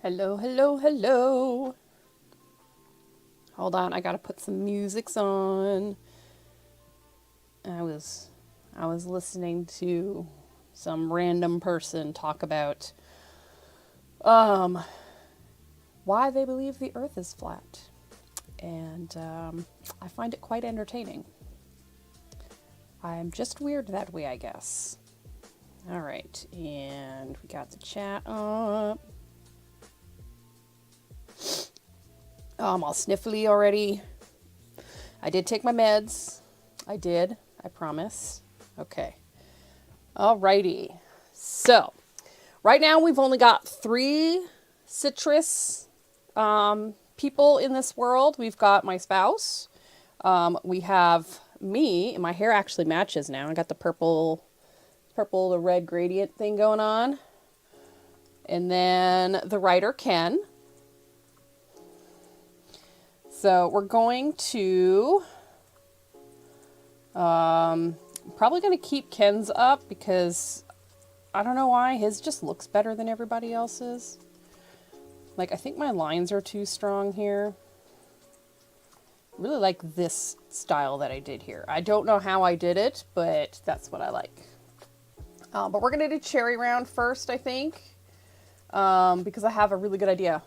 Hello, hello, hello. Hold on, I gotta put some musics on. I was listening to some random person talk about um why they believe the earth is flat. And I find it quite entertaining. I'm just weird that way, I guess. All right, and we got the chat up. I'm all sniffly already. I did take my meds. I did. I promise. Okay. Alrighty. So, right now we've only got 3 citrus people in this world. We've got my spouse. We have me. My hair actually matches now. I got the purple, the red gradient thing going on. And then the writer, Ken. So we're going to, probably going to keep Ken's up because I don't know why, his just looks better than everybody else's. Like, I think my lines are too strong here. I really like this style that I did here. I don't know how I did it, but that's what I like. But we're going to do CherryRound first, I think, because I have a really good idea.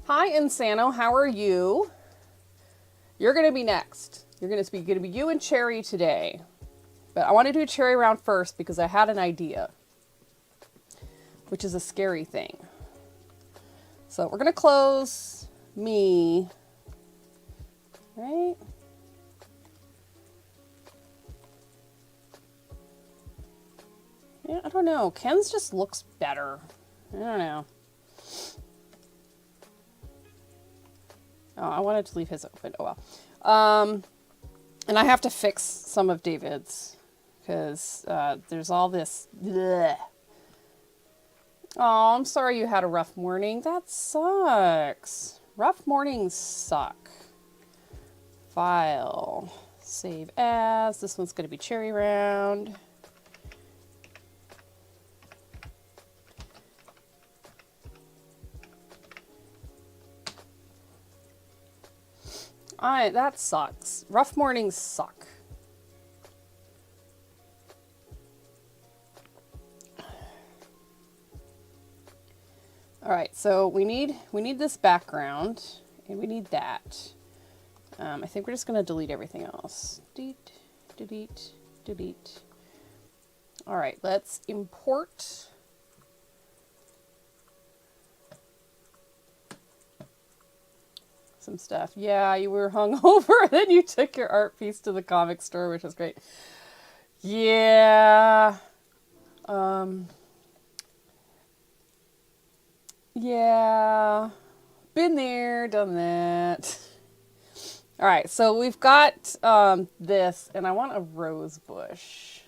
Hi, Insano. How are you? You're going to be next. You're going to be you and Cherry today. But I want to do CherryRound first because I had an idea, which is a scary thing. So we're going to close me, right? Yeah, I don't know. Ken's just looks better. I don't know. Oh, I wanted to leave his open. Oh well. And I have to fix some of David's because there's all this. Bleh. Oh, I'm sorry you had a rough morning. That sucks. Rough mornings suck. File. Save as. This one's going to be CherryRound. That sucks. Rough mornings suck. All right, so we need this background, and we need that. I think we're just going to delete everything else. Delete, delete, delete. All right, let's import. Some stuff. Yeah, you were hungover, then you took your art piece to the comic store, which was great. Yeah. Yeah. Been there, done that. All right, so we've got this, and I want a rose bush.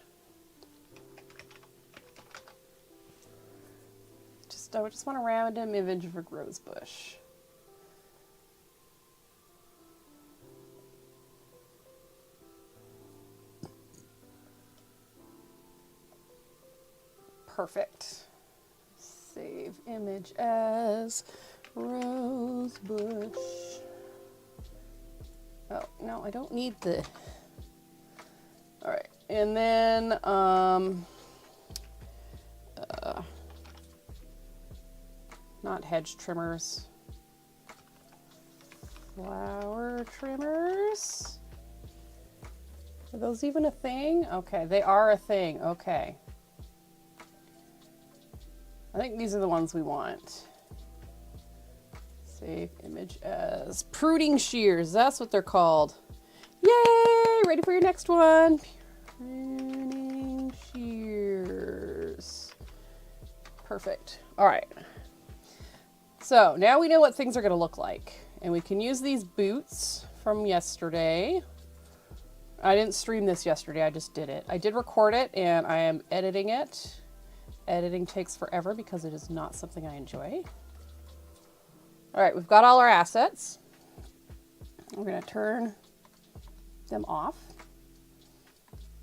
I just want a random image of a rose bush. Perfect. Save image as rose bush. Oh, no, I don't need the... All right, and then, not hedge trimmers. Flower trimmers? Are those even a thing? Okay, they are a thing, okay. I think these are the ones we want. Save image as pruning shears. That's what they're called. Yay! Ready for your next one. Pruning shears. Perfect. All right. So now we know what things are going to look like. And we can use these boots from yesterday. I didn't stream this yesterday. I just did it. I did record it and I am editing it. Editing takes forever because it is not something I enjoy. All right, we've got all our assets. We're going to turn them off.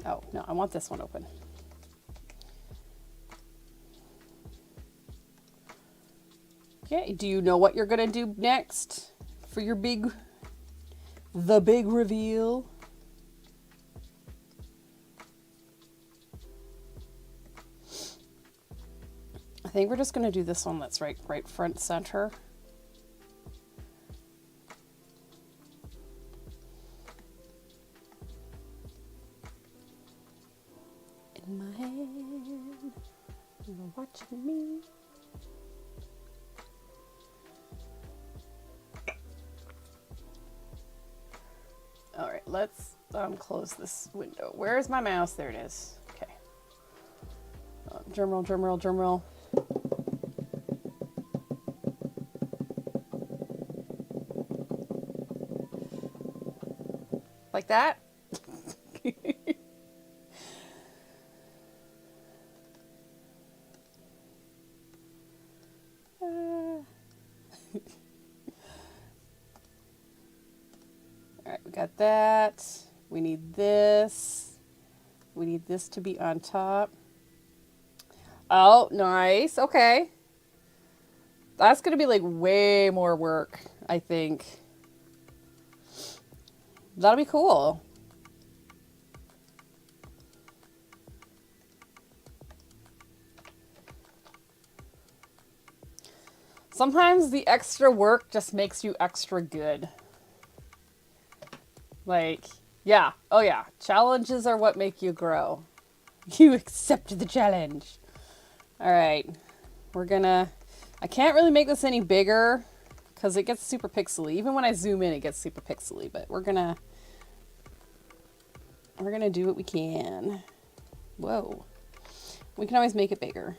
Oh, no, I want this one open. Okay, do you know what you're gonna do next for your the big reveal? I think we're just gonna do this one that's right front center. In my hand, you're watching me. All right, let's close this window. Where is my mouse? There it is. Okay. Drum roll, drum roll, drum roll. Like that? Alright, we got that. We need this. We need this to be on top. Oh, nice. Okay. That's going to be like way more work, I think. That'll be cool. Sometimes the extra work just makes you extra good. Like, yeah. Oh, yeah. Challenges are what make you grow. You accept the challenge. All right. We're gonna... I can't really make this any bigger because it gets super pixely. Even when I zoom in, it gets super pixely. But we're gonna do what we can. Whoa. We can always make it bigger.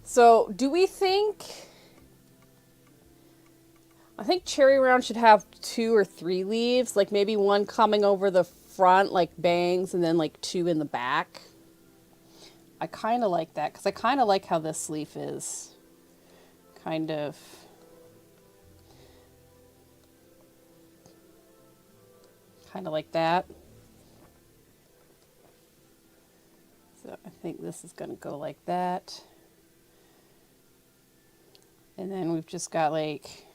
So, do we think... I think CherryRound should have 2 or 3 leaves, like maybe one coming over the front, like bangs, and then like 2 in the back. I kind of like that, because I kind of like how this leaf is. Kind of like that. So I think this is going to go like that. And then we've just got like...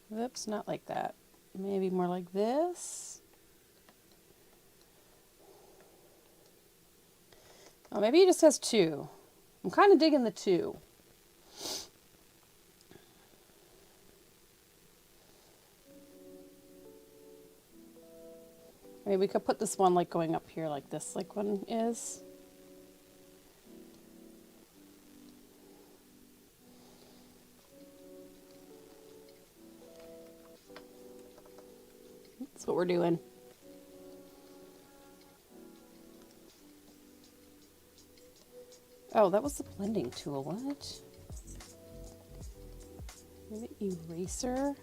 Whoops, not like that. Maybe more like this. Oh, maybe he just has 2. I'm kind of digging the 2. Maybe we could put this one like going up here like this like one is. That's what we're doing. Oh, that was the blending tool. What? Maybe eraser?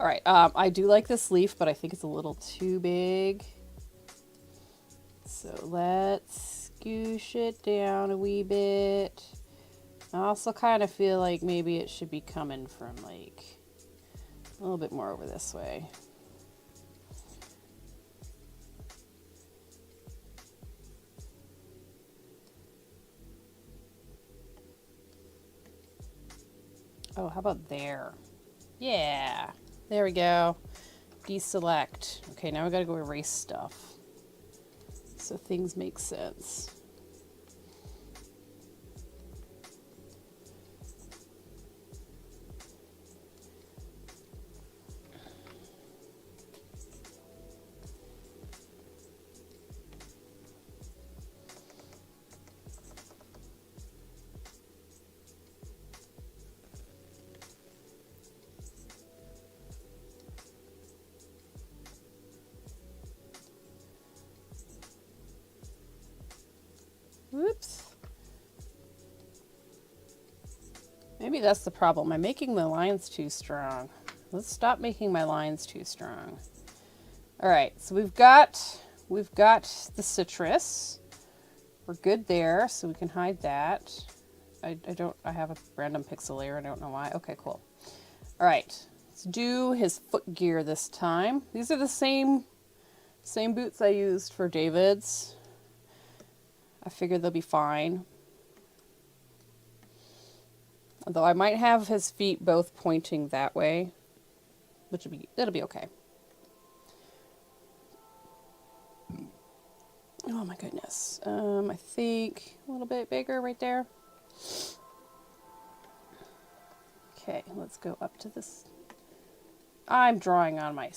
All right, I do like this leaf, but I think it's a little too big. So let's scoosh it down a wee bit. I also kind of feel like maybe it should be coming from like a little bit more over this way. Oh, how about there? Yeah. There we go. Deselect. Okay, now we gotta go erase stuff so things make sense. Oops. Maybe that's the problem. I'm making the lines too strong. Let's stop making my lines too strong. All right, so we've got the citrus. We're good there, so we can hide that. I have a random pixel layer. I don't know why. Okay, cool. All right, let's do his foot gear this time. These are the same boots I used for David's. I figured they'll be fine. Although I might have his feet both pointing that way, that'll be okay. Oh my goodness. I think a little bit bigger right there. Okay, let's go up to this. I'm drawing on my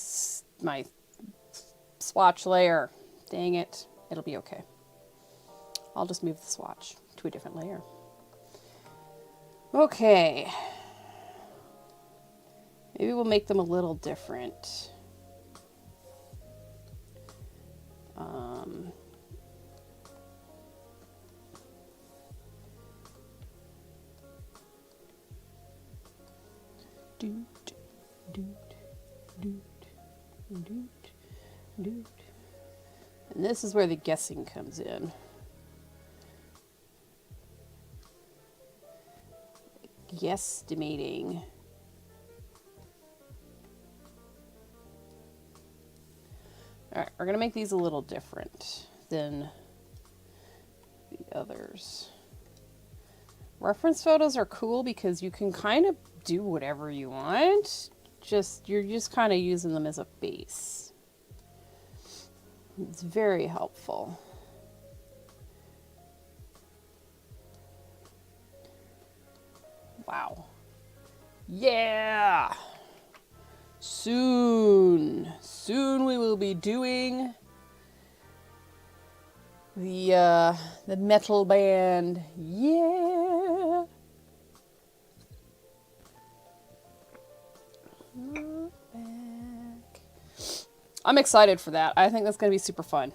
swatch layer. Dang it. It'll be okay. I'll just move the swatch to a different layer. Okay. Maybe we'll make them a little different. Doot, doot, doot, doot, doot. And this is where the guessing comes in. Guesstimating. All right, we're gonna make these a little different than the others. Reference photos are cool because you can kind of do whatever you want. You're just kind of using them as a base. It's very helpful. Wow. Yeah. Soon we will be doing the metal band. Yeah. Back. I'm excited for that. I think that's going to be super fun.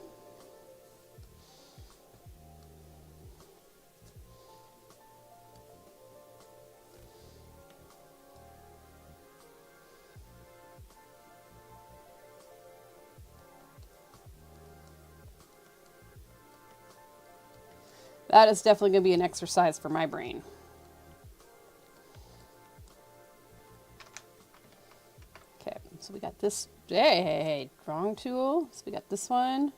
That is definitely going to be an exercise for my brain. Okay, so we got this. Hey, drawing tool. So we got this one.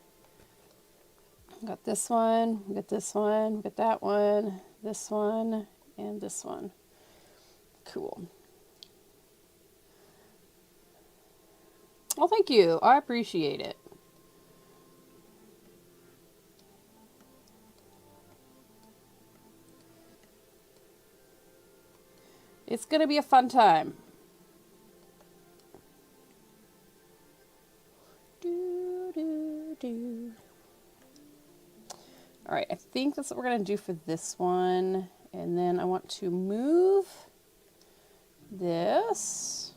We got this one. We got this one. We got that one. This one. And this one. Cool. Well, thank you. I appreciate it. It's going to be a fun time. All right, I think that's what we're going to do for this one. And then I want to move this.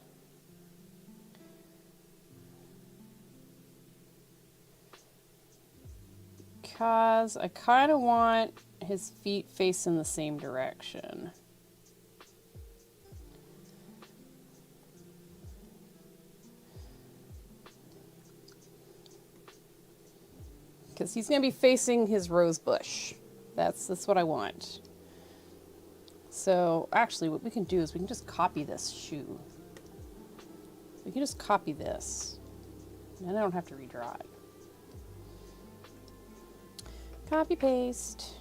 Because I kind of want his feet facing the same direction. Because he's going to be facing his rose bush. That's what I want. So actually what we can do is we can just copy this shoe. We can just copy this. And then I don't have to redraw it. Copy paste.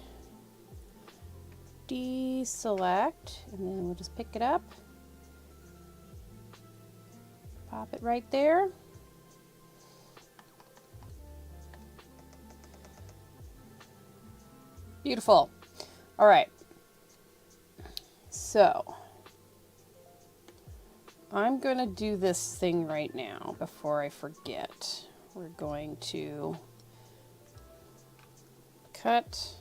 Deselect. And then we'll just pick it up. Pop it right there. Beautiful. All right. So I'm going to do this thing right now before I forget. We're going to cut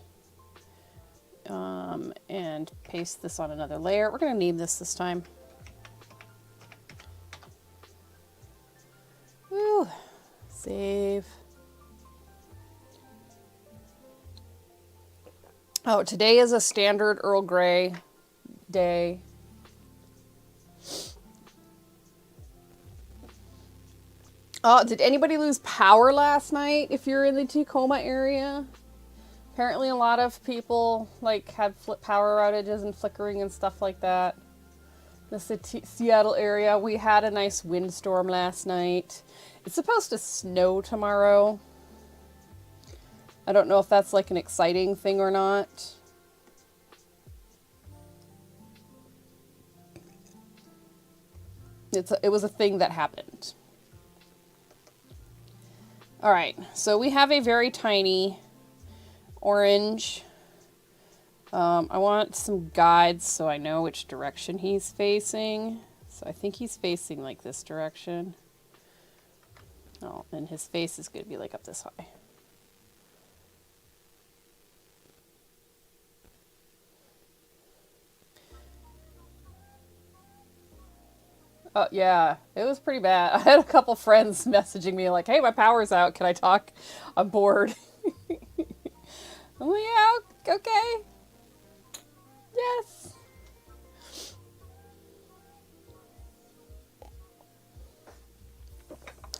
and paste this on another layer. We're going to name this time. Woo. Save. Oh, today is a standard Earl Grey day. Oh, did anybody lose power last night if you're in the Tacoma area? Apparently a lot of people like had power outages and flickering and stuff like that. The Seattle area, we had a nice windstorm last night. It's supposed to snow tomorrow. I don't know if that's like an exciting thing or not. It was a thing that happened. All right, so we have a very tiny orange. I want some guides so I know which direction he's facing. So I think he's facing like this direction. Oh, and his face is going to be like up this high. Oh, yeah, it was pretty bad. I had a couple friends messaging me like, hey, my power's out. Can I talk? I'm bored. I'm like, yeah, okay. Yes.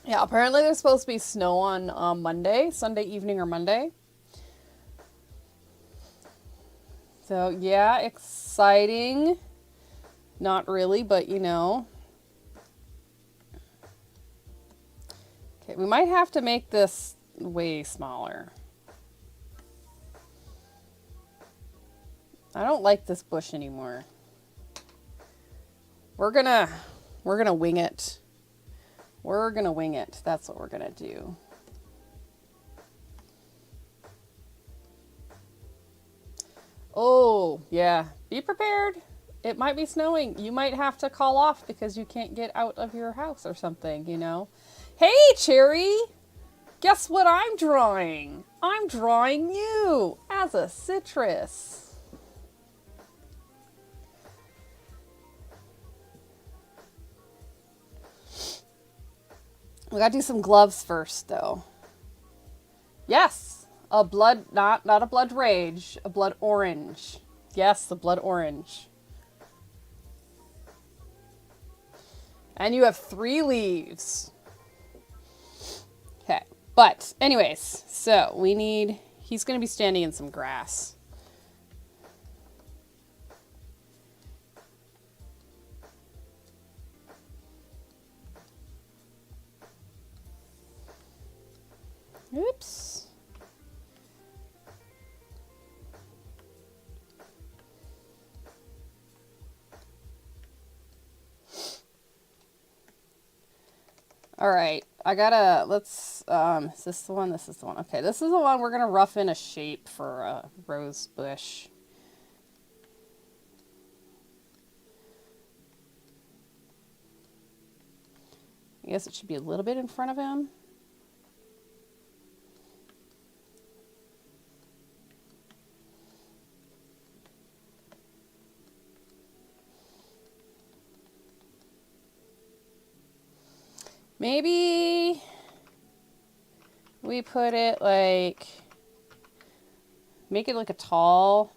Yeah, apparently there's supposed to be snow on Monday, Sunday evening or Monday. So, yeah, exciting. Not really, but you know. Okay, we might have to make this way smaller. I don't like this bush anymore. We're gonna wing it. We're gonna wing it. That's what we're gonna do. Oh, yeah. Be prepared. It might be snowing. You might have to call off because you can't get out of your house or something, you know. Hey, Cherry! Guess what I'm drawing? I'm drawing you as a citrus. We gotta do some gloves first, though. Yes, a blood, not a blood rage, a blood orange. Yes, the blood orange. And you have 3 leaves. Okay, but anyways, so we need, he's gonna be standing in some grass. Oops. All right, I gotta, let's, is this the one? This is the one. Okay, this is the one we're gonna rough in a shape for a rose bush. I guess it should be a little bit in front of him. Maybe we put it like, make it like a tall,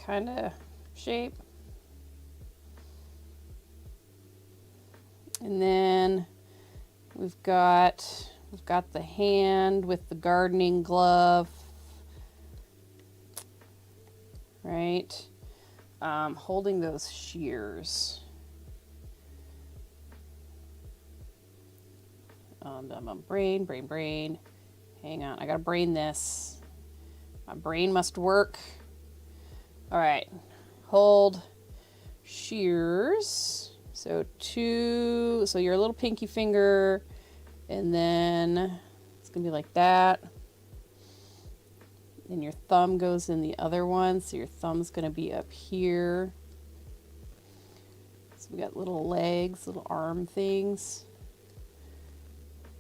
kind of shape. And then we've got the hand with the gardening glove. Right? Holding those shears. Brain. Hang on, I gotta brain this. My brain must work. All right, hold shears. So so your little pinky finger, and then it's gonna be like that. Then your thumb goes in the other one, so your thumb's gonna be up here. So we got little legs, little arm things.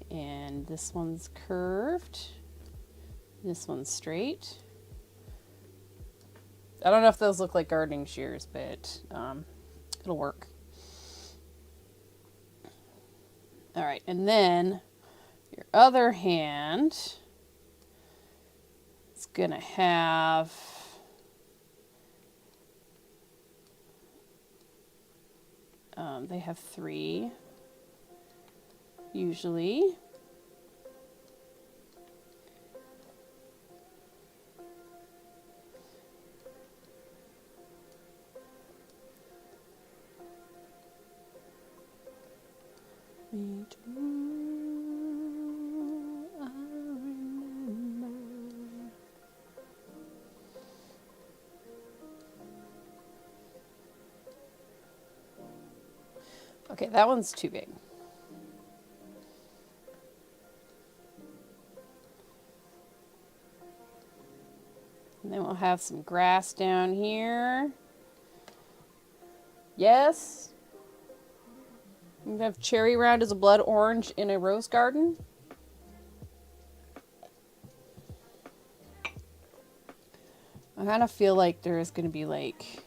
And this one's curved. This one's straight. I don't know if those look like gardening shears, but it'll work. All right, and then your other hand is going to have they have 3 usually. Me too, I remember. Okay, that one's too big. And then we'll have some grass down here. Yes. We have CherryRound as a blood orange in a rose garden. I kind of feel like there is going to be like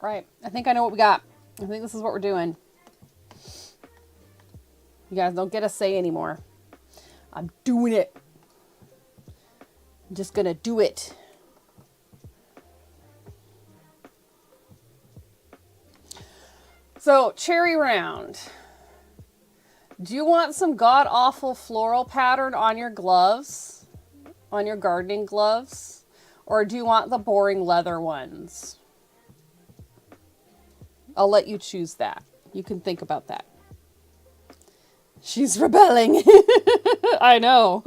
right. I think I know what we got. I think this is what we're doing. You guys don't get a say anymore. I'm doing it. I'm just gonna do it. So, CherryRound. Do you want some god-awful floral pattern on your gloves? On your gardening gloves? Or do you want the boring leather ones? I'll let you choose that. You can think about that. She's rebelling. I know.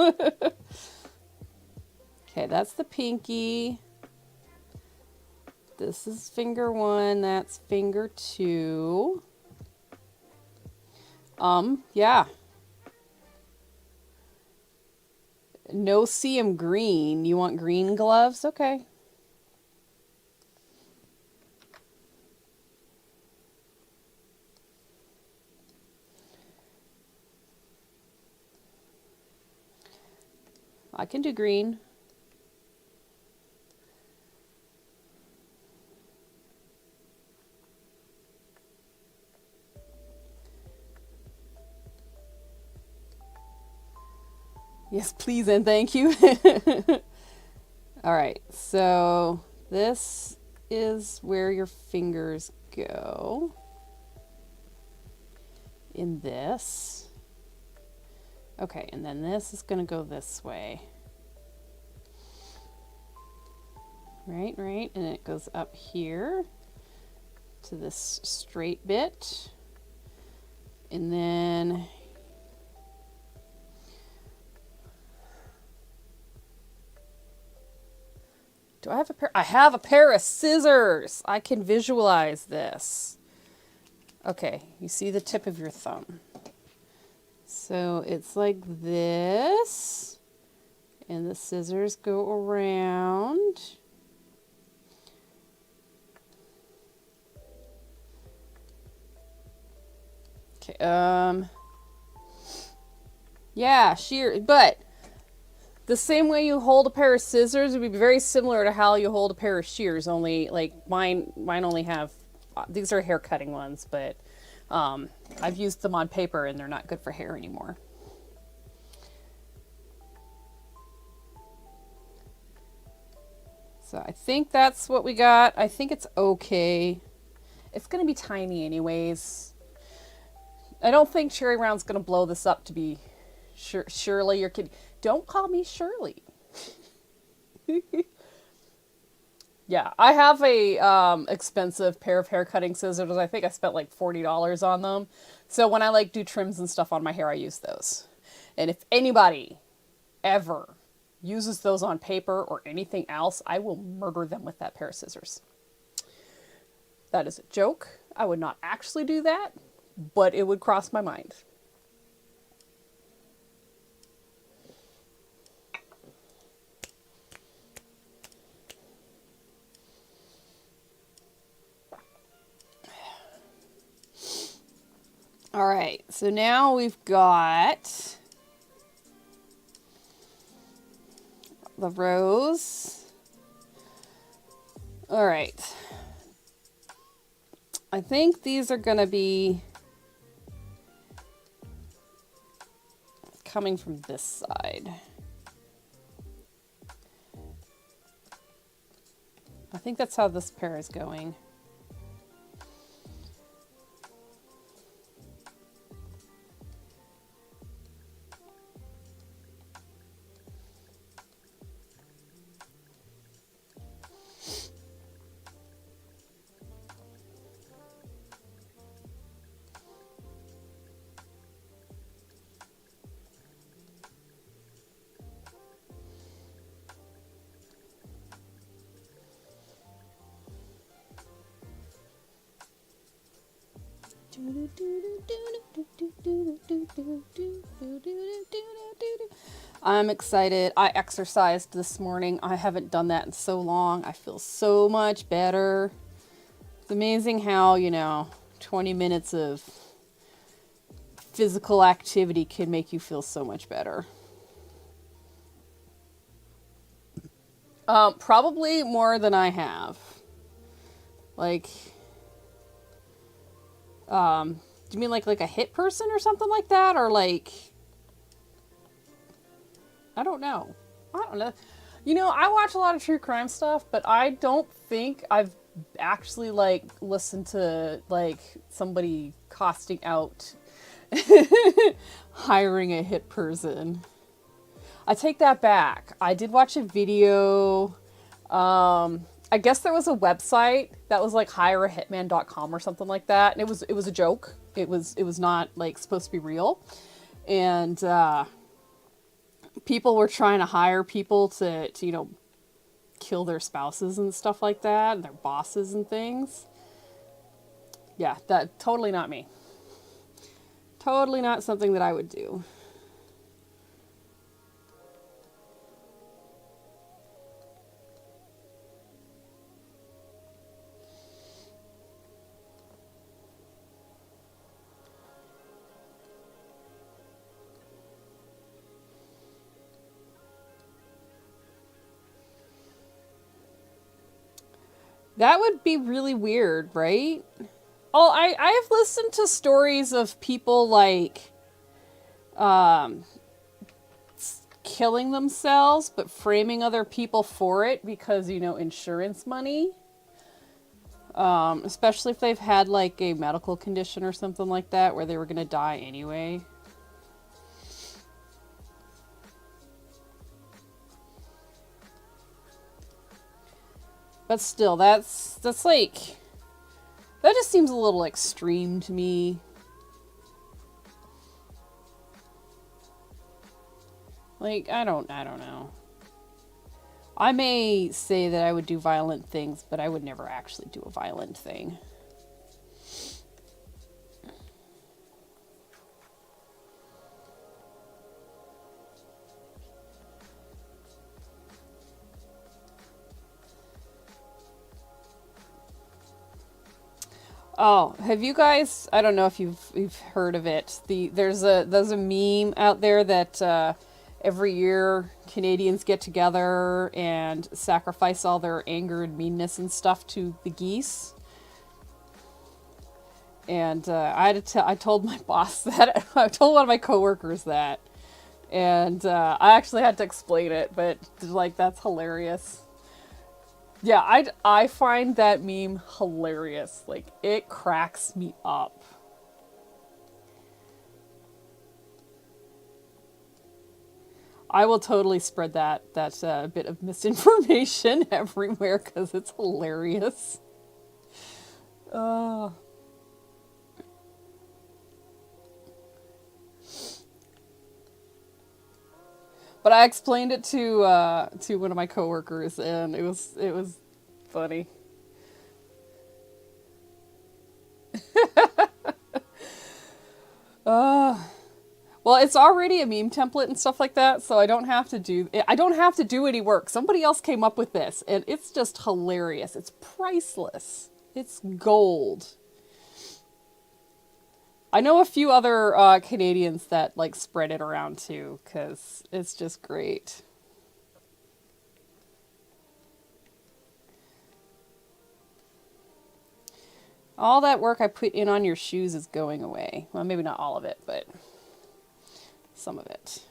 Okay, that's the pinky. This is finger 1. That's finger 2. Yeah. No CM green. You want green gloves? Okay. I can do green. Yes, please and thank you. All right, so this is where your fingers go in this. Okay, and then this is going to go this way. Right, and it goes up here to this straight bit. And then do I have a pair? I have a pair of scissors. I can visualize this. Okay, you see the tip of your thumb. So it's like this, and the scissors go around. Okay, yeah, shear, but the same way you hold a pair of scissors would be very similar to how you hold a pair of shears, only like mine only have, these are hair cutting ones, but I've used them on paper and they're not good for hair anymore. So I think that's what we got. I think it's okay. It's going to be tiny anyways. I don't think CherryRound's going to blow this up to be Shirley, your kid. Don't call me Shirley. Yeah, I have a expensive pair of hair cutting scissors. I think I spent like $40 on them. So when I like do trims and stuff on my hair, I use those. And if anybody ever uses those on paper or anything else, I will murder them with that pair of scissors. That is a joke. I would not actually do that, but it would cross my mind. All right, so now we've got the rose All right. I think these are going to be coming from this side. I think that's how this pair is going. I'm excited. I exercised this morning. I haven't done that in so long. I feel so much better. It's amazing how, 20 minutes of physical activity can make you feel so much better. Probably more than I have. Like, do you mean like a hit person or something like that? Or like, I don't know. I watch a lot of true crime stuff, but I don't think I've actually listened to somebody costing out hiring a hit person. I take that back. I did watch a video. I guess there was a website that was like hireahitman.com or something like that, and it was a joke. It was not supposed to be real, and people were trying to hire people to kill their spouses and stuff like that, and their bosses and things. Yeah, that totally not me. Totally not something that I would do. That would be really weird, right? Oh, I have listened to stories of people killing themselves but framing other people for it because, insurance money. Especially if they've had a medical condition or something like that where they were going to die anyway. But still, that just seems a little extreme to me. I don't know. I may say that I would do violent things, but I would never actually do a violent thing. Oh, have you guys? I don't know if you've heard of it. There's a meme out there that every year Canadians get together and sacrifice all their anger and meanness and stuff to the geese. And I told my boss that. I told one of my coworkers that, and I actually had to explain it. But that's hilarious. Yeah, I find that meme hilarious. It cracks me up. I will totally spread that bit of misinformation everywhere because it's hilarious. But I explained it to one of my coworkers, and it was funny. Well, it's already a meme template and stuff like that, so I don't have to do any work. Somebody else came up with this, and it's just hilarious. It's priceless. It's gold. I know a few other Canadians that spread it around too, because it's just great. All that work I put in on your shoes is going away. Well, maybe not all of it, but some of it.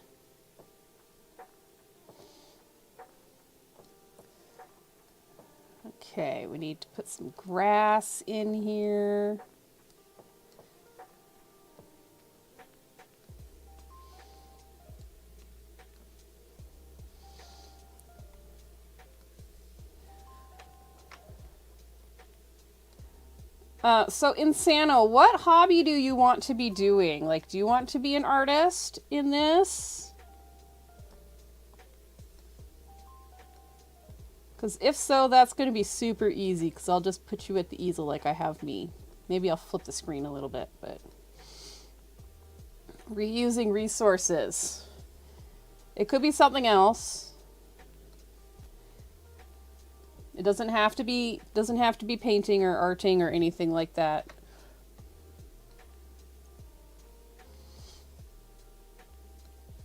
Okay, we need to put some grass in here. So Insano, what hobby do you want to be doing? Like, do you want to be an artist in this? Because if so, that's going to be super easy because I'll just put you at the easel like I have me. Maybe I'll flip the screen a little bit, but... Reusing resources. It could be something else. It doesn't have to be painting or arting or anything like that.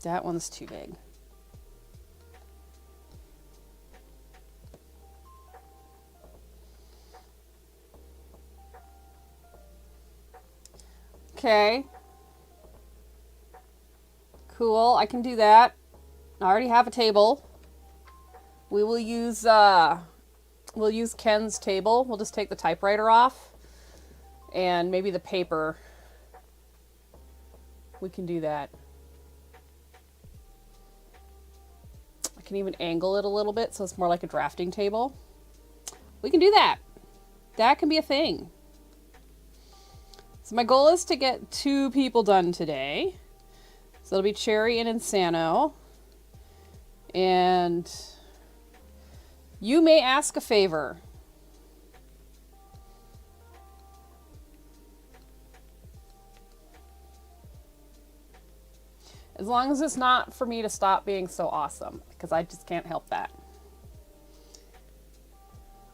That one's too big. Okay. Cool, I can do that. I already have a table. We will use we'll use Ken's table. We'll just take the typewriter off and maybe the paper. We can do that. I can even angle it a little bit so it's more like a drafting table. We can do that. That can be a thing. So my goal is to get 2 people done today. So it'll be Cherry and Insano. And you may ask a favor. As long as it's not for me to stop being so awesome, because I just can't help that.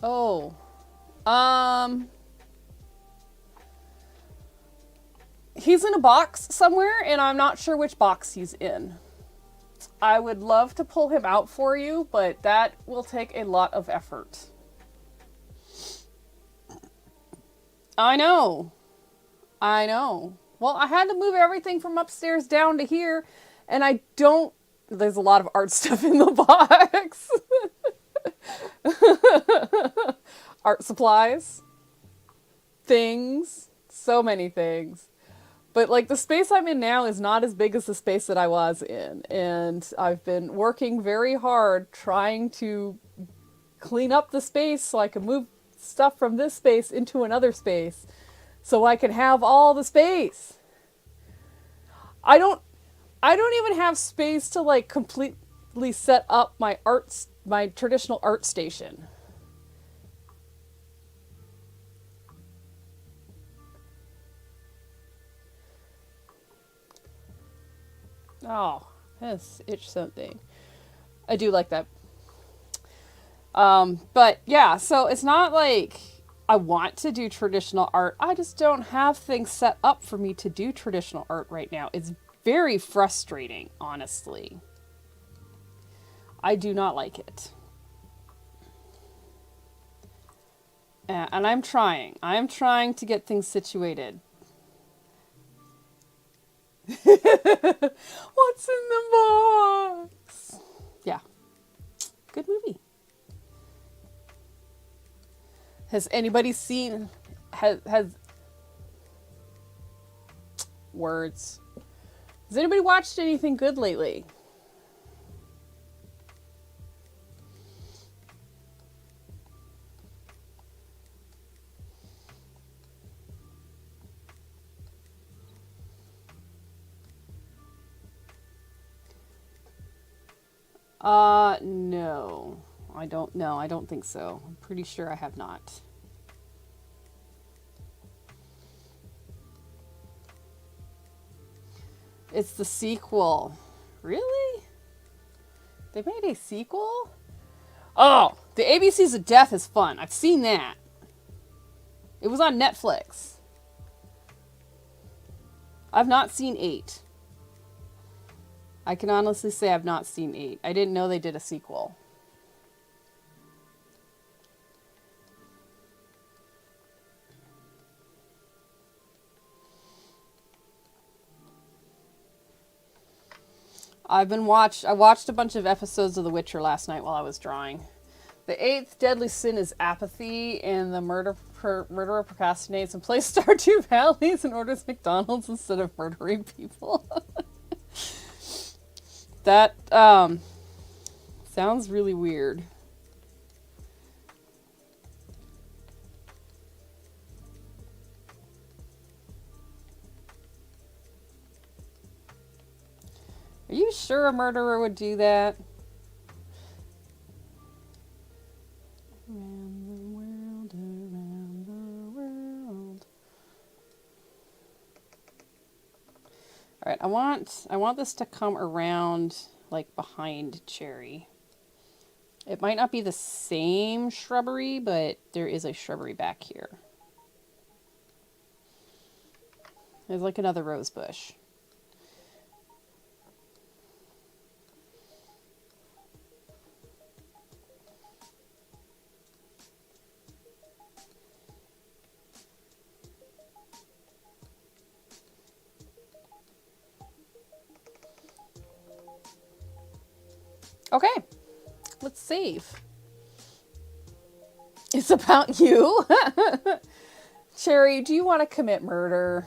Oh. He's in a box somewhere, and I'm not sure which box he's in. I would love to pull him out for you, but that will take a lot of effort. I know. I know. Well, I had to move everything from upstairs down to here, and I don't... There's a lot of art stuff in the box. Art supplies. Things. So many things. But, like, the space I'm in now is not as big as the space that I was in. And I've been working very hard trying to clean up the space so I can move stuff from this space into another space. So I can have all the space. I don't even have space to, like, completely set up my traditional art station. Oh, that's itch something. I do like that. But yeah, so it's not like I want to do traditional art. I just don't have things set up for me to do traditional art right now. It's very frustrating, honestly. I do not like it. And I'm trying. I'm trying to get things situated. What's in the box? Yeah. Good movie. Has anybody seen... Has words. Has anybody watched anything good lately? No. I don't know. I don't think so. I'm pretty sure I have not. It's the sequel. Really? They made a sequel? Oh, the ABCs of Death is fun. I've seen that. It was on Netflix. I've not seen 8. I can honestly say I've not seen 8. I didn't know they did a sequel. I watched a bunch of episodes of The Witcher last night while I was drawing. The eighth deadly sin is apathy, and the murderer procrastinates and plays Stardew Valleys and orders McDonald's instead of murdering people. That sounds really weird. Are you sure a murderer would do that? Around the world. All right, I want this to come around like behind Cherry. It might not be the same shrubbery, but there is a shrubbery back here. There's like another rose bush. Okay, let's save. It's about you. Cherry, do you want to commit murder?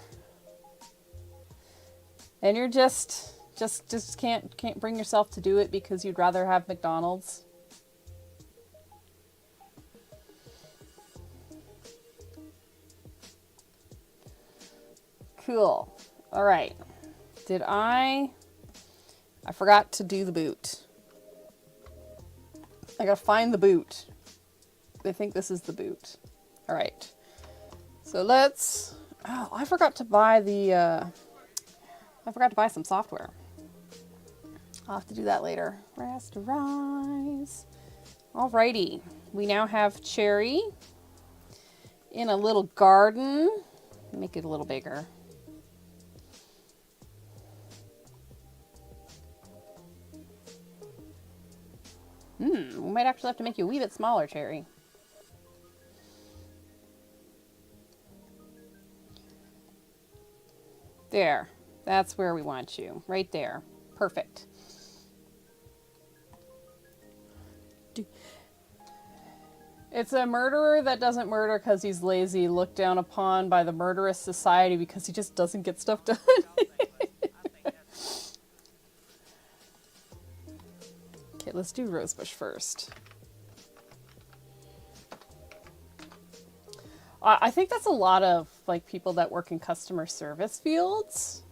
And you're just can't bring yourself to do it because you'd rather have McDonald's? Cool. All right. I forgot to do the boot. I gotta find the boot. I think this is the boot. All right. So let's... Oh, I forgot to buy some software. I'll have to do that later. Rasterize. Alrighty. We now have Cherry in a little garden. Make it a little bigger. We might actually have to make you a wee bit smaller, Cherry. There. That's where we want you. Right there. Perfect. It's a murderer that doesn't murder because he's lazy, looked down upon by the murderous society because he just doesn't get stuff done. Okay, let's do Rosebush first. I think that's a lot of like people that work in customer service fields.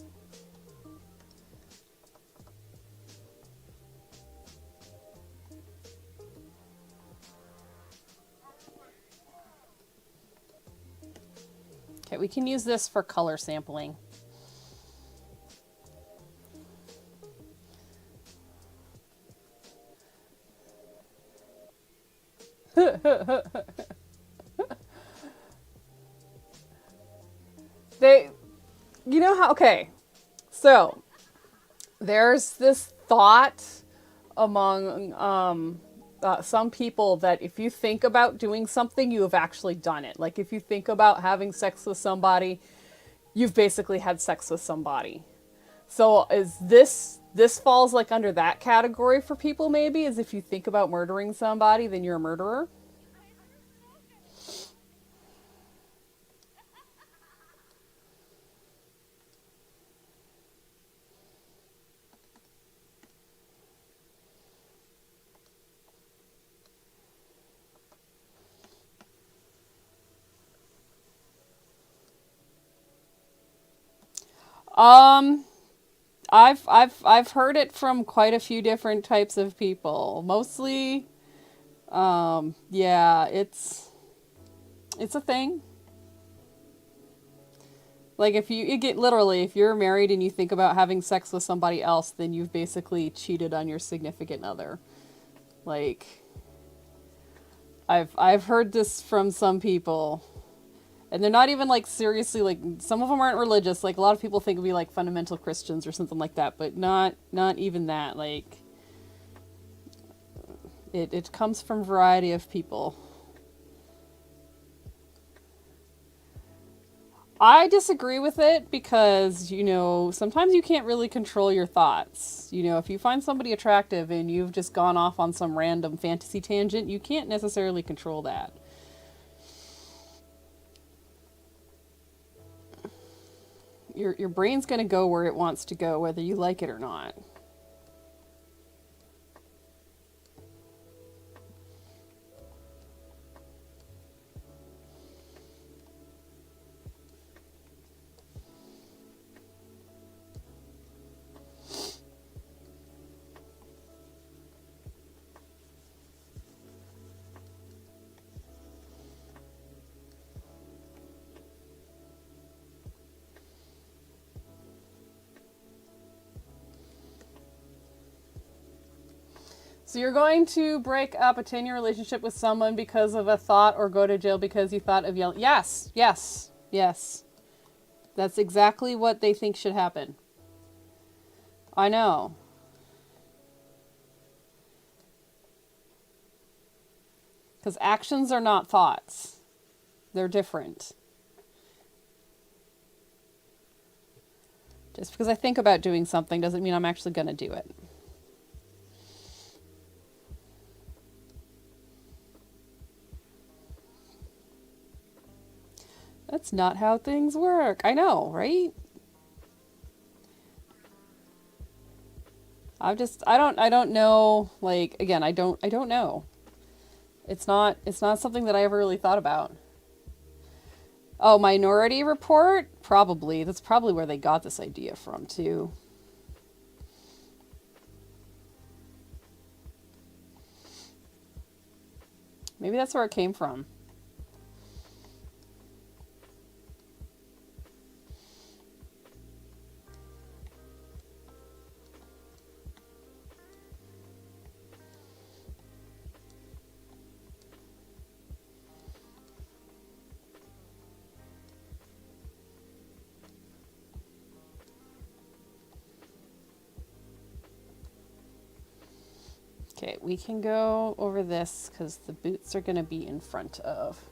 Okay, we can use this for color sampling. You know how, okay, so there's this thought among some people that if you think about doing something, you have actually done it. Like if you think about having sex with somebody, you've basically had sex with somebody. So is this falls like under that category for people maybe, is if you think about murdering somebody, then you're a murderer? I've heard it from quite a few different types of people. Mostly, yeah, it's a thing. Like if you get literally, if you're married and you think about having sex with somebody else, then you've basically cheated on your significant other. Like I've heard this from some people. And they're not even like seriously, like some of them aren't religious. Like a lot of people think it'd be like fundamental Christians or something like that, but not even that. Like it comes from a variety of people. I disagree with it because, you know, sometimes you can't really control your thoughts. You know, if you find somebody attractive and you've just gone off on some random fantasy tangent, you can't necessarily control that. Your brain's going to go where it wants to go, whether you like it or not. So you're going to break up a 10-year relationship with someone because of a thought or go to jail because you thought of yelling. Yes, yes, yes. That's exactly what they think should happen. I know. Because actions are not thoughts. They're different. Just because I think about doing something doesn't mean I'm actually going to do it. That's not how things work. I know, right? I don't know, like, again, I don't know. It's not something that I ever really thought about. Oh, Minority Report? Probably. That's probably where they got this idea from, too. Maybe that's where it came from. Okay, we can go over this because the boots are going to be in front of.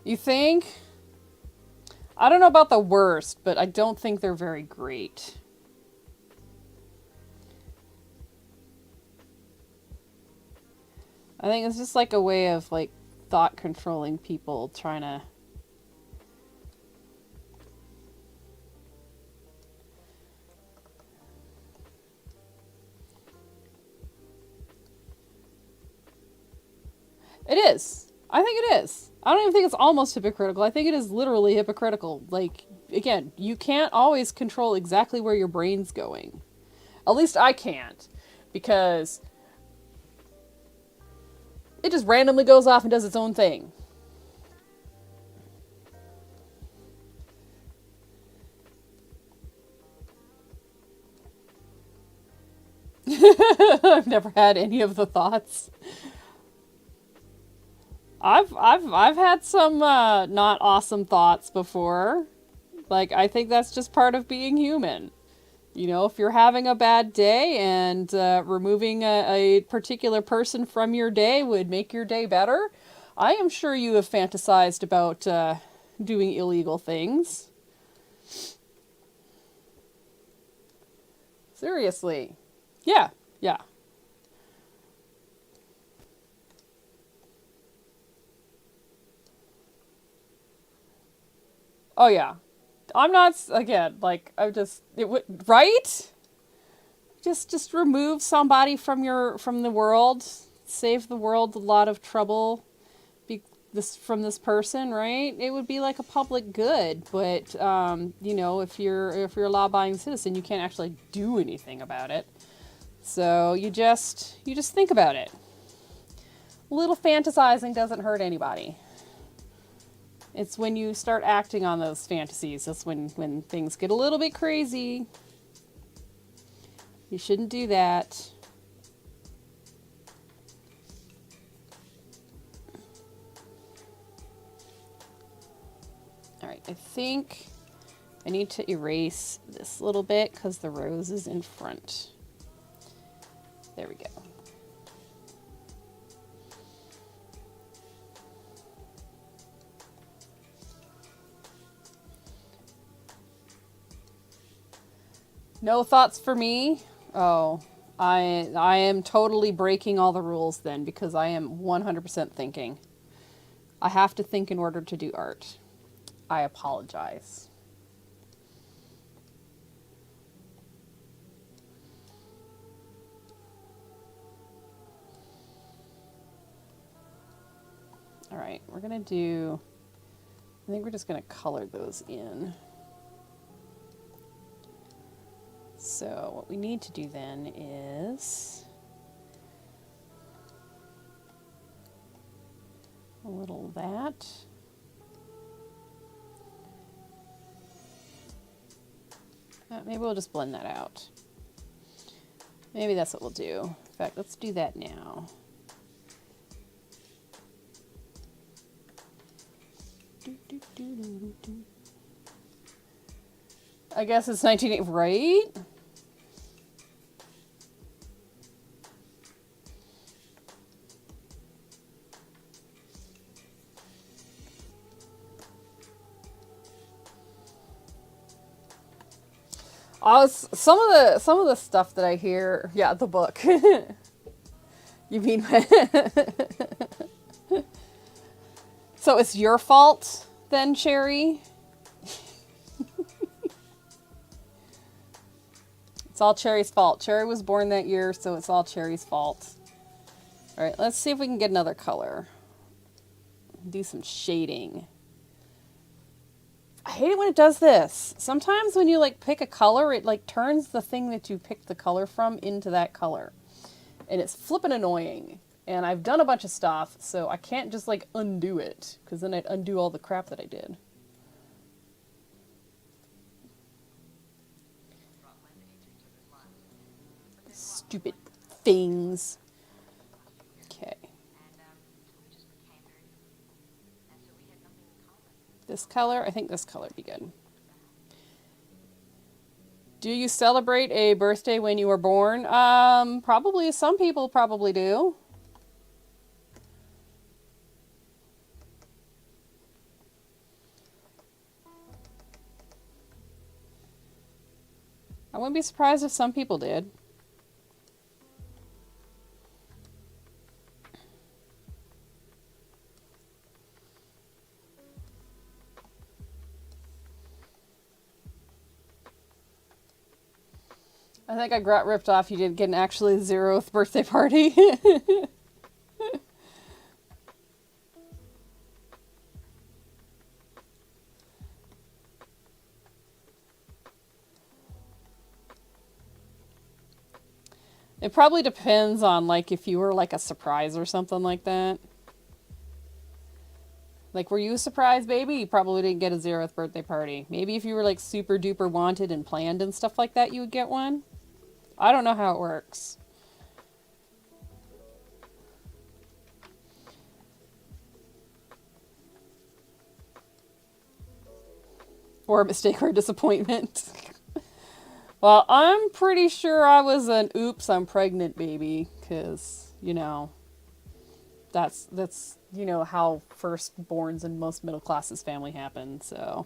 You think? I don't know about the worst, but I don't think they're very great. I think it's just like a way of like thought controlling people trying to. It is. I think it is. I don't even think it's almost hypocritical. I think it is literally hypocritical. Like, again, you can't always control exactly where your brain's going. At least I can't. Because it just randomly goes off and does its own thing. I've never had any of the thoughts. I've had some not awesome thoughts before. Like, I think that's just part of being human. You know, if you're having a bad day and removing a particular person from your day would make your day better, I am sure you have fantasized about doing illegal things. Seriously. Yeah, yeah. Oh, yeah. I'm not, again, like, I'm just, it would, right? Just remove somebody from the world, save the world a lot of trouble from this person, right? It would be like a public good, but you know, if you're a law-abiding citizen, you can't actually do anything about it. So you just think about it. A little fantasizing doesn't hurt anybody. It's when you start acting on those fantasies, that's when things get a little bit crazy. You shouldn't do that. All right, I think I need to erase this little bit because the rose is in front. There we go. No thoughts for me? Oh, I am totally breaking all the rules then because I am 100% thinking. I have to think in order to do art. I apologize. All right, we're gonna do, I think we're just gonna color those in. So what we need to do then is a little of that. Maybe we'll just blend that out. Maybe that's what we'll do. In fact, let's do that now. I guess it's 1980, right? Some of the stuff that I hear, yeah, the book. You mean So it's your fault then, Cherry? It's all Cherry's fault. Cherry was born that year, so it's all Cherry's fault. All right, let's see if we can get another color. Do some shading. I hate it when it does this. Sometimes when you like pick a color, it like turns the thing that you picked the color from into that color. And it's flippin' annoying. And I've done a bunch of stuff, so I can't just like undo it, because then I'd undo all the crap that I did. Stupid things. Okay. This color? I think this color would be good. Do you celebrate a birthday when you were born? Probably. Some people probably do. I wouldn't be surprised if some people did. I think I got ripped off. You didn't get an actually 0th birthday party. It probably depends on like if you were like a surprise or something like that. Like, were you a surprise baby? You probably didn't get a 0th birthday party. Maybe if you were like super duper wanted and planned and stuff like that, you would get one. I don't know how it works. Or a mistake or a disappointment. Well, I'm pretty sure I was an oops, I'm pregnant baby, because, you know, that's you know how firstborns in most middle classes family happen, so.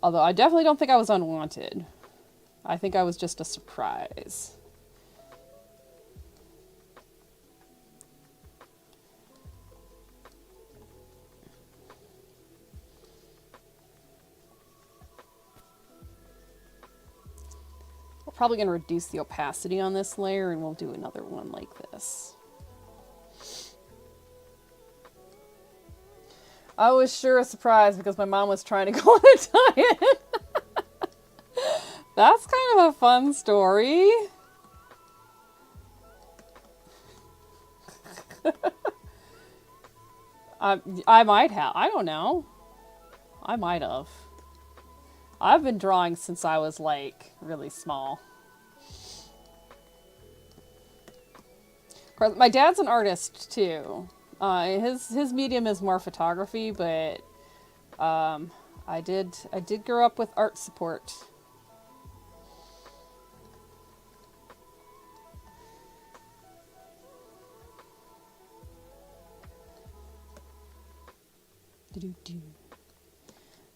Although I definitely don't think I was unwanted. I think I was just a surprise. We're probably going to reduce the opacity on this layer, and we'll do another one like this. I was sure a surprise because my mom was trying to go on a diet. That's kind of a fun story. I might have. I don't know. I might have. I've been drawing since I was like really small. My dad's an artist too. His medium is more photography, but I did grow up with art support. Do-do-do.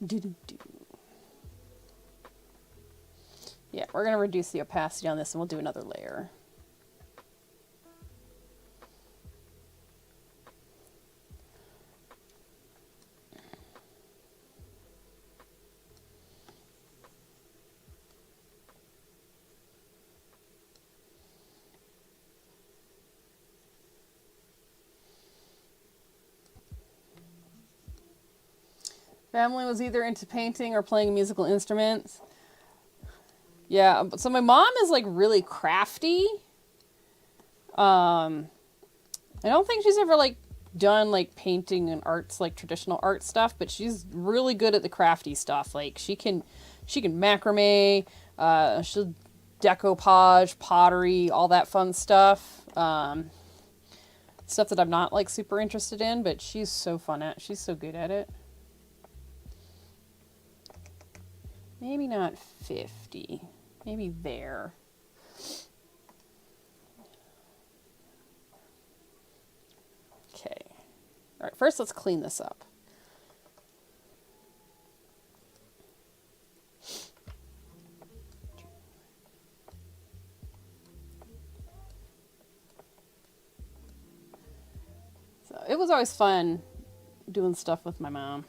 Do-do-do. Yeah, we're going to reduce the opacity on this and we'll do another layer. Family was either into painting or playing musical instruments. Yeah, so my mom is like really crafty. I don't think she's ever like done like painting and arts, like traditional art stuff, but she's really good at the crafty stuff. Like she can macrame, she'll decoupage, pottery, all that fun stuff. Stuff that I'm not like super interested in, but she's so fun at. She's so good at it. Maybe not 50. Maybe there. Okay. All right, first let's clean this up. So it was always fun doing stuff with my mom.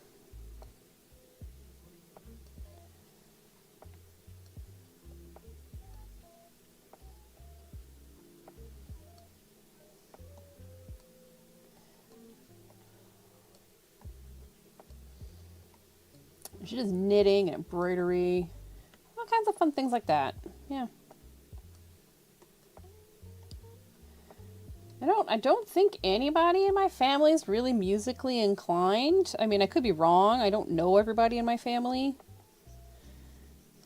She does knitting and embroidery, all kinds of fun things like that. Yeah. I don't think anybody in my family is really musically inclined. I mean, I could be wrong. I don't know everybody in my family.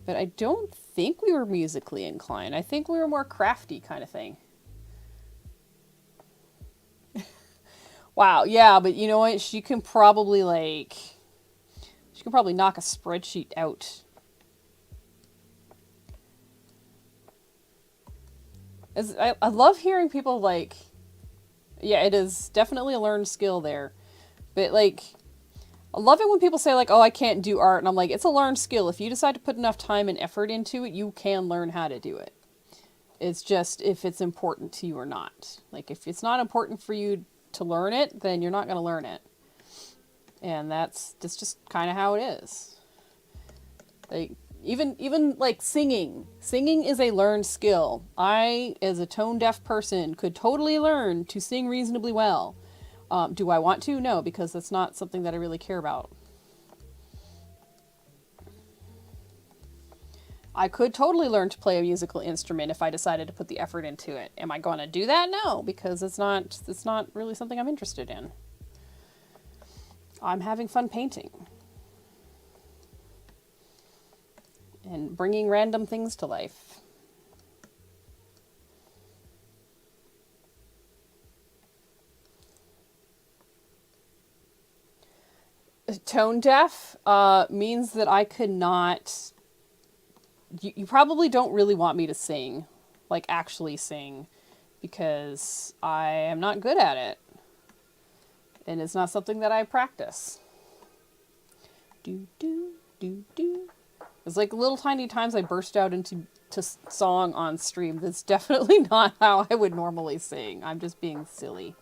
But I don't think we were musically inclined. I think we were more crafty kind of thing. Wow, yeah, but you know what? She can probably knock a spreadsheet out. I love hearing people like, yeah, it is definitely a learned skill there. But like, I love it when people say like, oh, I can't do art. And I'm like, it's a learned skill. If you decide to put enough time and effort into it, you can learn how to do it. It's just if it's important to you or not. Like if it's not important for you to learn it, then you're not going to learn it. And that's just kind of how it is. Like even like singing is a learned skill. I, as a tone deaf person, could totally learn to sing reasonably well. Do I want to? No, because that's not something that I really care about. I could totally learn to play a musical instrument if I decided to put the effort into it. Am I going to do that? No, because it's not really something I'm interested in. I'm having fun painting. And bringing random things to life. Tone deaf means that I could not... You probably don't really want me to sing, like actually sing, because I am not good at it. And it's not something that I practice. Do, do, do, do. It's like little tiny times I burst out into song on stream. That's definitely not how I would normally sing. I'm just being silly.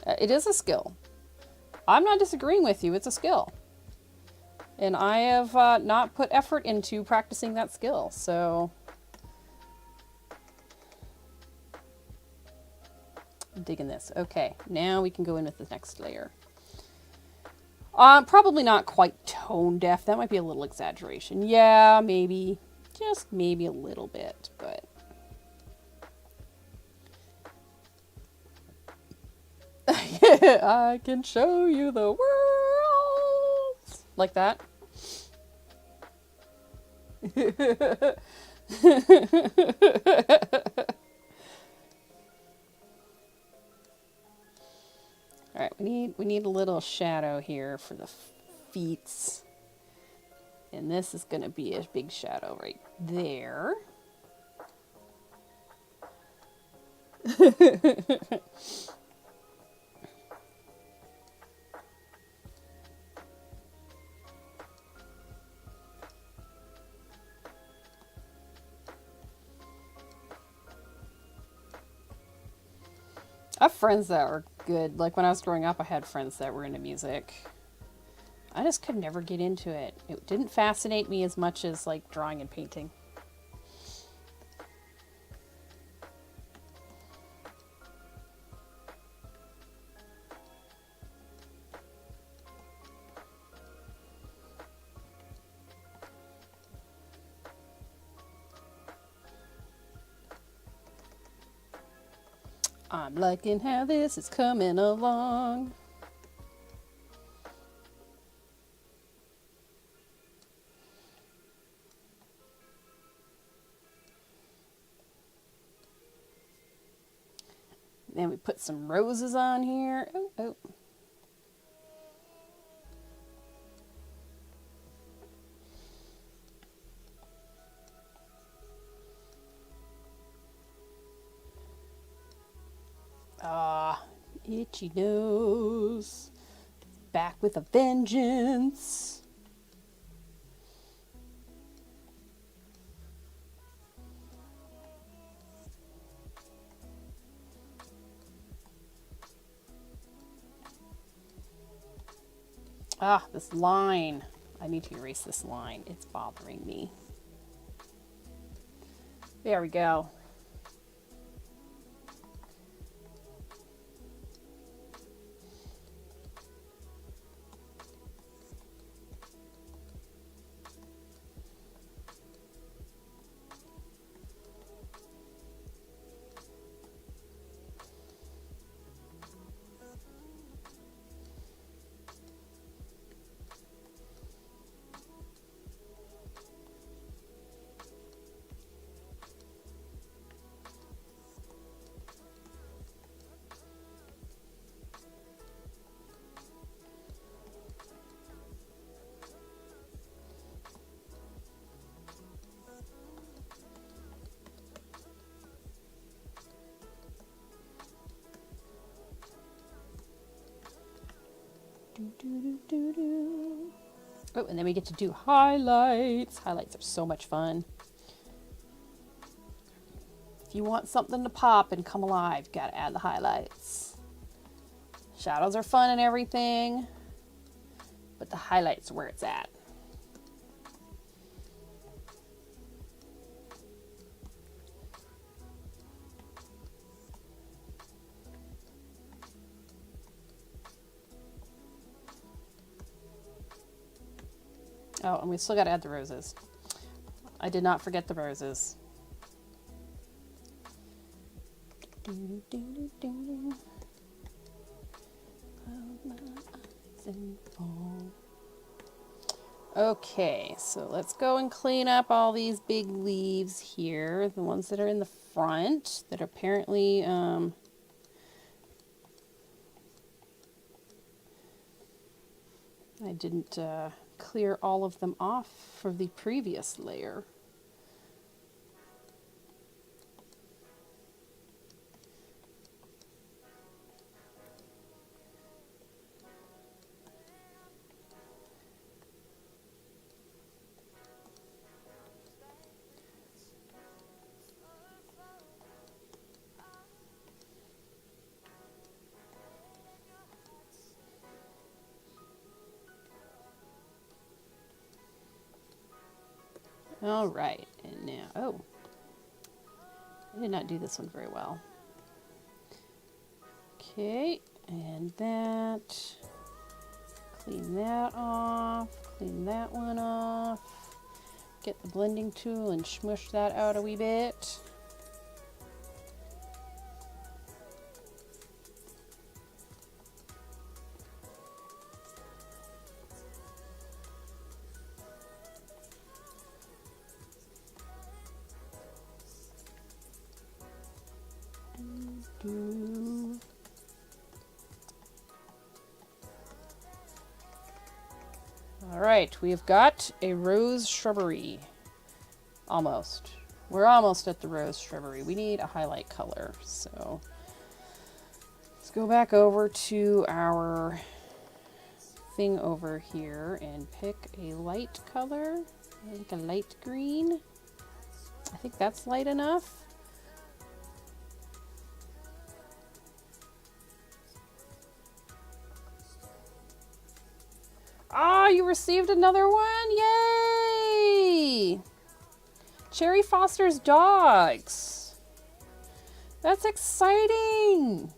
It is a skill. I'm not disagreeing with you. It's a skill. And I have not put effort into practicing that skill, so... I'm digging this. Okay, now we can go in with the next layer. Probably not quite tone deaf. That might be a little exaggeration. Yeah, maybe. Just maybe a little bit, but... I can show you the world. Like that. All right, we need a little shadow here for the feet. And this is going to be a big shadow right there. I have friends that were good. Like when I was growing up, I had friends that were into music. I just could never get into it. It didn't fascinate me as much as like drawing and painting. I'm liking how this is coming along. Then we put some roses on here. Oh, oh. Ah, itchy nose. Back with a vengeance. Ah, this line. I need to erase this line. It's bothering me. There we go. Oh, and then we get to do highlights. Highlights are so much fun. If you want something to pop and come alive, you gotta add the highlights. Shadows are fun and everything, but the highlights are where it's at. Oh, and we still gotta add the roses. I did not forget the roses. Okay, so let's go and clean up all these big leaves here. The ones that are in the front that apparently I didn't clear all of them off for the previous layer. All right, and now, oh, I did not do this one very well. Okay, and that, clean that off, clean that one off, get the blending tool and smush that out a wee bit. All right, we've got a rose shrubbery. Almost. We're almost at the rose shrubbery. We need a highlight color. So let's go back over to our thing over here and pick a light color, like a light green. I think that's light enough. you received another one. Yay! Cherry fosters dogs. That's exciting.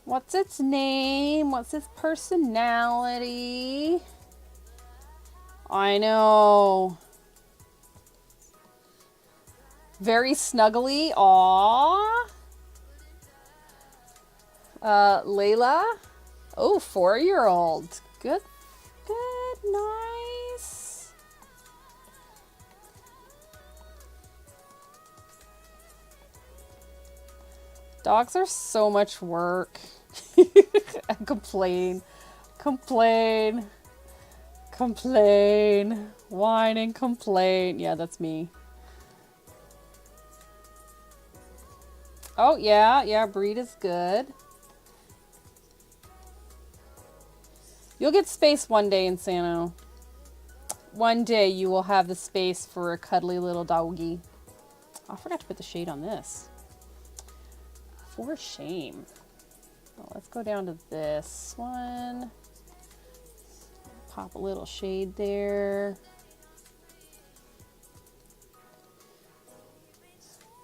What's its name? What's its personality? I know. Very snuggly. Aww. Layla. Oh, 4-year-old. Good. Good. Nice. Dogs are so much work. I complain. Complain. Complain. Whine and complain. Yeah, that's me. Oh, yeah, breed is good. You'll get space one day, Insano. One day you will have the space for a cuddly little doggy. Oh, I forgot to put the shade on this. For shame. Well, let's go down to this one. Pop a little shade there.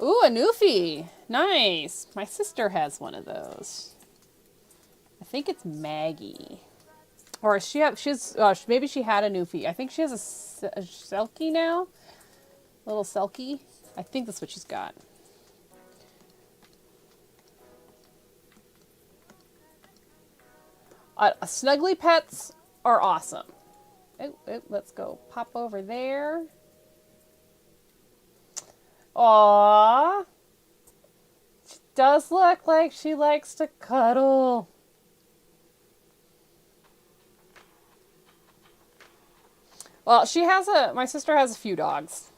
Ooh, a Newfie. Nice. My sister has one of those. I think it's Maggie. Or maybe she had a Newfie. I think she has a Selkie now. A little Selkie. I think that's what she's got. Snuggly pets are awesome. Oh, let's go pop over there. Aww. She does look like she likes to cuddle. Well, my sister has a few dogs.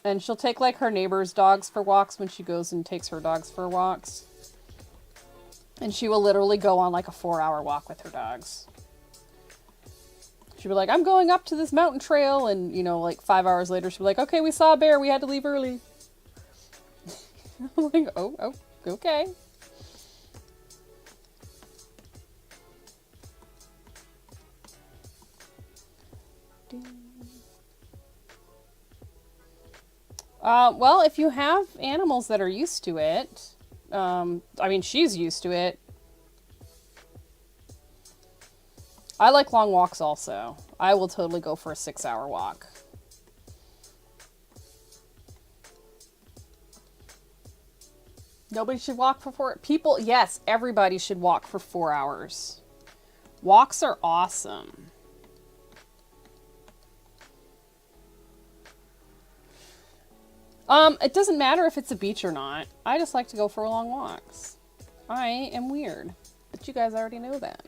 And she'll take like her neighbor's dogs for walks when she goes and takes her dogs for walks. And she will literally go on like a 4-hour walk with her dogs. She'll be like, I'm going up to this mountain trail. And, you know, like 5 hours later, she'll be like, okay, we saw a bear. We had to leave early. I'm like, oh, okay. Well, if you have animals that are used to it, I mean, she's used to it. I like long walks also. I will totally go for a 6-hour walk. Nobody should walk for 4 people. Yes, everybody should walk for 4 hours. Walks are awesome. It doesn't matter if it's a beach or not. I just like to go for long walks. I am weird, but you guys already know that.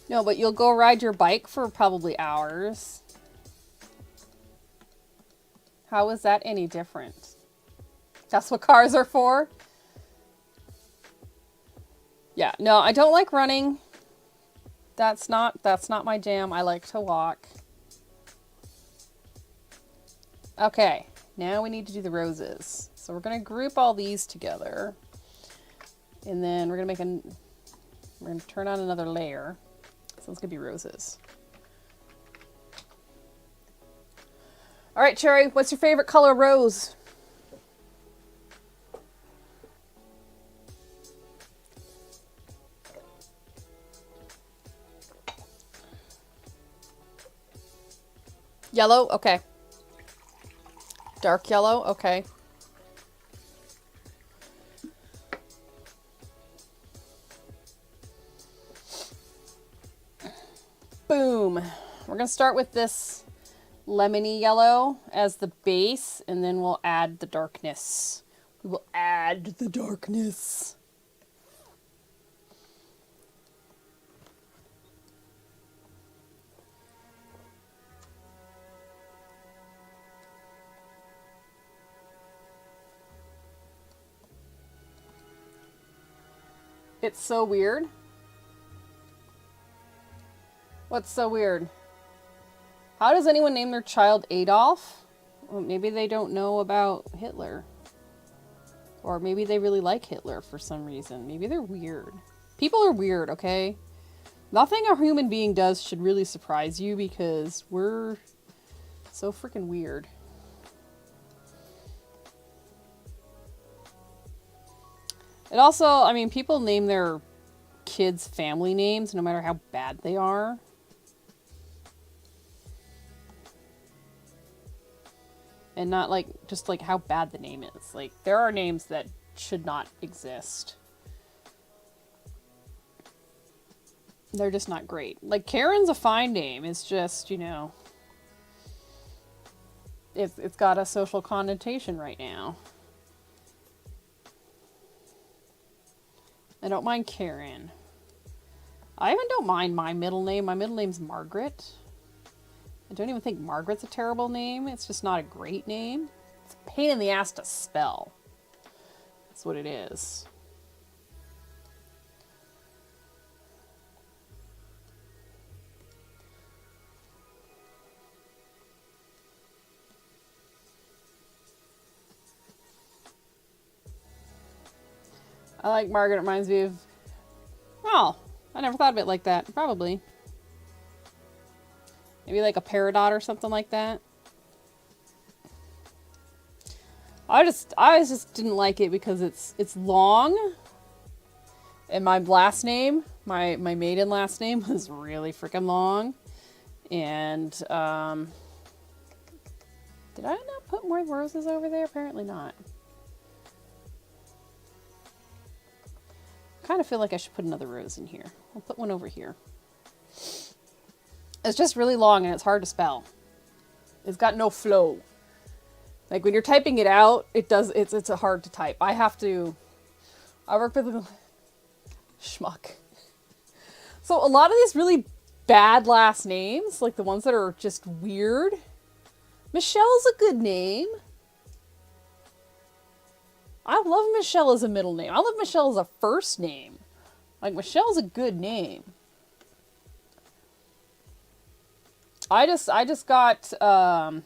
No, but you'll go ride your bike for probably hours. How is that any different? That's what cars are for? Yeah, no, I don't like running. That's not my jam. I like to walk. Okay, now we need to do the roses. So we're going to group all these together. And then we're going to turn on another layer. So it's going to be roses. All right, Cherry, what's your favorite color rose? Yellow? Okay. Dark yellow? Okay. Boom. We're going to start with this lemony yellow as the base, and then we'll add the darkness. We will add the darkness. It's so weird. What's so weird? How does anyone name their child Adolf? Well, maybe they don't know about Hitler. Or maybe they really like Hitler for some reason. Maybe they're weird. People are weird, okay? Nothing a human being does should really surprise you because we're so freaking weird. It also, I mean, people name their kids family names no matter how bad they are. And not like, just like how bad the name is. Like, there are names that should not exist. They're just not great. Like, Karen's a fine name. It's just, you know, it's got a social connotation right now. I don't mind Karen. I even don't mind my middle name. My middle name's Margaret. I don't even think Margaret's a terrible name. It's just not a great name. It's a pain in the ass to spell. That's what it is. I like Margaret. It reminds me of... Oh, I never thought of it like that. Probably. Maybe like a peridot or something like that. I just didn't like it because it's long. And my last name, my maiden last name was really freaking long. And, did I not put more roses over there? Apparently not. I kind of feel like I should put another rose in here. I'll put one over here. It's just really long and it's hard to spell. It's got no flow. Like when you're typing it out, it's hard to type. I work with a schmuck. So a lot of these really bad last names, like the ones that are just weird. Michelle's a good name. I love Michelle as a middle name. I love Michelle as a first name. Like Michelle's a good name. I just got, yeah,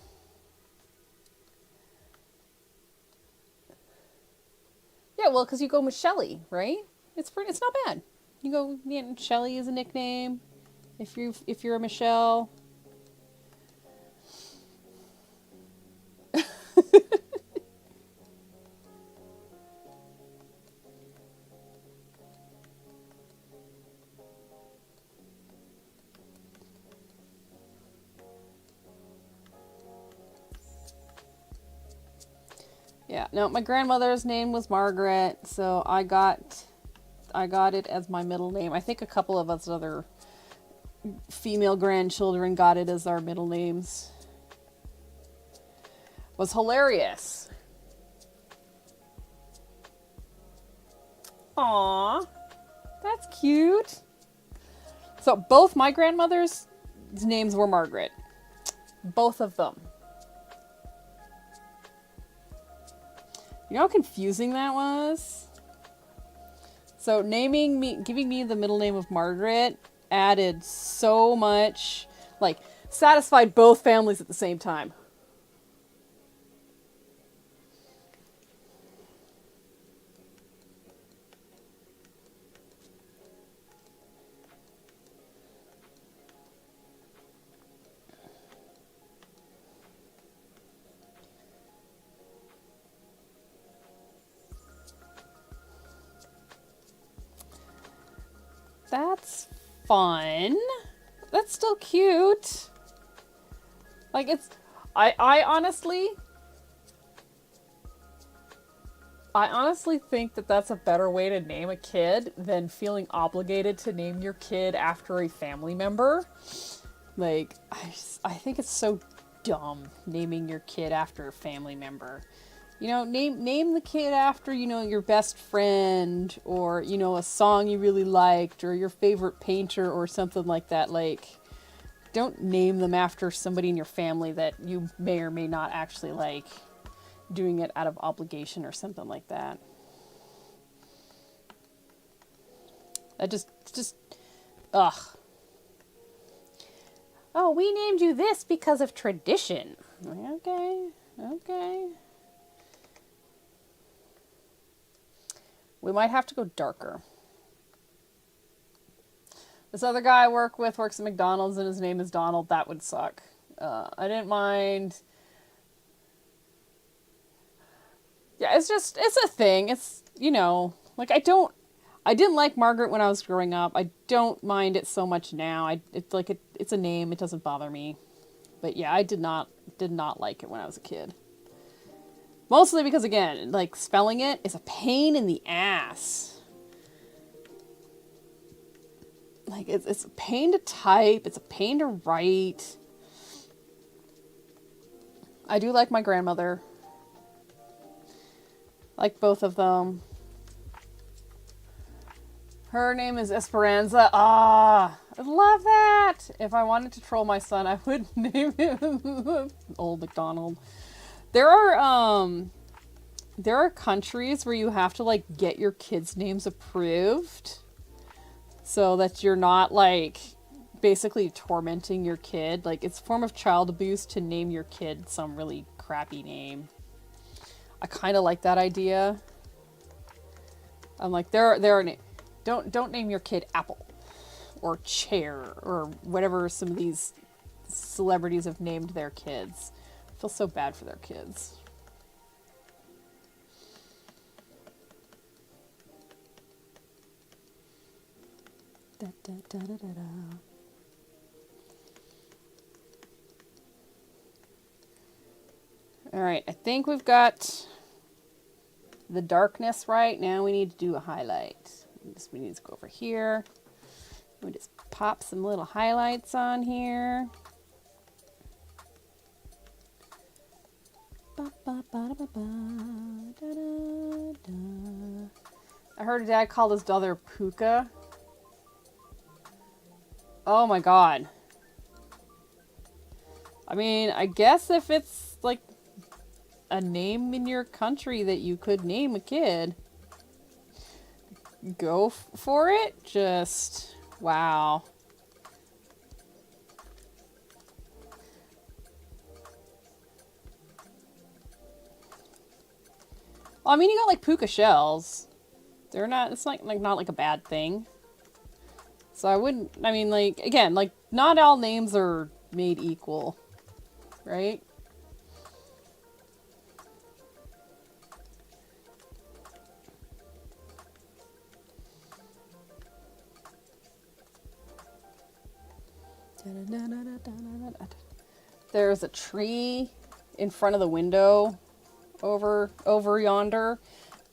well, because you go Michelle, right? It's not bad. You go, yeah, Shelly is a nickname. If you're a Michelle. Yeah, no, my grandmother's name was Margaret, so I got it as my middle name. I think a couple of us other female grandchildren got it as our middle names. It was hilarious. Aww, that's cute. So both my grandmothers' names were Margaret. Both of them. You know how confusing that was? So giving me the middle name of Margaret added so much, like, satisfied both families at the same time. That's fun. That's still cute. Like, I honestly think that that's a better way to name a kid than feeling obligated to name your kid after a family member. Like, I think it's so dumb naming your kid after a family member. You know, name the kid after, you know, your best friend, or, you know, a song you really liked, or your favorite painter, or something like that. Like, don't name them after somebody in your family that you may or may not actually like, doing it out of obligation or something like that. That just, ugh. Oh, we named you this because of tradition. Okay, okay. We might have to go darker. This other guy I work with works at McDonald's and his name is Donald. That would suck. I didn't mind. Yeah, it's a thing. It's, you know, like I didn't like Margaret when I was growing up. I don't mind it so much now. It's a name. It doesn't bother me. But yeah, I did not like it when I was a kid. Mostly because, again, like, spelling it is a pain in the ass. Like, it's a pain to type. It's a pain to write. I do like my grandmother. Like both of them. Her name is Esperanza. Ah, I love that. If I wanted to troll my son, I would name him Old MacDonald. There are countries where you have to, like, get your kids' names approved so that you're not, like, basically tormenting your kid. Like, it's a form of child abuse to name your kid some really crappy name. I kind of like that idea. I'm like, don't name your kid Apple or Chair or whatever some of these celebrities have named their kids. I feel so bad for their kids. Da, da, da, da, da, da. All right, I think we've got the darkness right. Now we need to do a highlight. We need to go over here. We just pop some little highlights on here. I heard Dad called his daughter Puka. Oh my god. I mean, I guess if it's like a name in your country that you could name a kid, go for it. Just, wow. Well, I mean, you got like puka shells. They're not, it's not like a bad thing. So I wouldn't, I mean, like, again, like, not all names are made equal, right? There's a tree in front of the window over yonder,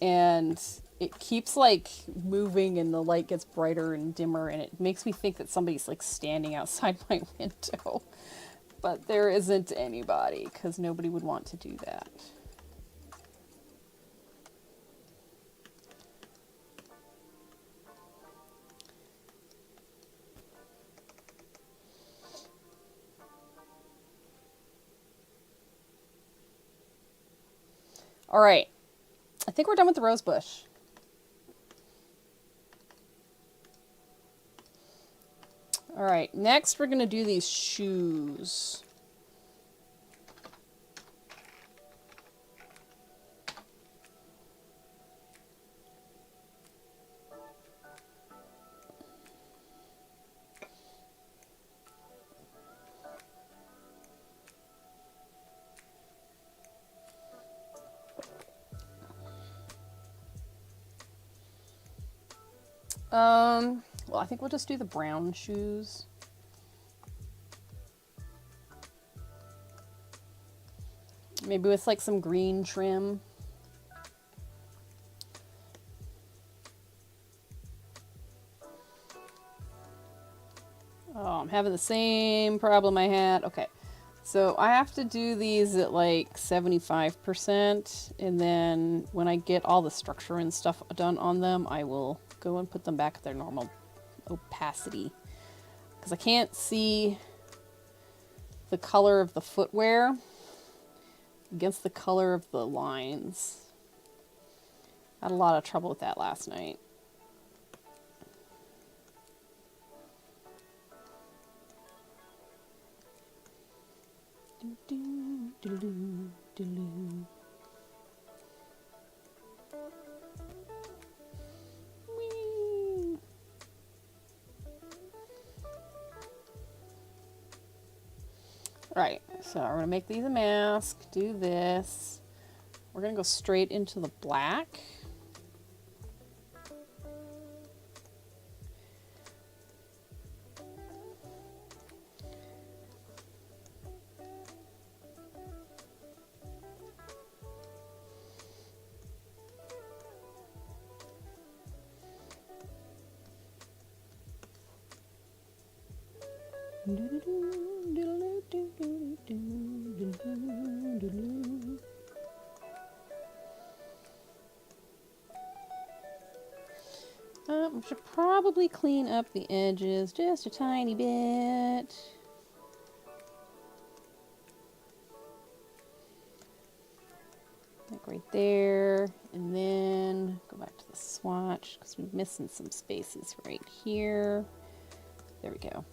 and it keeps like moving and the light gets brighter and dimmer, and it makes me think that somebody's like standing outside my window. But there isn't anybody, because nobody would want to do that. All right, I think we're done with the rose bush. All right, next we're going to do these shoes. Well, I think we'll just do the brown shoes. Maybe with like some green trim. Oh, I'm having the same problem I had. Okay. So I have to do these at like 75%, and then when I get all the structure and stuff done on them, I will go and put them back at their normal opacity. Because I can't see the color of the footwear against the color of the lines. I had a lot of trouble with that last night. Right, so we're gonna make these a mask, do this. We're gonna go straight into the black. We should probably clean up the edges just a tiny bit. Like right there, and then go back to the swatch because we're missing some spaces right here. There we go.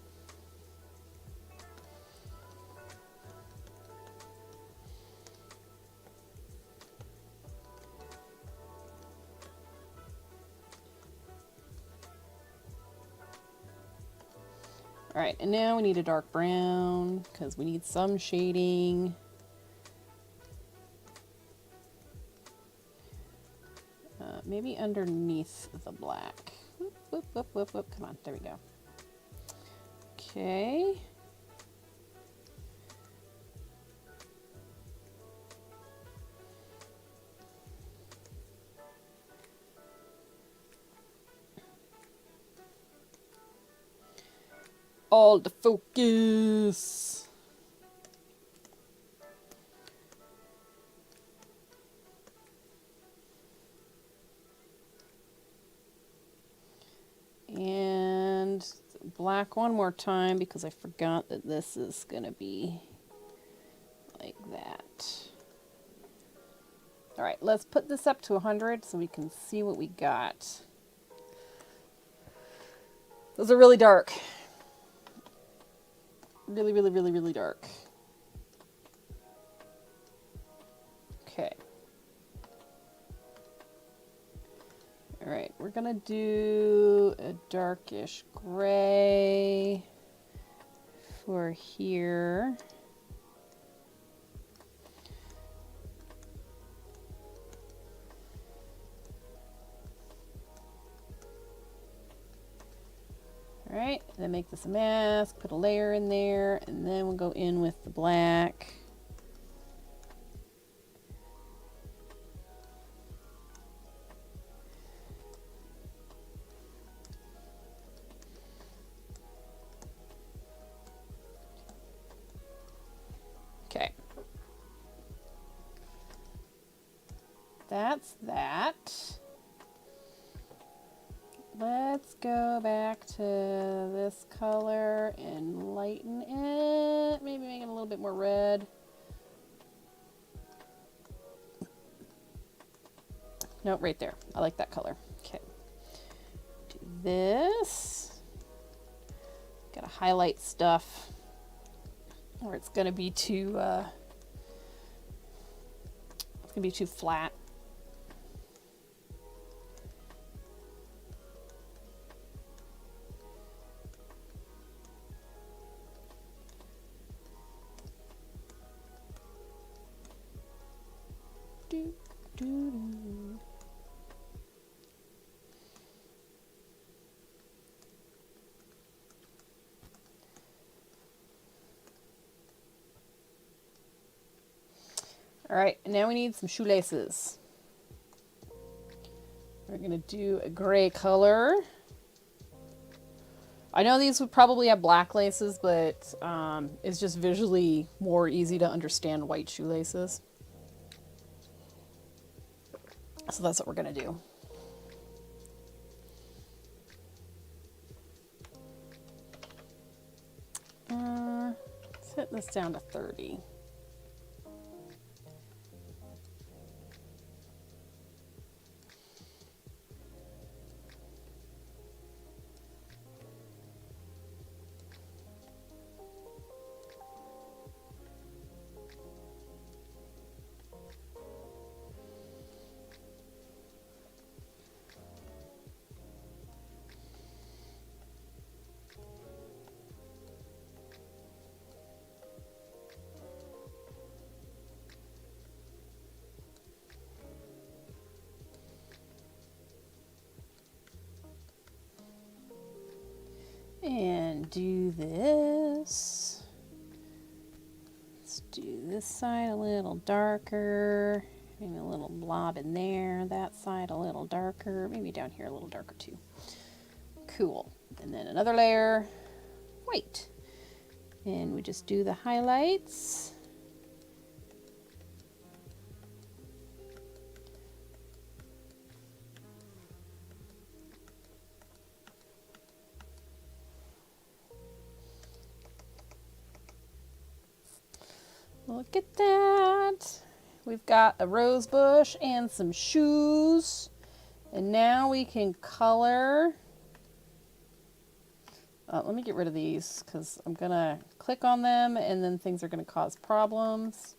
All right, and now we need a dark brown because we need some shading. Maybe underneath the black. Whoop, whoop, whoop, whoop, whoop. Come on, there we go. Okay. All the focus. And black one more time because I forgot that this is gonna be like that. All right, let's put this up to 100 so we can see what we got. Those are really dark. Really, really, really, really dark. Okay. All right, we're gonna do a darkish gray for here. All right, then make this a mask, put a layer in there, and then we'll go in with the black. Okay. That's that. Let's go back to this color and lighten it. Maybe make it a little bit more red. No, right there. I like that color. Okay. Do this. Gotta highlight stuff or it's gonna be too flat. All right, and now we need some shoelaces. We're gonna do a gray color. I know these would probably have black laces, but it's just visually more easy to understand white shoelaces. So that's what we're gonna do. Let's hit this down to 30. And do this. Let's do this side a little darker. Maybe a little blob in there. That side a little darker. Maybe down here a little darker too. Cool. And then another layer. White. And we just do the highlights. Look at that. We've got a rose bush and some shoes. And now we can color. Let me get rid of these because I'm going to click on them and then things are going to cause problems.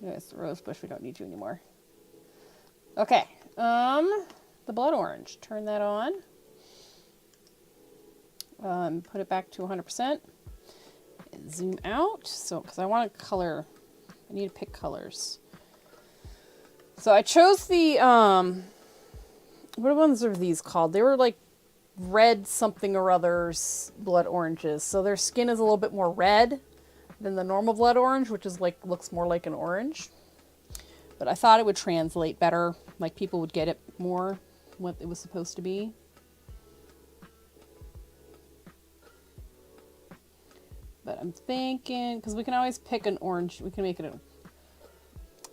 Yes, the rose bush, we don't need you anymore. Okay, the blood orange, turn that on. Put it back to 100%. And zoom out, so because I want to color, I need to pick colors. So I chose the, what ones are these called? They were like red something or others blood oranges. So their skin is a little bit more red than the normal blood orange, which is like, looks more like an orange. But I thought it would translate better, like people would get it more, what it was supposed to be. But I'm thinking, because we can always pick an orange, we can make it a...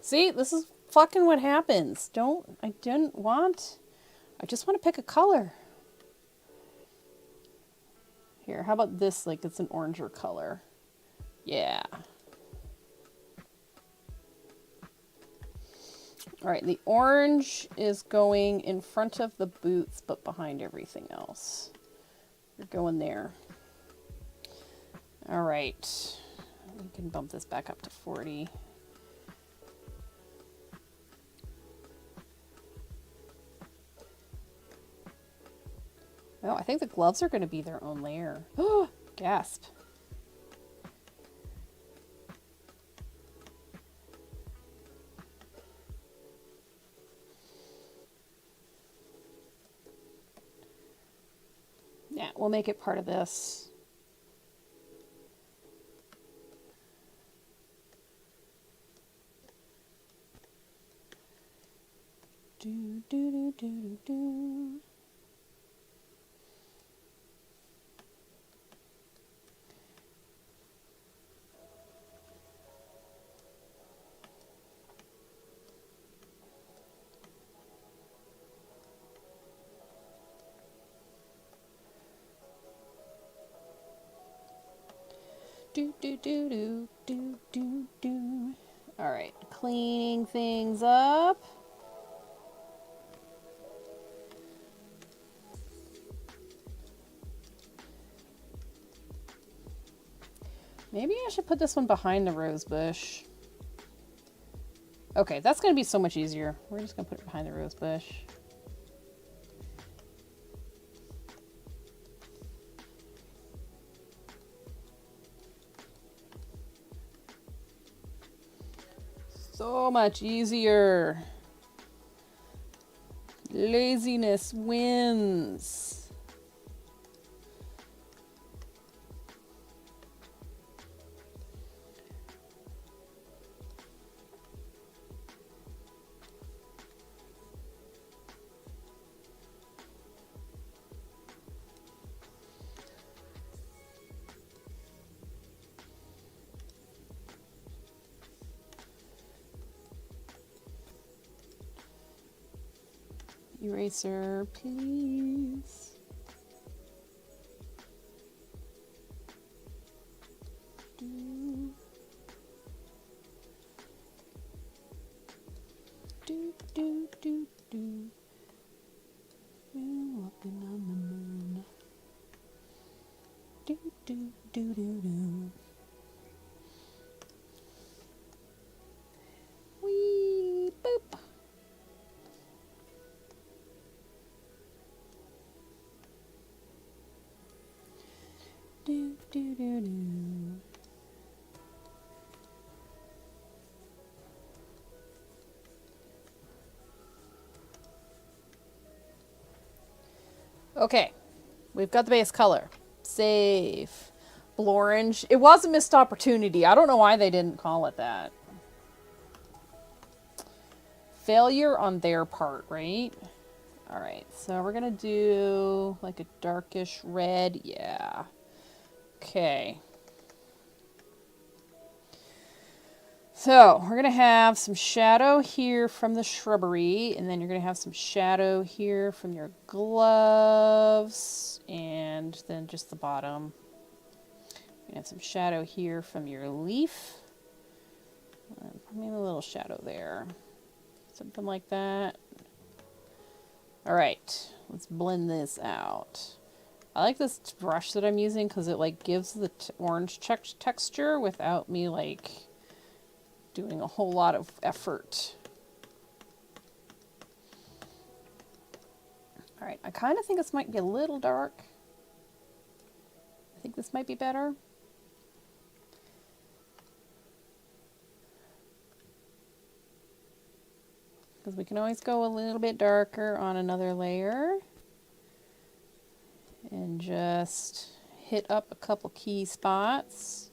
See, this is fucking what happens. I just want to pick a color. Here, how about this, like it's an oranger color? Yeah. All right, the orange is going in front of the boots, but behind everything else. You're going there. All right, we can bump this back up to 40. Oh, I think the gloves are going to be their own layer. Oh, gasp. Yeah, we'll make it part of this. Do, do, do, do, do. Do, do, do, do, do, do, do. All right, cleaning things up. Maybe I should put this one behind the rose bush. Okay, that's going to be so much easier. We're just going to put it behind the rose bush. So much easier. Laziness wins. Eraser, please. Do, do, do, do, do. We're walking on the moon. Do, do, do, do, do. Wee, boop. Do, do, do, do. Okay, We've got the base color. Save. Blorange. It was a missed opportunity. I don't know why they didn't call it that. Failure on their part, right? Alright, so we're gonna do like a darkish red. Yeah. Okay. So we're going to have some shadow here from the shrubbery, and then you're going to have some shadow here from your gloves, and then just the bottom. You have some shadow here from your leaf. Maybe a little shadow there. Something like that. Alright, let's blend this out. I like this brush that I'm using because it like gives the orange texture without me like doing a whole lot of effort. Alright, I kind of think this might be a little dark. I think this might be better. Because we can always go a little bit darker on another layer. And just hit up a couple key spots.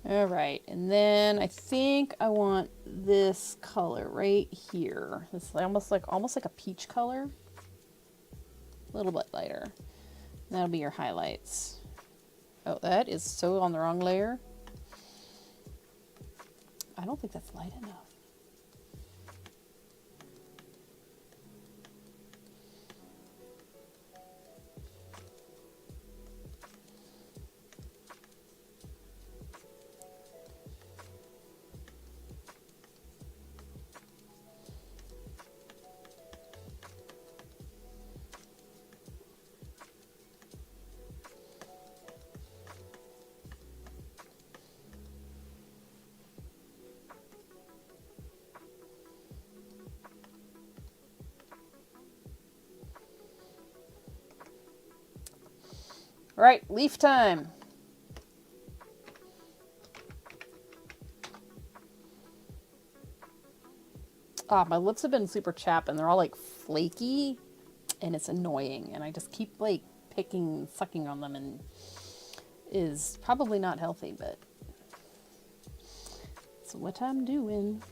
All right, and then I think I want this color right here. It's almost like a peach color. A little bit lighter. That'll be your highlights. Oh, that is so on the wrong layer. I don't think that's light enough. All right, leaf time. My lips have been super chapped and they're all like flaky and it's annoying. And I just keep like picking, sucking on them and is probably not healthy, but it's what I'm doing.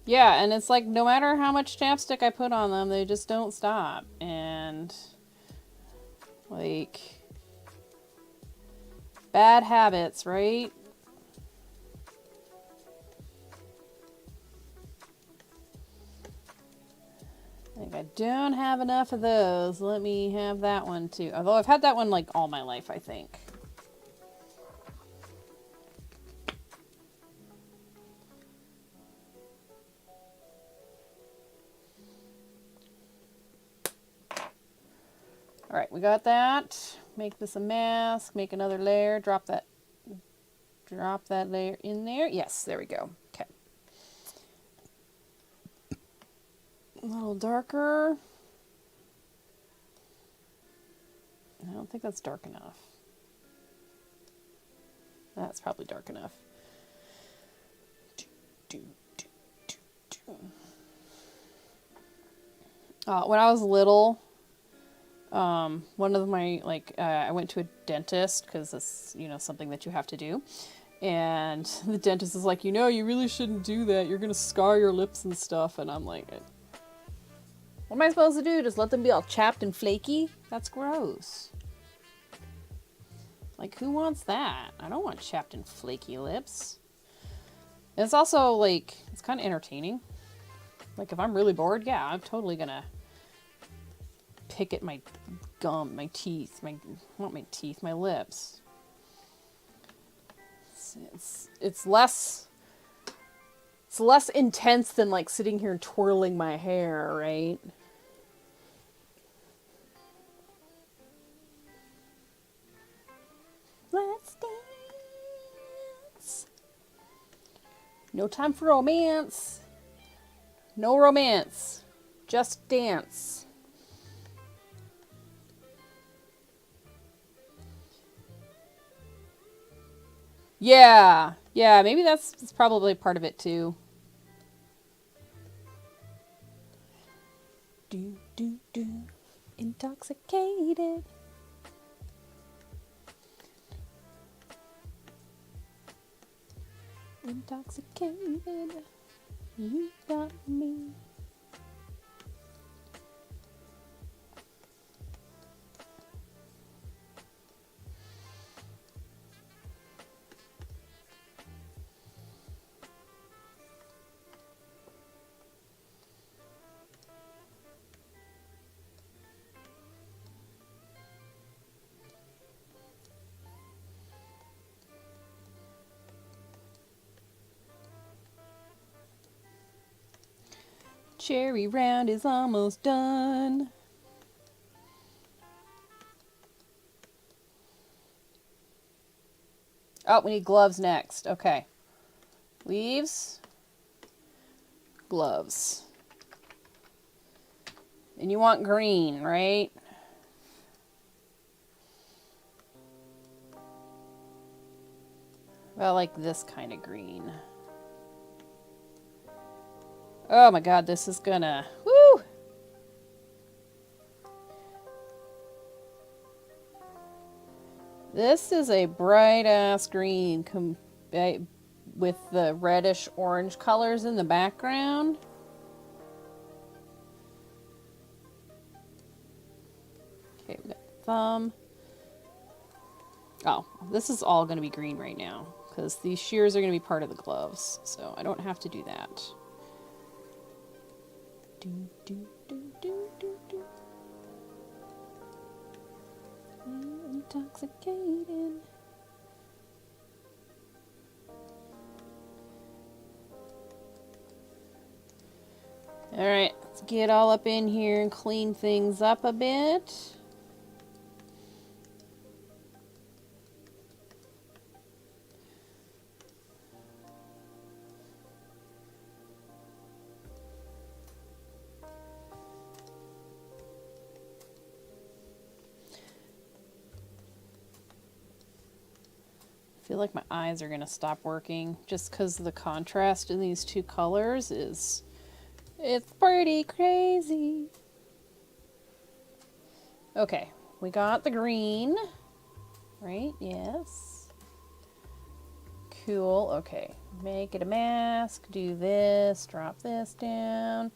Yeah, and it's like no matter how much chapstick I put on them, they just don't stop. And like bad habits, right? Like I don't have enough of those. Let me have that one too. Although I've had that one like all my life, I think. All right, we got that. Make this a mask, make another layer, drop that layer in there. Yes, there we go. Okay. A little darker. I don't think that's dark enough. That's probably dark enough. When I was little, one of my, I went to a dentist because it's, something that you have to do. And the dentist is like, you really shouldn't do that. You're going to scar your lips and stuff. And I'm like, what am I supposed to do? Just let them be all chapped and flaky? That's gross. Like, who wants that? I don't want chapped and flaky lips. And it's also, like, it's kind of entertaining. Like, if I'm really bored, yeah, I'm totally going to pick at my gum, my teeth, my lips. It's less intense than like sitting here and twirling my hair, right? Let's dance. No time for romance. No romance. Just dance. Yeah, yeah, maybe that's probably part of it too. Do, do, do. Intoxicated. Intoxicated. You got me. Cherry round is almost done. Oh, we need gloves next. Okay. Leaves. Gloves. And you want green, right? Well, like this kind of green. Oh my god, this is gonna... Woo! This is a bright-ass green with the reddish-orange colors in the background. Okay, we got the thumb. Oh, this is all going to be green right now, because these shears are going to be part of the gloves, so I don't have to do that. Do, do, do, do, do, do. Intoxicated. Alright, let's get all up in here and clean things up a bit. I feel like my eyes are going to stop working just because the contrast in these two colors is... It's pretty crazy. Okay, we got the green. Right, yes. Cool, okay. Make it a mask, do this, drop this down.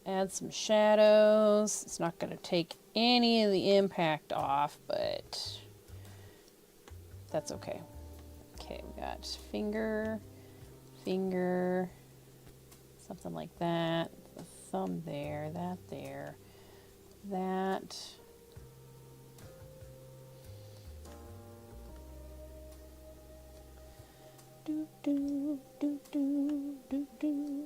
Add some shadows. It's not going to take any of the impact off, but that's okay. Okay, we got finger, finger, something like that. The thumb there, that there, that. Do, do, do, do, do, do.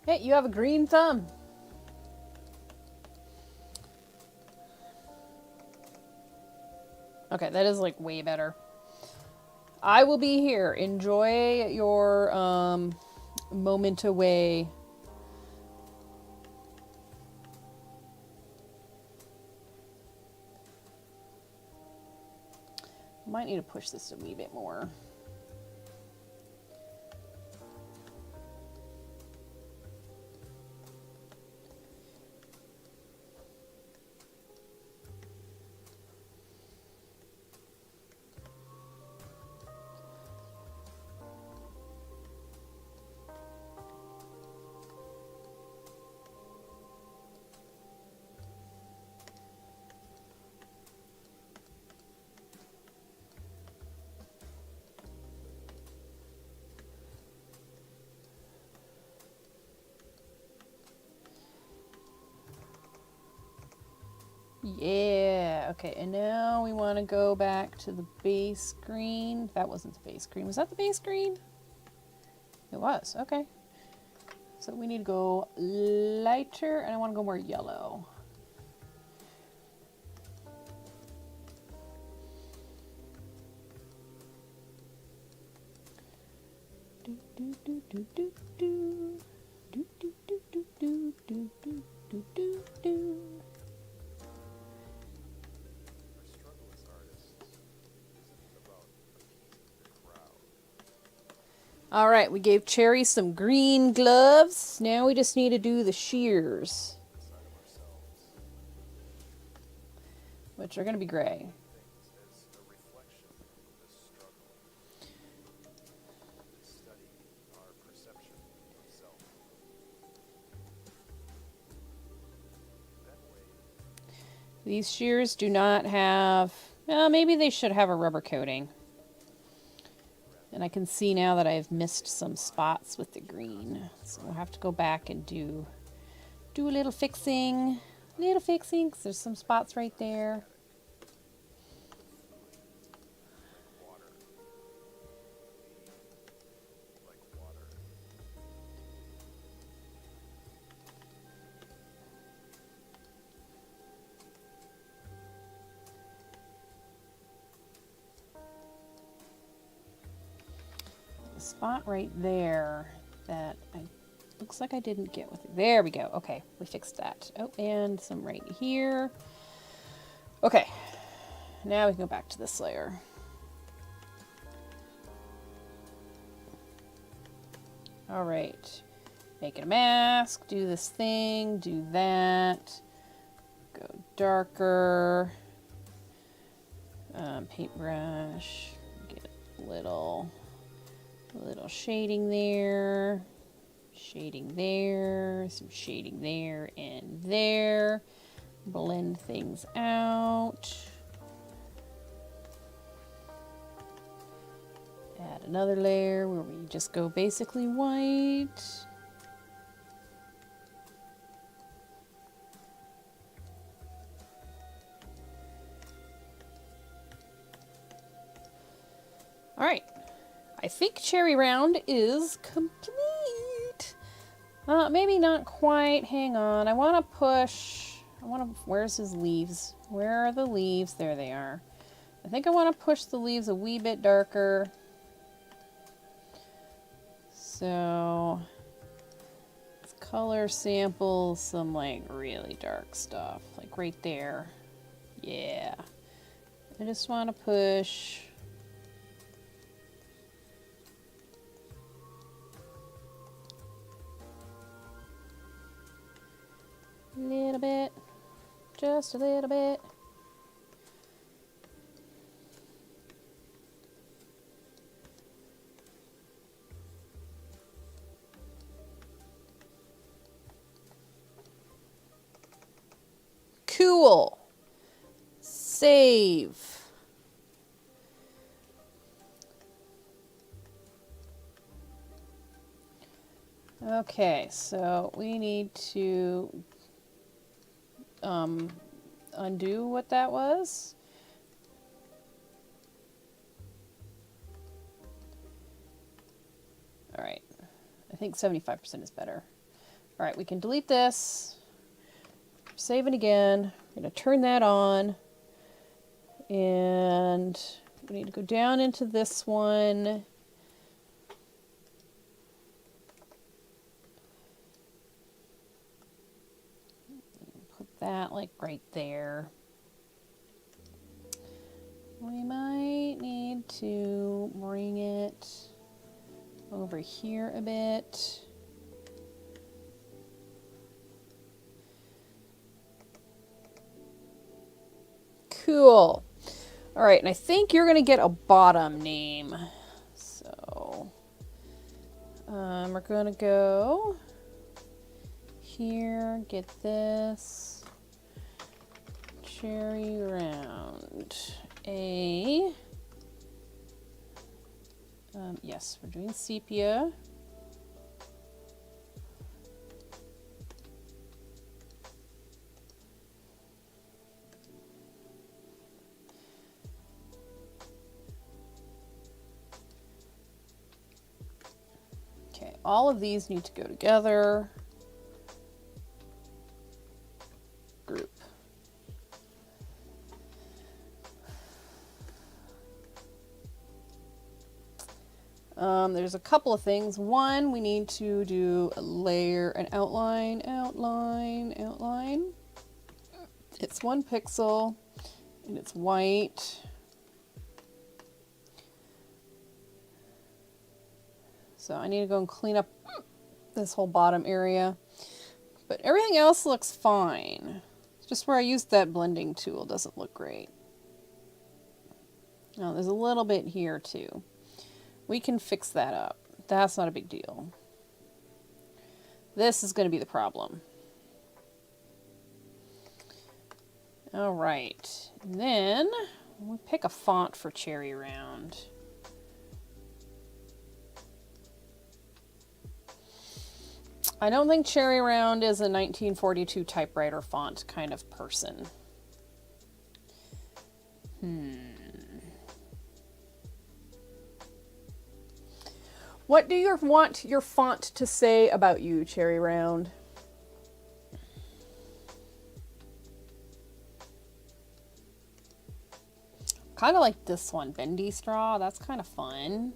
Hey, you have a green thumb. Okay, that is like way better. I will be here. Enjoy your moment away. Might need to push this a wee bit more. Yeah, okay, and now we want to go back to the base green. That wasn't the base green. Was that the base green? It was, okay. So we need to go lighter, and I want to go more yellow. Do, do, do, do, do, do. Do, do, do, do, do, do, do, do, do, do. All right, we gave Cherry some green gloves. Now we just need to do the shears, which are going to be gray. These shears do not have, well, maybe they should have a rubber coating. And I can see now that I've missed some spots with the green. So we'll have to go back and do a little fixing. Little fixing, 'cause there's some spots right there. Spot right there that looks like I didn't get with it. There we go. Okay, we fixed that. Oh, and some right here. Okay, now we can go back to this layer. All right, make it a mask, do this thing, do that. Go darker. Paintbrush, get a little shading there, some shading there and there. Blend things out. Add another layer where we just go basically white. All right. I think CherryRound is complete. Maybe not quite. Hang on. I want to push. Where's his leaves? Where are the leaves? There they are. I think I want to push the leaves a wee bit darker. So let's color sample some like really dark stuff. Like right there. Yeah. I just want to push. Little bit, just a little bit. Cool. Save. Okay, so we need to undo what that was. All right, I think 75% is better. All right, we can delete this, save it again. We're gonna turn that on, and we need to go down into this one. That like right there. We might need to bring it over here a bit. Cool. All right, and I think you're gonna get a bottom name. So we're gonna go here, get this. CherryRound. Yes, we're doing sepia. Okay, all of these need to go together. Group. There's a couple of things. One, we need to do a layer, an outline. It's 1 pixel and it's white. So I need to go and clean up this whole bottom area. But everything else looks fine. Just where I used that blending tool doesn't look great. Oh, there's a little bit here too. We can fix that up. That's not a big deal. This is going to be the problem. All right. And then we'll pick a font for CherryRound. I don't think CherryRound is a 1942 typewriter font kind of person. What do you want your font to say about you, CherryRound? Kind of like this one, Bendy Straw. That's kind of fun.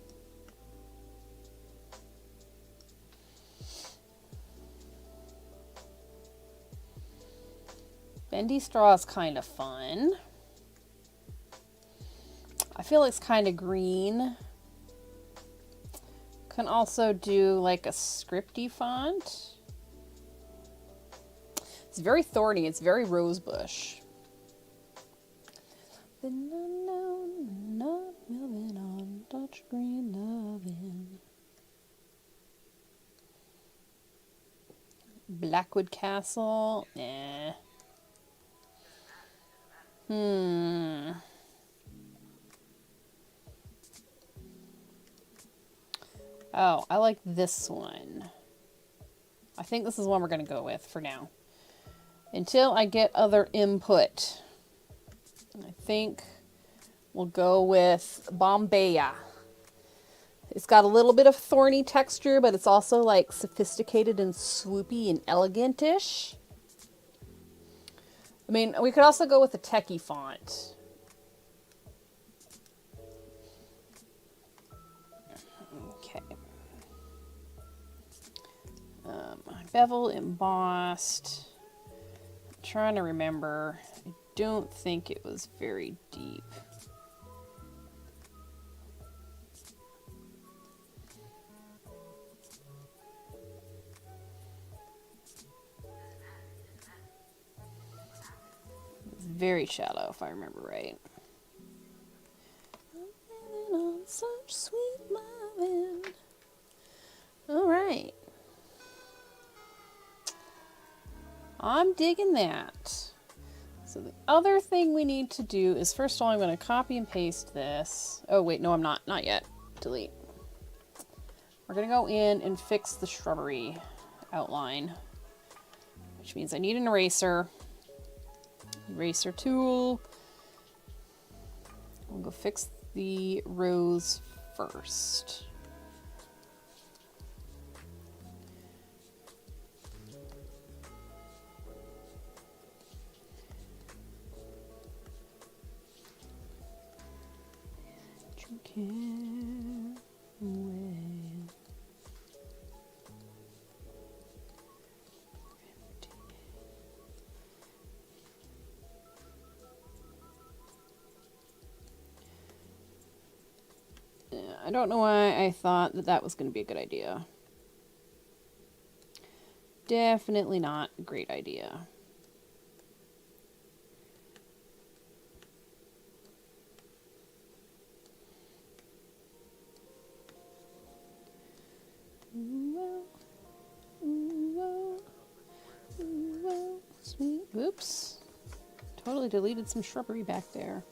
Bendy Straw is kind of fun. I feel it's kind of green. Can also do like a scripty font. It's very thorny. It's very rosebush. Been unknown, not moving on, touchscreen loving. Blackwood Castle, nah. Oh, I like this one. I think this is one we're going to go with for now. Until I get other input. I think we'll go with Bombaya. It's got a little bit of thorny texture, but it's also like sophisticated and swoopy and elegant-ish. I mean, we could also go with a techie font. Okay. Bevel embossed. I'm trying to remember. I don't think it was very deep. It's very shallow, if I remember right. On such sweet loving. All right. I'm digging that. So the other thing we need to do is, first of all, I'm going to copy and paste this. Oh, wait, no, I'm not. Not yet. Delete. We're going to go in and fix the shrubbery outline, which means I need an eraser. Eraser tool. We'll go fix the rose first. I don't know why I thought that that was going to be a good idea. Definitely not a great idea. Sweet. Oops. Totally deleted some shrubbery back there.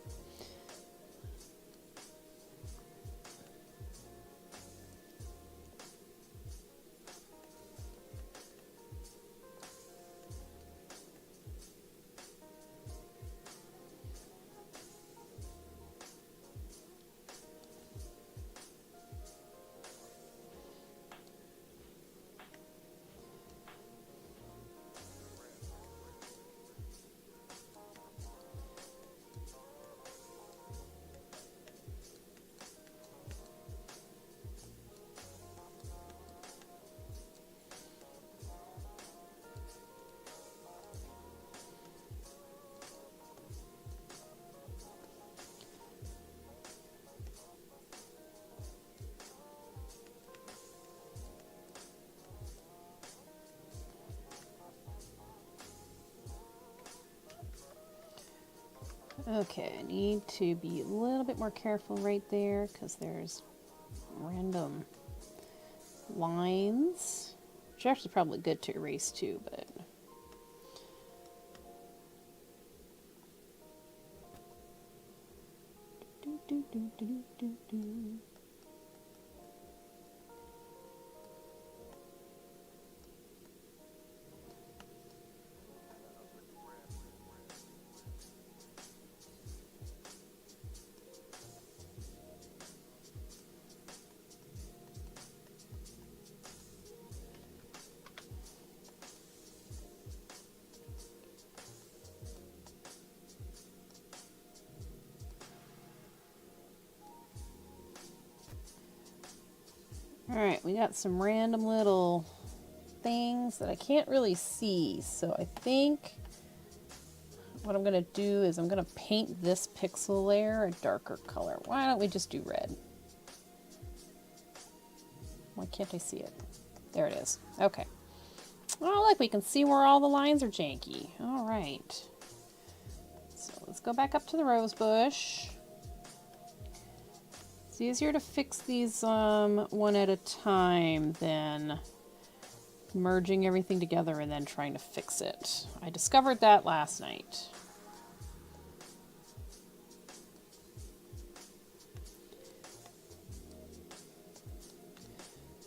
Okay, I need to be a little bit more careful right there because there's random lines, which are actually probably good to erase too, but alright, we got some random little things that I can't really see, so I think what I'm going to do is I'm going to paint this pixel layer a darker color. Why don't we just do red? Why can't I see it? There it is. Okay. Oh, look, we can see where all the lines are janky. Alright. So let's go back up to the rose bush. It's easier to fix these one at a time than merging everything together and then trying to fix it. I discovered that last night.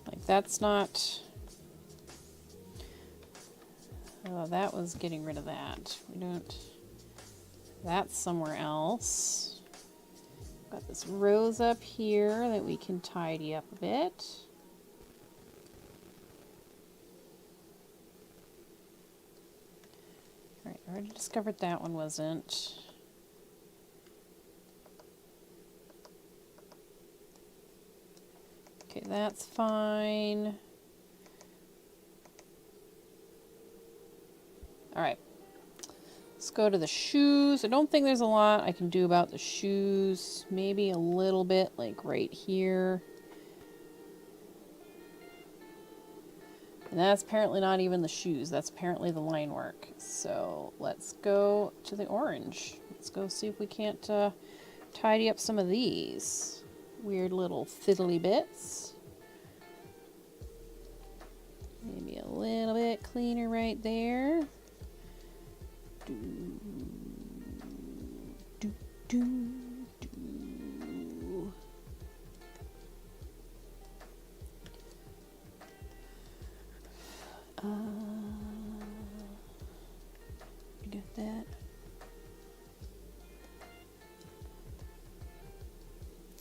Like, that's not... Oh, that was getting rid of that. We don't... That's somewhere else. Got this rose up here that we can tidy up a bit. Alright, I already discovered that one wasn't. Okay, that's fine. Alright. Let's go to the shoes. I don't think there's a lot I can do about the shoes. Maybe a little bit, like right here. And that's apparently not even the shoes. That's apparently the line work. So let's go to the orange. Let's go see if we can't tidy up some of these weird little fiddly bits. Maybe a little bit cleaner right there. You got that?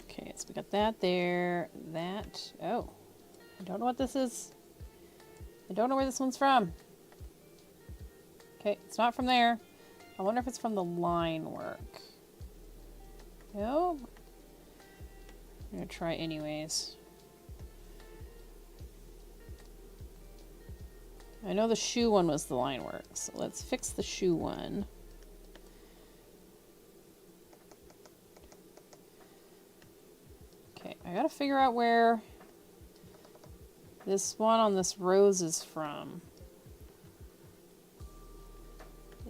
Okay, so we got that there. That. Oh, I don't know what this is. I don't know where this one's from. Okay, it's not from there. I wonder if it's from the line work. No? I'm gonna try anyways. I know the shoe one was the line work, so let's fix the shoe one. Okay, I gotta figure out where this one on this rose is from.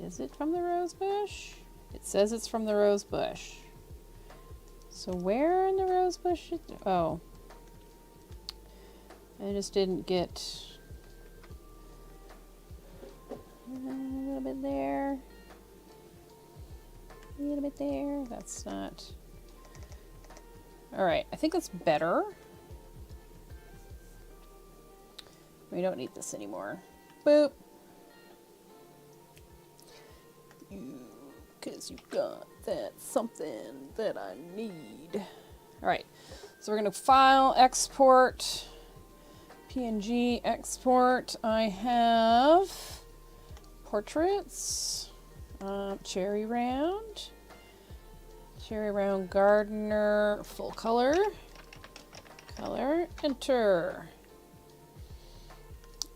Is it from the rose bush? It says it's from the rose bush. So where in the rose bush? Oh. I just didn't get a little bit there. A little bit there. That's not... Alright, I think that's better. We don't need this anymore. Boop. Because you got that something that I need. Alright, so we're going to file, export, PNG, export. I have portraits, CherryRound, CherryRound Gardener, full color, enter.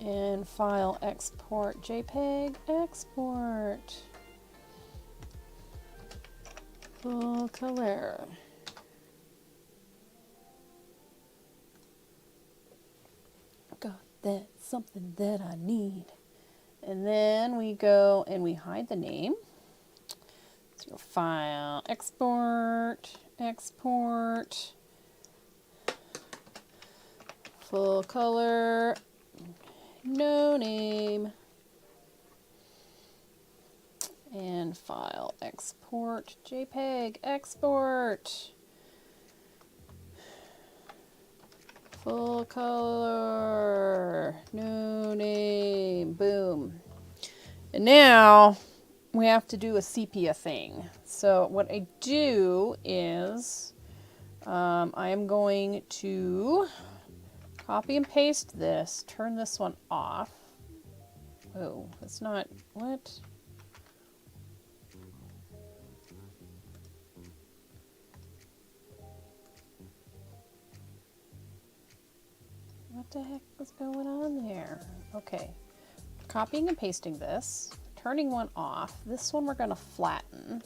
And file, export, JPEG, export. Full color. Got that something that I need. And then we go and we hide the name. Let's go File, Export, Export, full color, no name, and File, Export, JPEG, Export, full color, no name, boom. And now we have to do a sepia thing. So what I do is I am going to copy and paste this, turn this one off. Oh, that's not, what? What the heck is going on there? Okay, copying and pasting this, turning one off. This one we're going to flatten.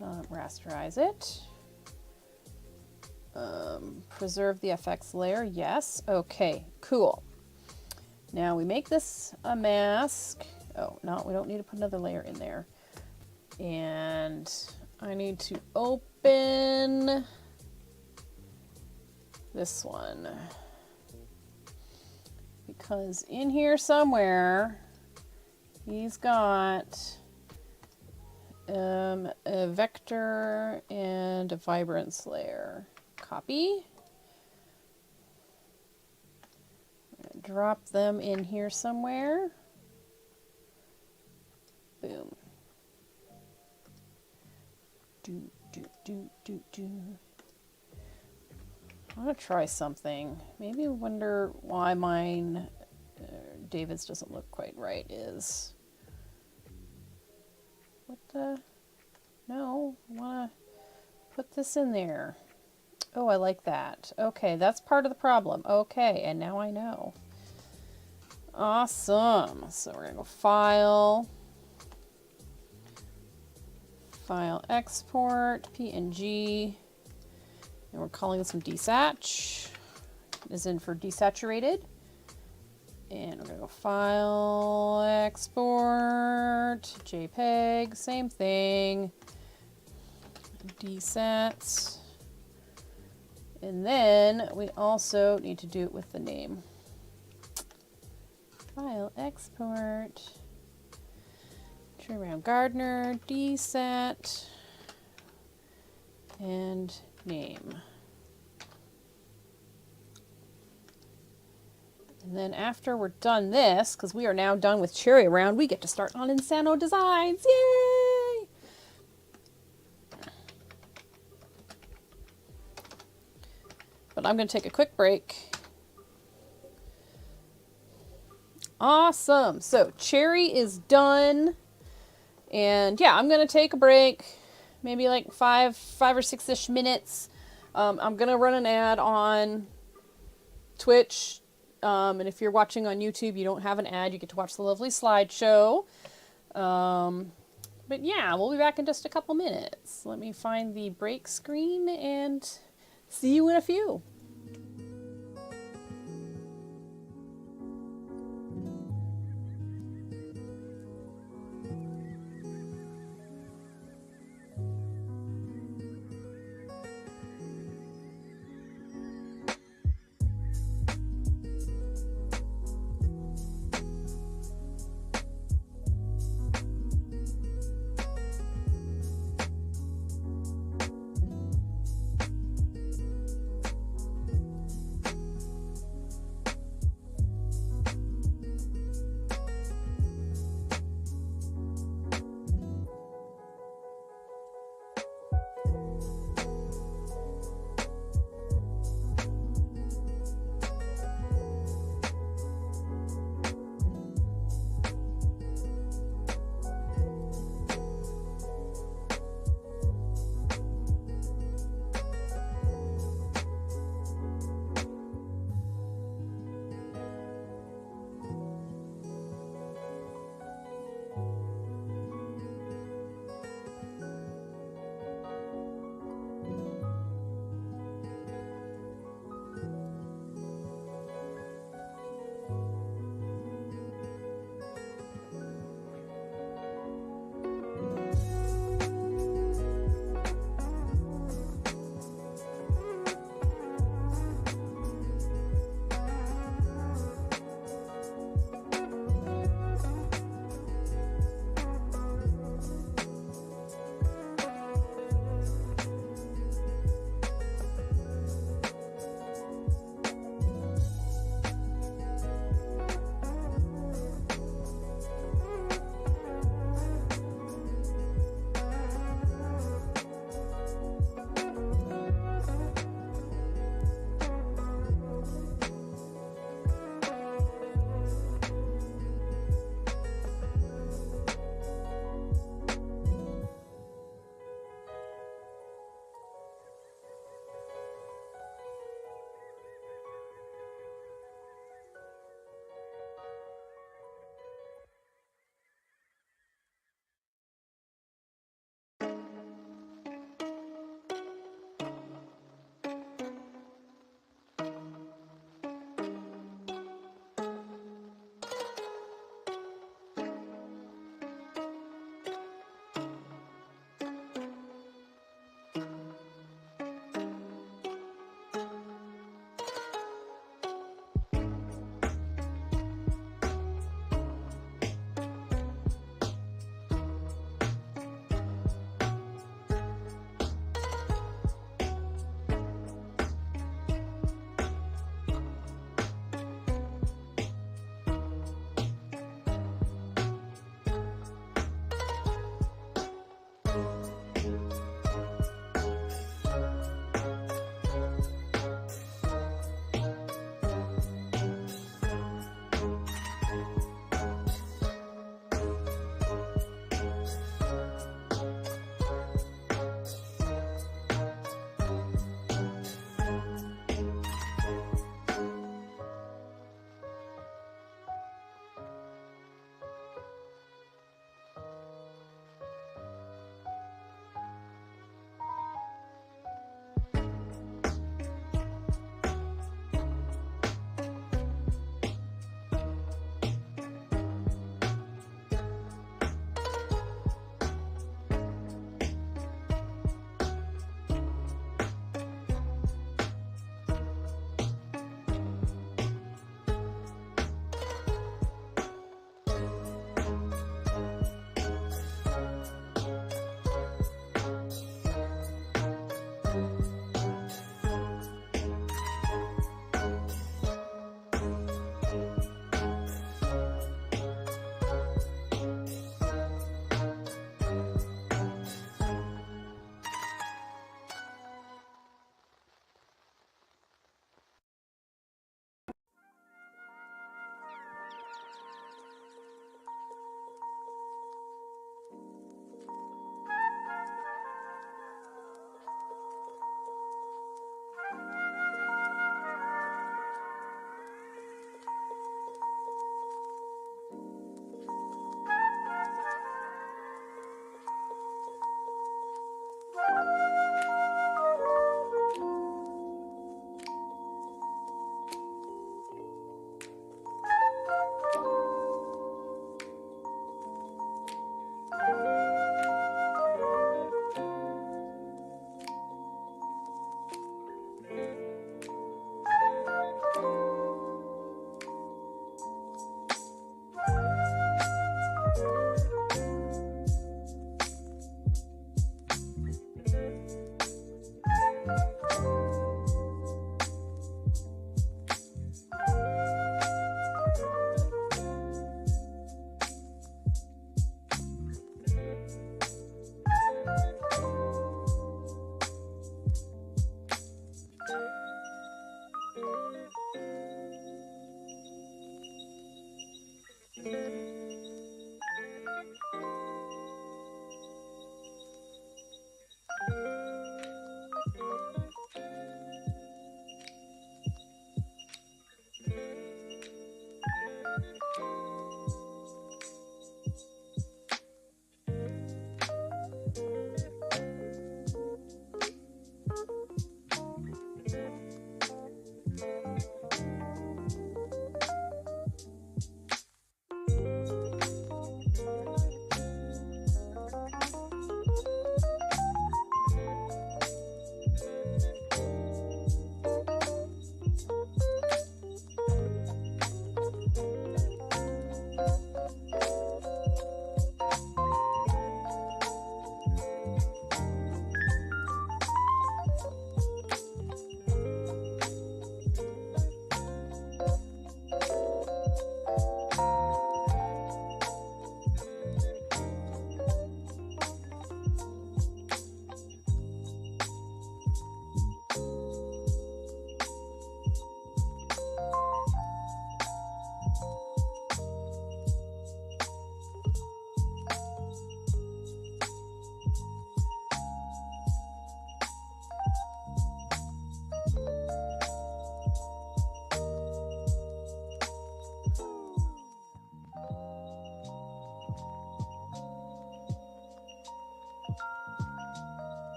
Rasterize it. Preserve the FX layer, yes. Okay, cool. Now we make this a mask. Oh, no, we don't need to put another layer in there. And I need to open this one. Because in here somewhere, he's got a vector and a vibrance layer. Copy. Drop them in here somewhere. Boom. I want to try something. Maybe I wonder why mine, David's doesn't look quite right, is. What the? No, I want to put this in there. Oh, I like that. Okay, that's part of the problem. Okay, and now I know. Awesome. So we're going to go File, File Export, PNG, and we're calling this one desatch, as in for desaturated. And we're going to go File, Export, JPEG, same thing, desats. And then we also need to do it with the name. File, Export, CherryRound Gardener, desat, and name. And then after we're done this, because we are now done with CherryRound, we get to start on Insano Designs. Yay! But I'm going to take a quick break. Awesome. So Cherry is done. And yeah, I'm going to take a break. Maybe like five or six-ish minutes. I'm going to run an ad on Twitch. And if you're watching on YouTube, you don't have an ad. You get to watch the lovely slideshow. But yeah, we'll be back in just a couple minutes. Let me find the break screen and see you in a few.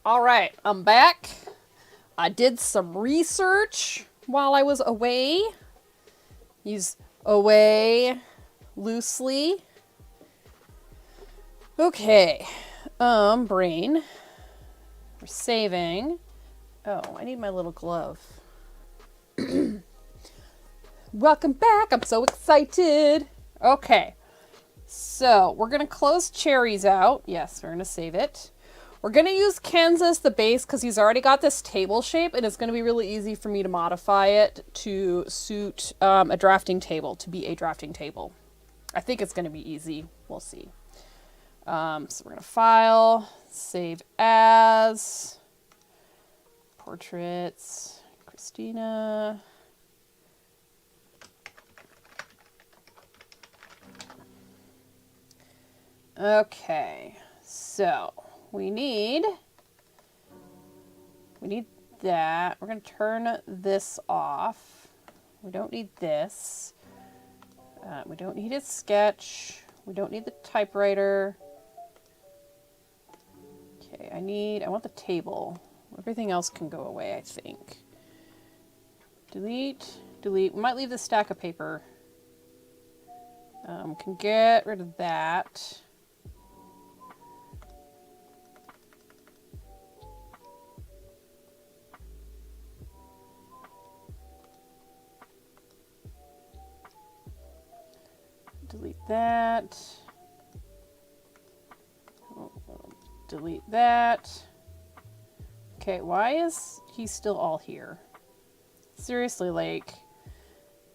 All right, I'm back. I did some research while I was away. Use away loosely. Okay. Brain. We're saving. Oh, I need my little glove. Welcome back. I'm so excited. Okay. So, we're going to close Cherry's out. Yes, we're going to save it. We're going to use Ken's as the base because he's already got this table shape, and it's going to be really easy for me to modify it to suit a drafting table, to be a drafting table. I think it's going to be easy. We'll see. So we're going to file, save as, portraits, Christina. Okay, so we need that. We're going to turn this off. We don't need this. We don't need a sketch. We don't need the typewriter. Okay, I want the table. Everything else can go away, I think. Delete, delete. We might leave this stack of paper. Can get rid of that. Delete that. Delete that. Okay, why is he still all here? Seriously, like,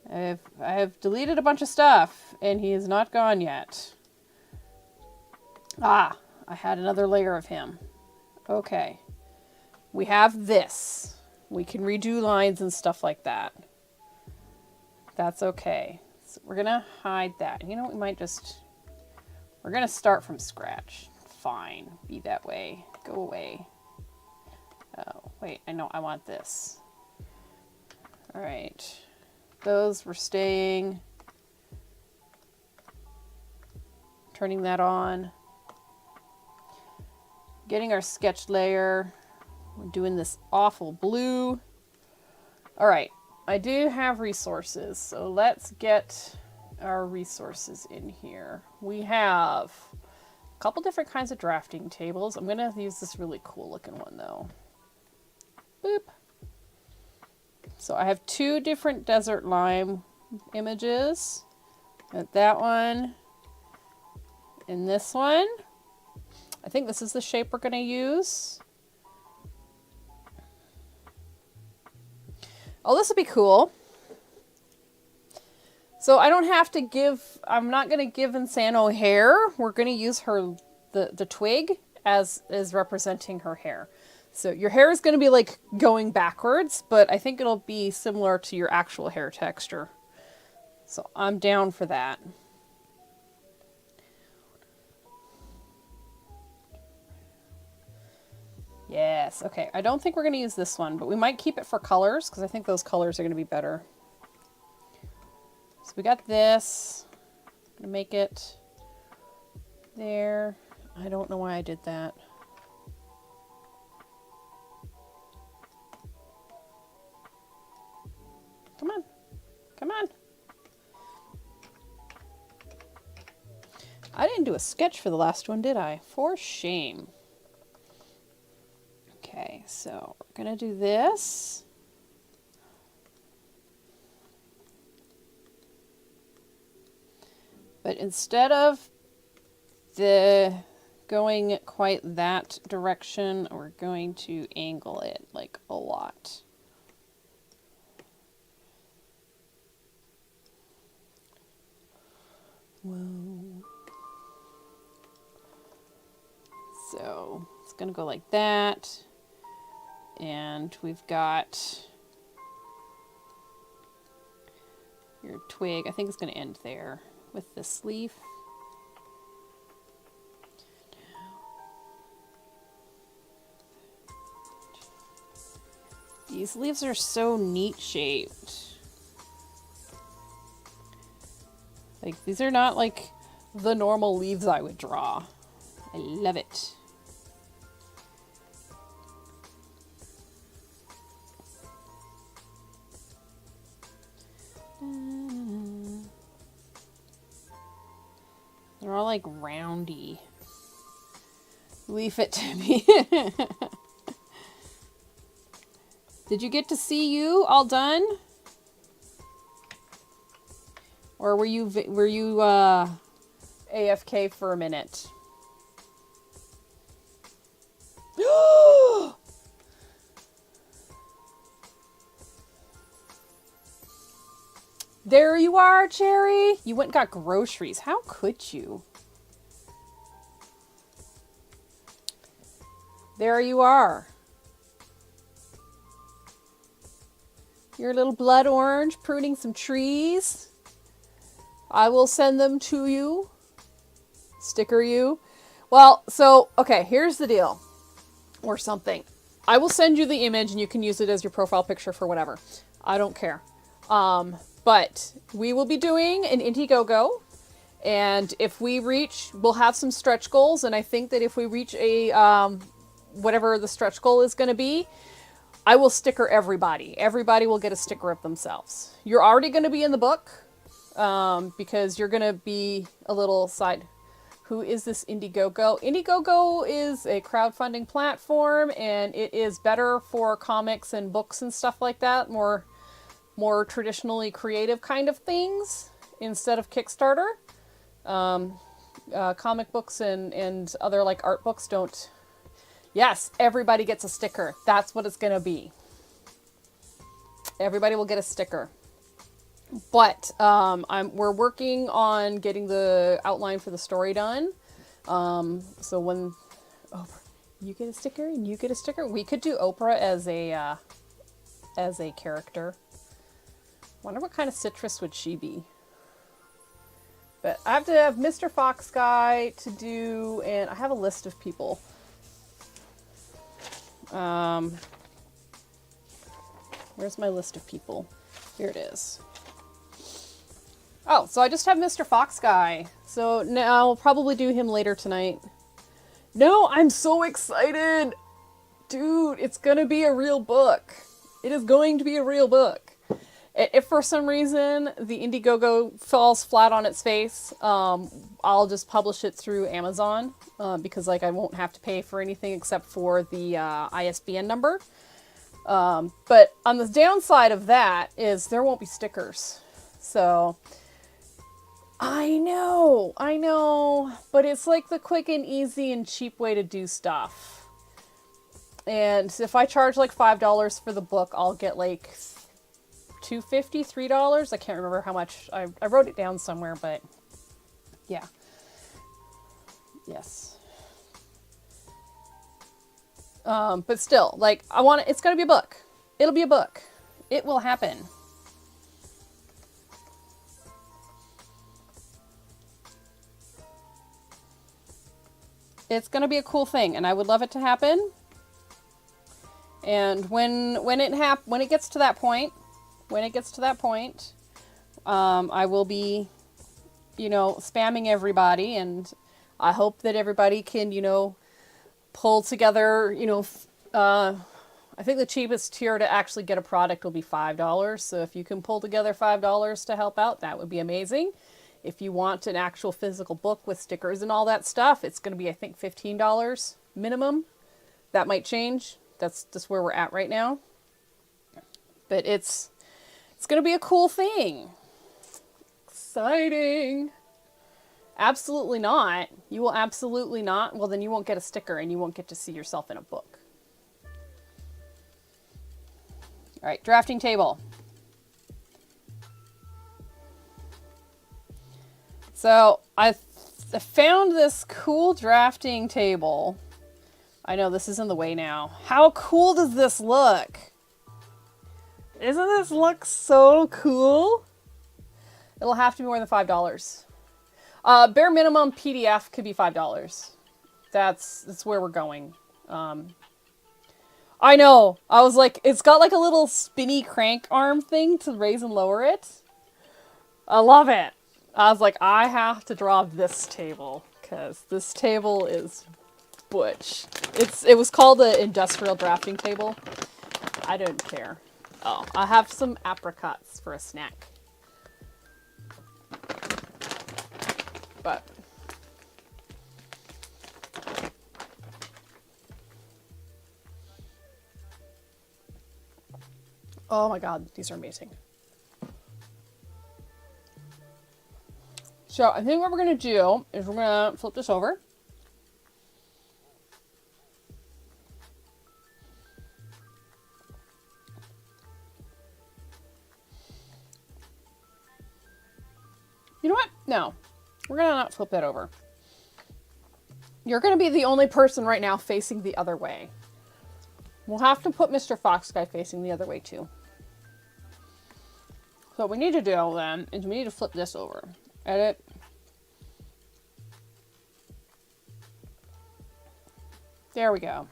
I have deleted a bunch of stuff, and he is not gone yet. Ah, I had another layer of him. Okay. We have this. We can redo lines and stuff like that. That's okay. So we're going to hide that. You know, we might just... We're going to start from scratch. Fine. Be that way. Go away. Oh, wait. I know. I want this. All right. Those were staying. Turning that on. Getting our sketch layer. We're doing this awful blue. All right. I do have resources, so let's get our resources in here. We have a couple different kinds of drafting tables. I'm going to use this really cool looking one, though. Boop. So I have two different desert lime images. Got that one and this one. I think this is the shape we're going to use. Oh, this will be cool. So I don't have to give, I'm not going to give Insano hair. We're going to use her, the twig as representing her hair. So your hair is going to be like going backwards, but I think it'll be similar to your actual hair texture. So I'm down for that. Yes, okay. I don't think we're going to use this one, but we might keep it for colors because I think those colors are going to be better. So we got this. I'm going to make it there. I don't know why I did that. Come on. Come on. I didn't do a sketch for the last one, did I? For shame. Okay, so we're going to do this. But instead of the going quite that direction, we're going to angle it like a lot. Whoa. So it's going to go like that. And we've got your twig. I think it's going to end there with this leaf. These leaves are so neat shaped. Like, these are not like the normal leaves I would draw. I love it. They're all like roundy. Leave it to me. Did you get to see you all done? Or were you AFK for a minute? There you are, Cherry. You went and got groceries. How could you? There you are. Your little blood orange pruning some trees. I will send them to you. Sticker you. Well, so, okay, here's the deal. Or something. I will send you the image and you can use it as your profile picture for whatever. I don't care. But we will be doing an Indiegogo. And if we reach, we'll have some stretch goals. And I think that if we reach a, whatever the stretch goal is going to be, I will sticker everybody. Everybody will get a sticker of themselves. You're already going to be in the book. Because you're going to be a little side. Who is this Indiegogo? Indiegogo is a crowdfunding platform, and it is better for comics and books and stuff like that. More traditionally creative kind of things instead of Kickstarter. Comic books and other like art books don't. Yes, everybody gets a sticker. That's what it's going to be. Everybody will get a sticker. But we're working on getting the outline for the story done. So when Oprah, you get a sticker and you get a sticker, we could do Oprah as a character. Wonder what kind of citrus would she be? But I have to have Mr. Fox Guy to do, and I have a list of people. Where's my list of people? Here it is. Oh, so I just have Mr. Fox Guy. So now I'll probably do him later tonight. No, I'm so excited! Dude, it's gonna be a real book. It is going to be a real book. If for some reason the Indiegogo falls flat on its face, I'll just publish it through Amazon. Because like I won't have to pay for anything except for the ISBN number. But on the downside of that is there won't be stickers. So... I know, but it's like the quick and easy and cheap way to do stuff. And if I charge like $5 for the book, I'll get like $2.50, $3. I can't remember how much. I wrote it down somewhere, but yeah. Yes. But still, like it's gonna be a book. It'll be a book. It will happen. It's going to be a cool thing, and I would love it to happen. And when it gets to that point, I will be, spamming everybody, and I hope that everybody can, pull together, I think the cheapest tier to actually get a product will be $5. So if you can pull together $5 to help out, that would be amazing. If you want an actual physical book with stickers and all that stuff, it's going to be, I think, $15 minimum. That might change. That's just where we're at right now. But it's going to be a cool thing. Exciting. Absolutely not. You will absolutely not. Well, then you won't get a sticker and you won't get to see yourself in a book. All right, drafting table. So I found this cool drafting table. I know this is in the way now. How cool does this look? Isn't this look so cool? It'll have to be more than $5. Bare minimum PDF could be $5. That's where we're going. I know. I was like, it's got like a little spinny crank arm thing to raise and lower it. I love it. I was like, I have to draw this table because this table is butch. It was called an industrial drafting table. I don't care. Oh, I have some apricots for a snack. but oh my god, these are amazing. So I think what we're going to do is we're going to flip this over. You know what? No, we're going to not flip that over. You're going to be the only person right now facing the other way. We'll have to put Mr. Fox Guy facing the other way too. So what we need to do then is we need to flip this over. Edit. There we go.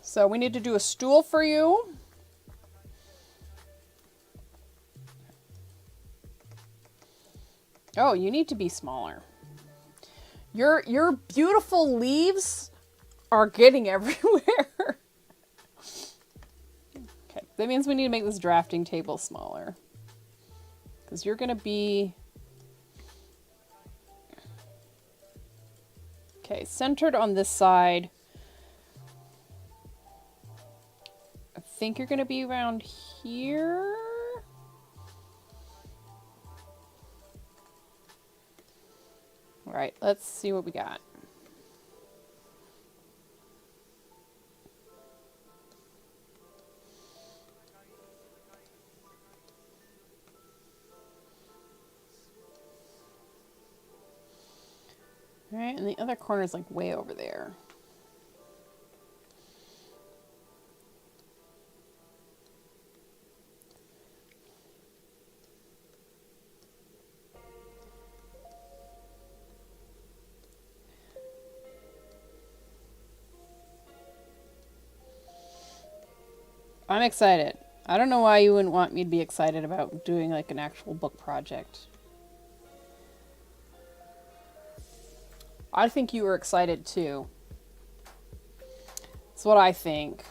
So we need to do a stool for you. Oh, you need to be smaller. Your beautiful leaves are getting everywhere. Okay, that means we need to make this drafting table smaller. Because you're going to be... Okay, centered on this side. I think you're going to be around here. All right, let's see what we got. All right, and the other corner is like way over there. I'm excited. I don't know why you wouldn't want me to be excited about doing like an actual book project. I think you were excited too. That's what I think.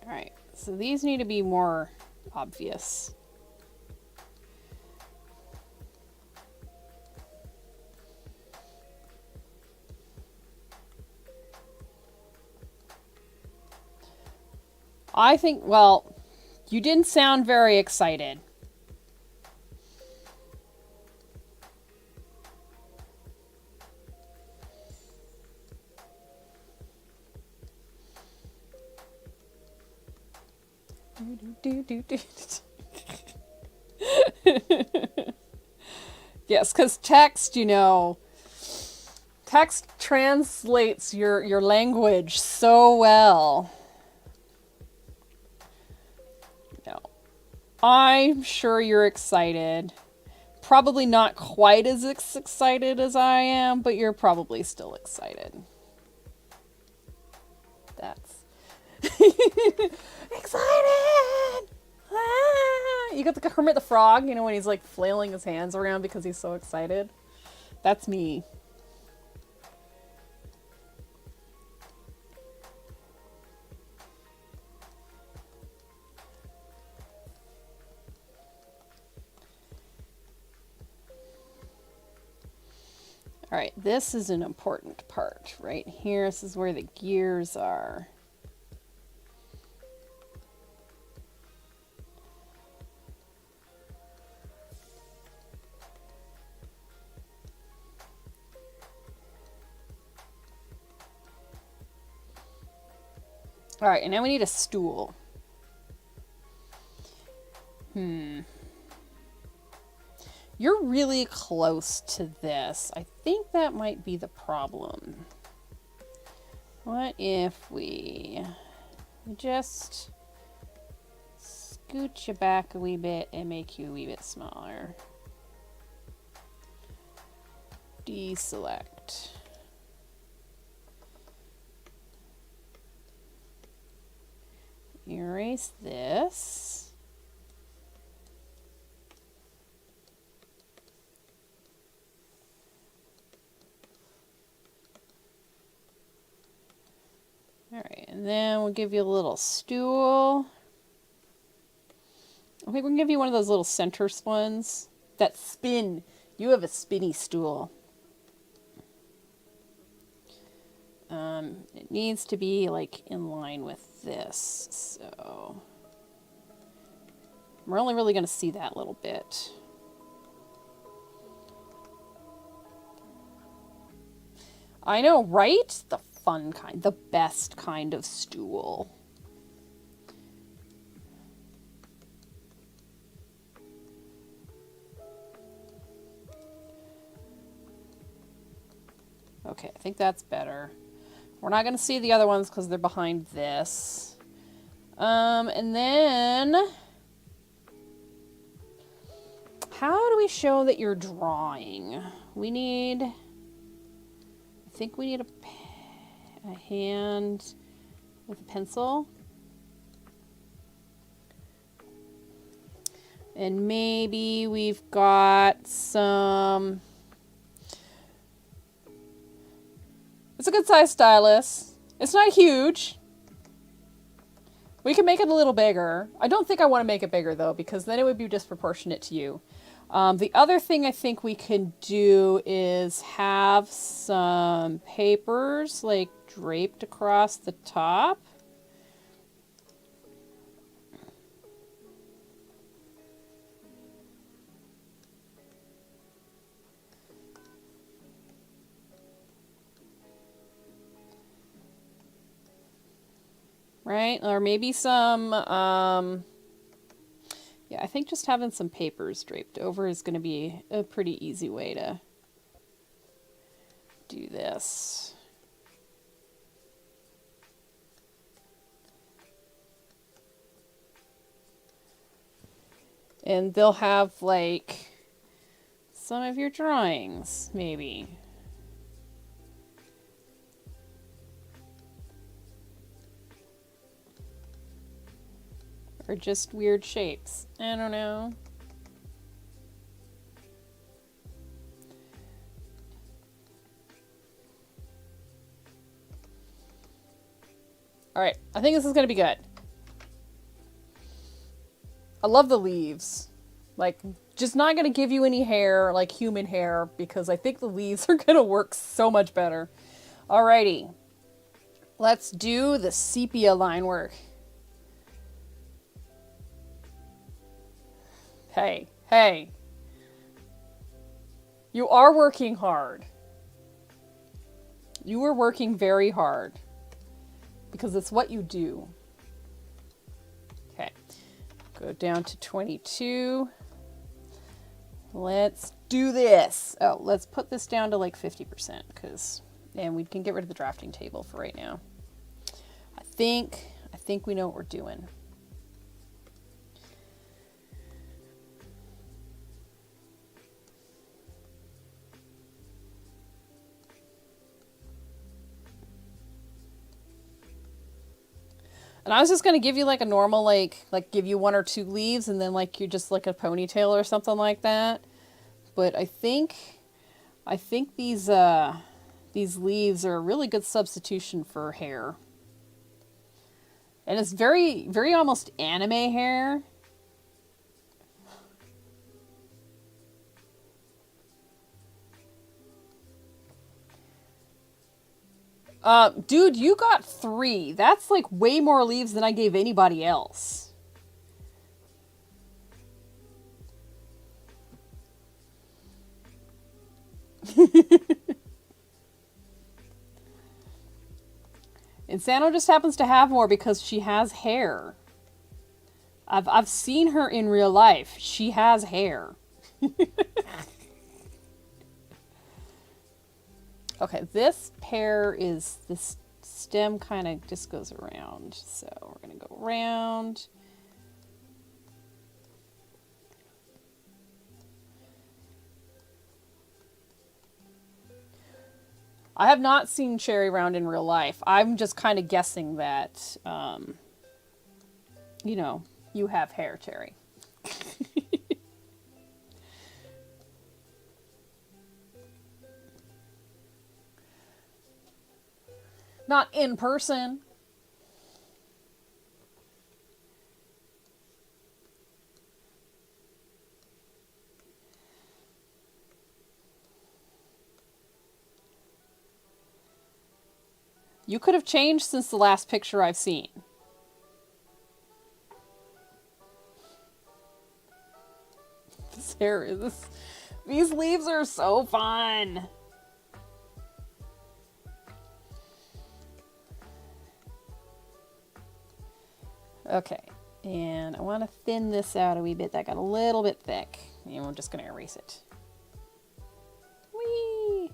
Alright, so these need to be more obvious. I think, well, you didn't sound very excited. Yes, because text, you know, text translates your language so well. No. I'm sure you're excited. Probably not quite as excited as I am, but you're probably still excited. That's... excited! Ah! You got the Kermit the Frog, you know, when he's like flailing his hands around because he's so excited. That's me. All right, this is an important part right here. This is where the gears are. All right, and now we need a stool. You're really close to this. I think that might be the problem. What if we just scoot you back a wee bit and make you a wee bit smaller? Deselect. Erase this. All right, and then we'll give you a little stool. we can give you one of those little center ones that spin. You have a spinny stool. It needs to be like in line with this, so we're only really going to see that little bit. I know, right? The fun kind, the best kind of stool. Okay, I think that's better. We're not going to see the other ones because they're behind this. And then, how do we show that you're drawing? We need, I think we need a hand with a pencil. And maybe we've got some... It's a good size stylus. It's not huge. We can make it a little bigger. I don't think I want to make it bigger though, because then it would be disproportionate to you. The other thing I think we can do is have some papers like draped across the top. Right? Or maybe some, yeah, I think just having some papers draped over is going to be a pretty easy way to do this. And they'll have, like, some of your drawings, maybe. Or just weird shapes. I don't know. Alright, I think this is going to be good. I love the leaves. Like, just not going to give you any hair, like human hair, because I think the leaves are going to work so much better. Alrighty. Let's do the sepia line work. Hey, hey. You are working hard. You are working very hard. Because it's what you do. Okay. Go down to 22. Let's do this. Oh, let's put this down to like 50%. And we can get rid of the drafting table for right now. I think we know what we're doing. And I was just going to give you like a normal, like give you 1 or 2 leaves and then like you just like a ponytail or something like that. But I think these leaves are a really good substitution for hair. And it's very, very almost anime hair. Dude, you got 3. That's like way more leaves than I gave anybody else. Insano just happens to have more because she has hair. I've seen her in real life. She has hair. Okay, this pear is, this stem kind of just goes around. So we're going to go around. I have not seen CherryRound in real life. I'm just kind of guessing that, you know, you have hair, Cherry. Not in person. You could have changed since the last picture I've seen. This hair is... These leaves are so fun. Okay, and I want to thin this out a wee bit. That got a little bit thick. And we're just going to erase it. Whee!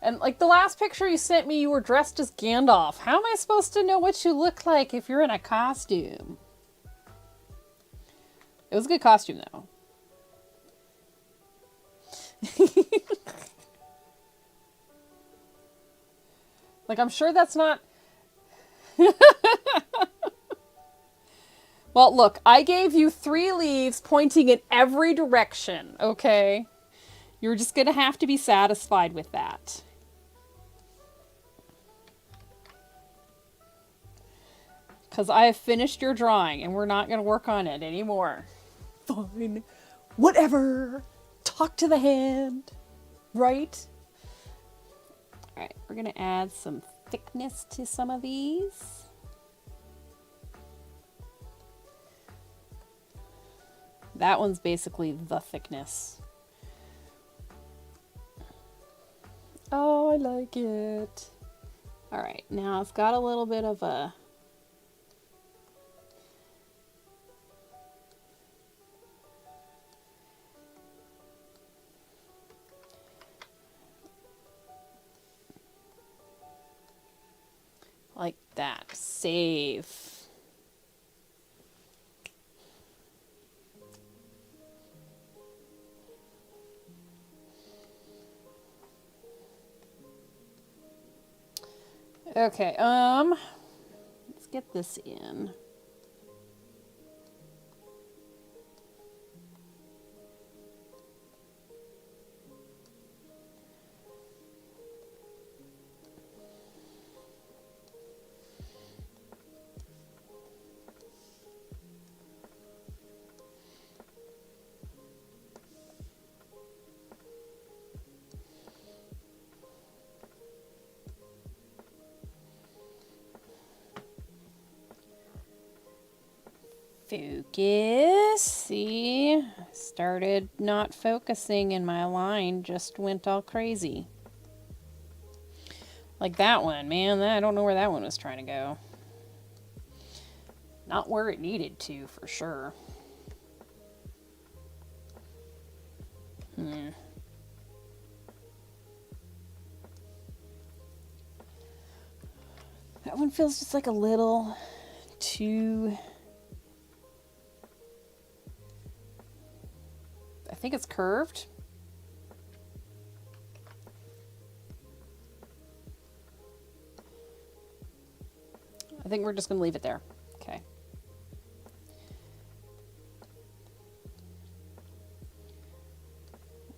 And like the last picture you sent me, you were dressed as Gandalf. How am I supposed to know what you look like if you're in a costume? It was a good costume, though. Like, I'm sure that's not... Well, look, I gave you 3 leaves pointing in every direction, okay? You're just going to have to be satisfied with that. Because I have finished your drawing, and we're not going to work on it anymore. Fine. Whatever. Talk to the hand. Right? Alright, we're going to add some thickness to some of these. That one's basically the thickness. Oh, I like it. Alright, now it's got a little bit of a... like that. Save. Okay, let's get this in. Focus. See, started not focusing and my line just went all crazy. Like that one, man, I don't know where that one was trying to go. Not where it needed to, for sure. That one feels just like a little too... I think it's curved. I think we're just going to leave it there. Okay.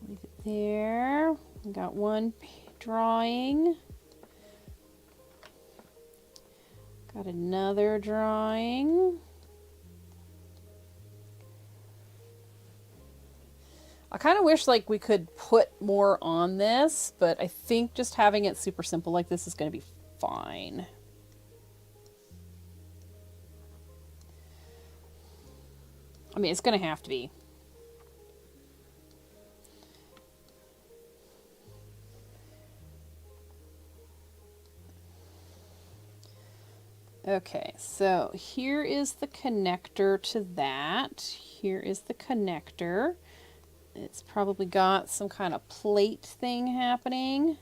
Leave it there. We got one drawing. Got another drawing. I kind of wish like we could put more on this, but I think just having it super simple like this is going to be fine. I mean, it's going to have to be. Okay, so here is the connector to that. Here is the connector. It's probably got some kind of plate thing happening.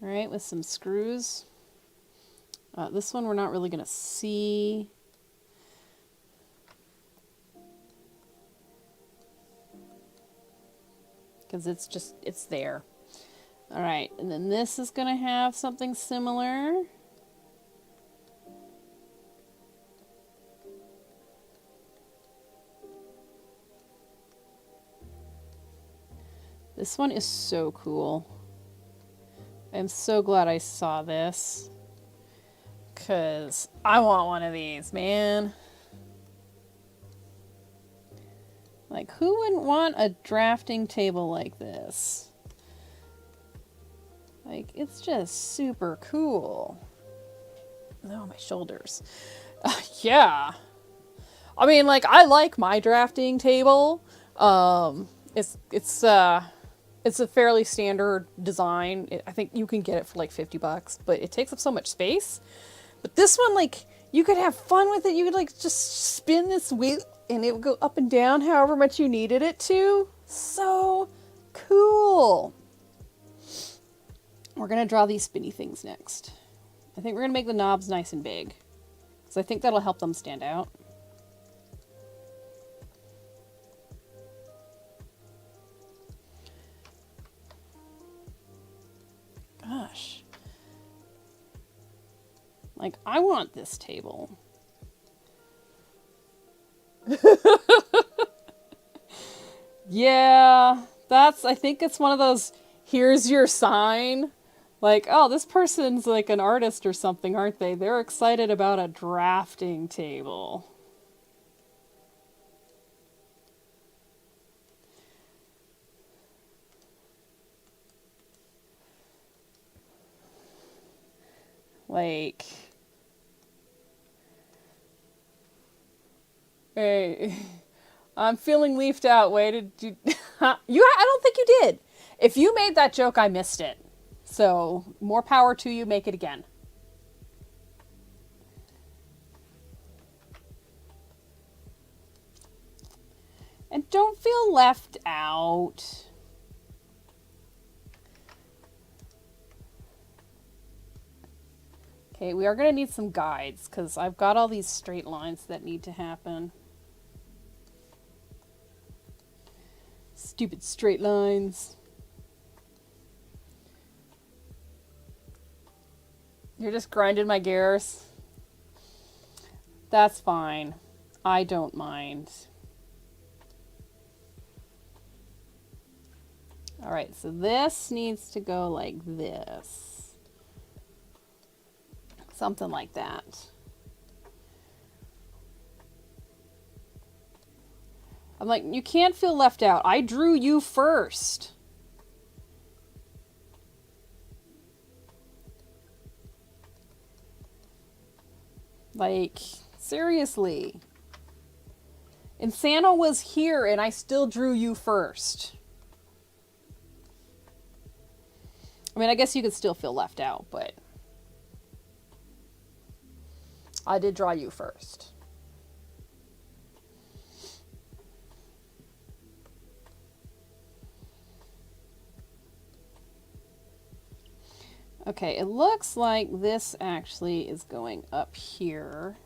All right, with some screws. This one we're not really going to see. Because it's there. All right, and then this is going to have something similar. This one is so cool. I'm so glad I saw this. Because I want one of these, man. Like, Like, who wouldn't want a drafting table like this? Like, it's just super cool. Oh, my shoulders. Yeah. I mean, like, I like my drafting table. It's a fairly standard design. I think you can get it for like $50, but it takes up so much space. But this one, like, you could have fun with it. You could, like, just spin this wheel and it would go up and down however much you needed it to. So cool. We're going to draw these spinny things next. I think we're going to make the knobs nice and big, because I think that'll help them stand out. Gosh. Like, I want this table. Yeah, I think it's one of those, here's your sign. Like, oh, this person's like an artist or something, aren't they? They're excited about a drafting table. Like, hey, I'm feeling leafed out. Wait, did you? I don't think you did. If you made that joke, I missed it. So, more power to you. Make it again. And don't feel left out. Okay, we are going to need some guides, because I've got all these straight lines that need to happen. Stupid straight lines. You're just grinding my gears. That's fine. I don't mind. Alright, so this needs to go like this. Something like that. I'm like, you can't feel left out. I drew you first. Like, seriously. Insano was here and I still drew you first. I mean, I guess you could still feel left out, but I did draw you first. Okay, it looks like this actually is going up here,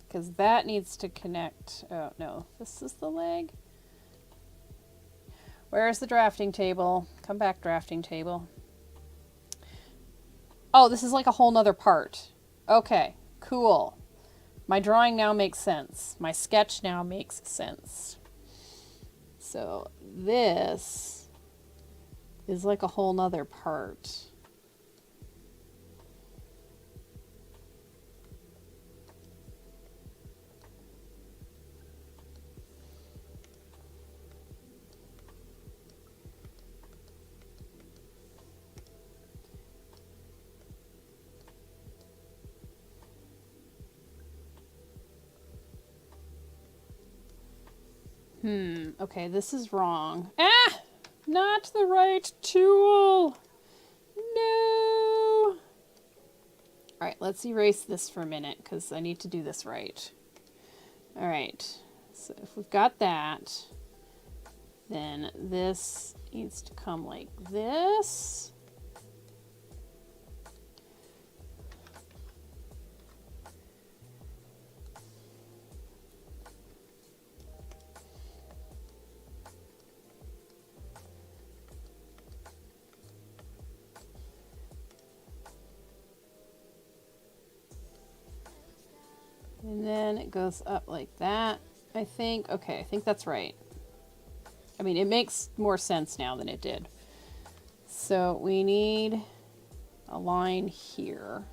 because that needs to connect. Oh, no, this is the leg. Where's the drafting table? Come back, drafting table. Oh, this is like a whole nother part. Okay, cool. My drawing now makes sense. My sketch now makes sense. So this is like a whole nother part. Okay, this is wrong. Ah! Not the right tool! No! Alright, let's erase this for a minute, because I need to do this right. Alright, so if we've got that, then this needs to come like this. And then it goes up like that, I think. Okay, I think that's right. I mean, it makes more sense now than it did. So we need a line here.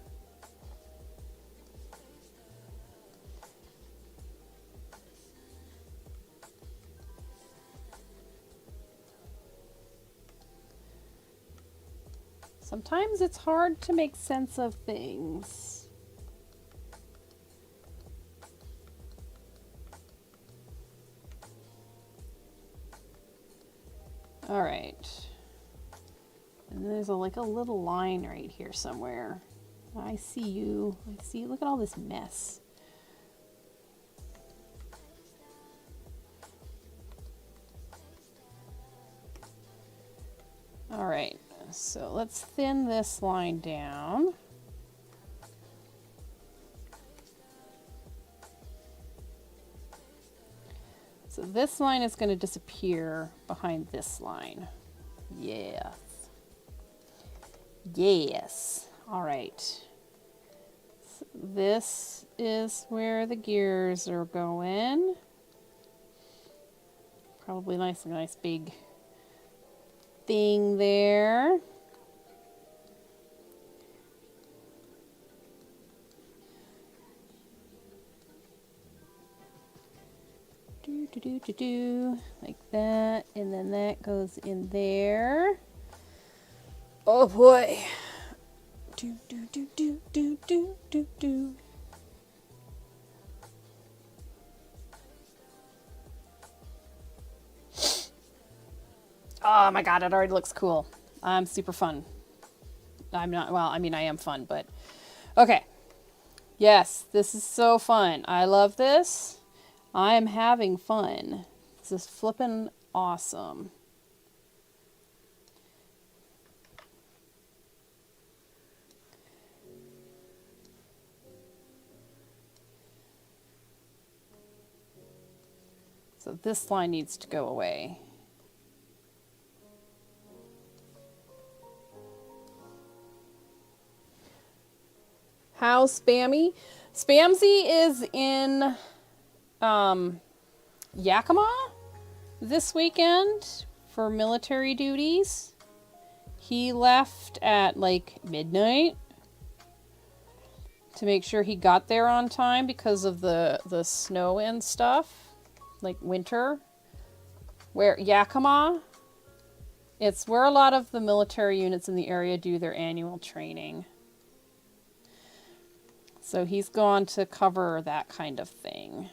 Sometimes it's hard to make sense of things. All right. And there's like a little line right here somewhere. I see you. I see. Look at all this mess. All right. So let's thin this line down. So this line is going to disappear behind this line. Yes. Yes. All right. So this is where the gears are going. Probably nice big thing there. Like that, and then that goes in there. Oh boy. Oh my god, it already looks cool. I'm super fun. I'm not, well, I mean, I am fun, but okay. Yes, this is so fun. I love this. I am having fun. This is flippin' awesome. So this line needs to go away. How spammy? Spamsy is in Yakima this weekend for military duties. He left at like midnight to make sure he got there on time because of the snow and stuff, like winter. Where Yakima, it's where a lot of the military units in the area do their annual training. So he's gone to cover that kind of thing.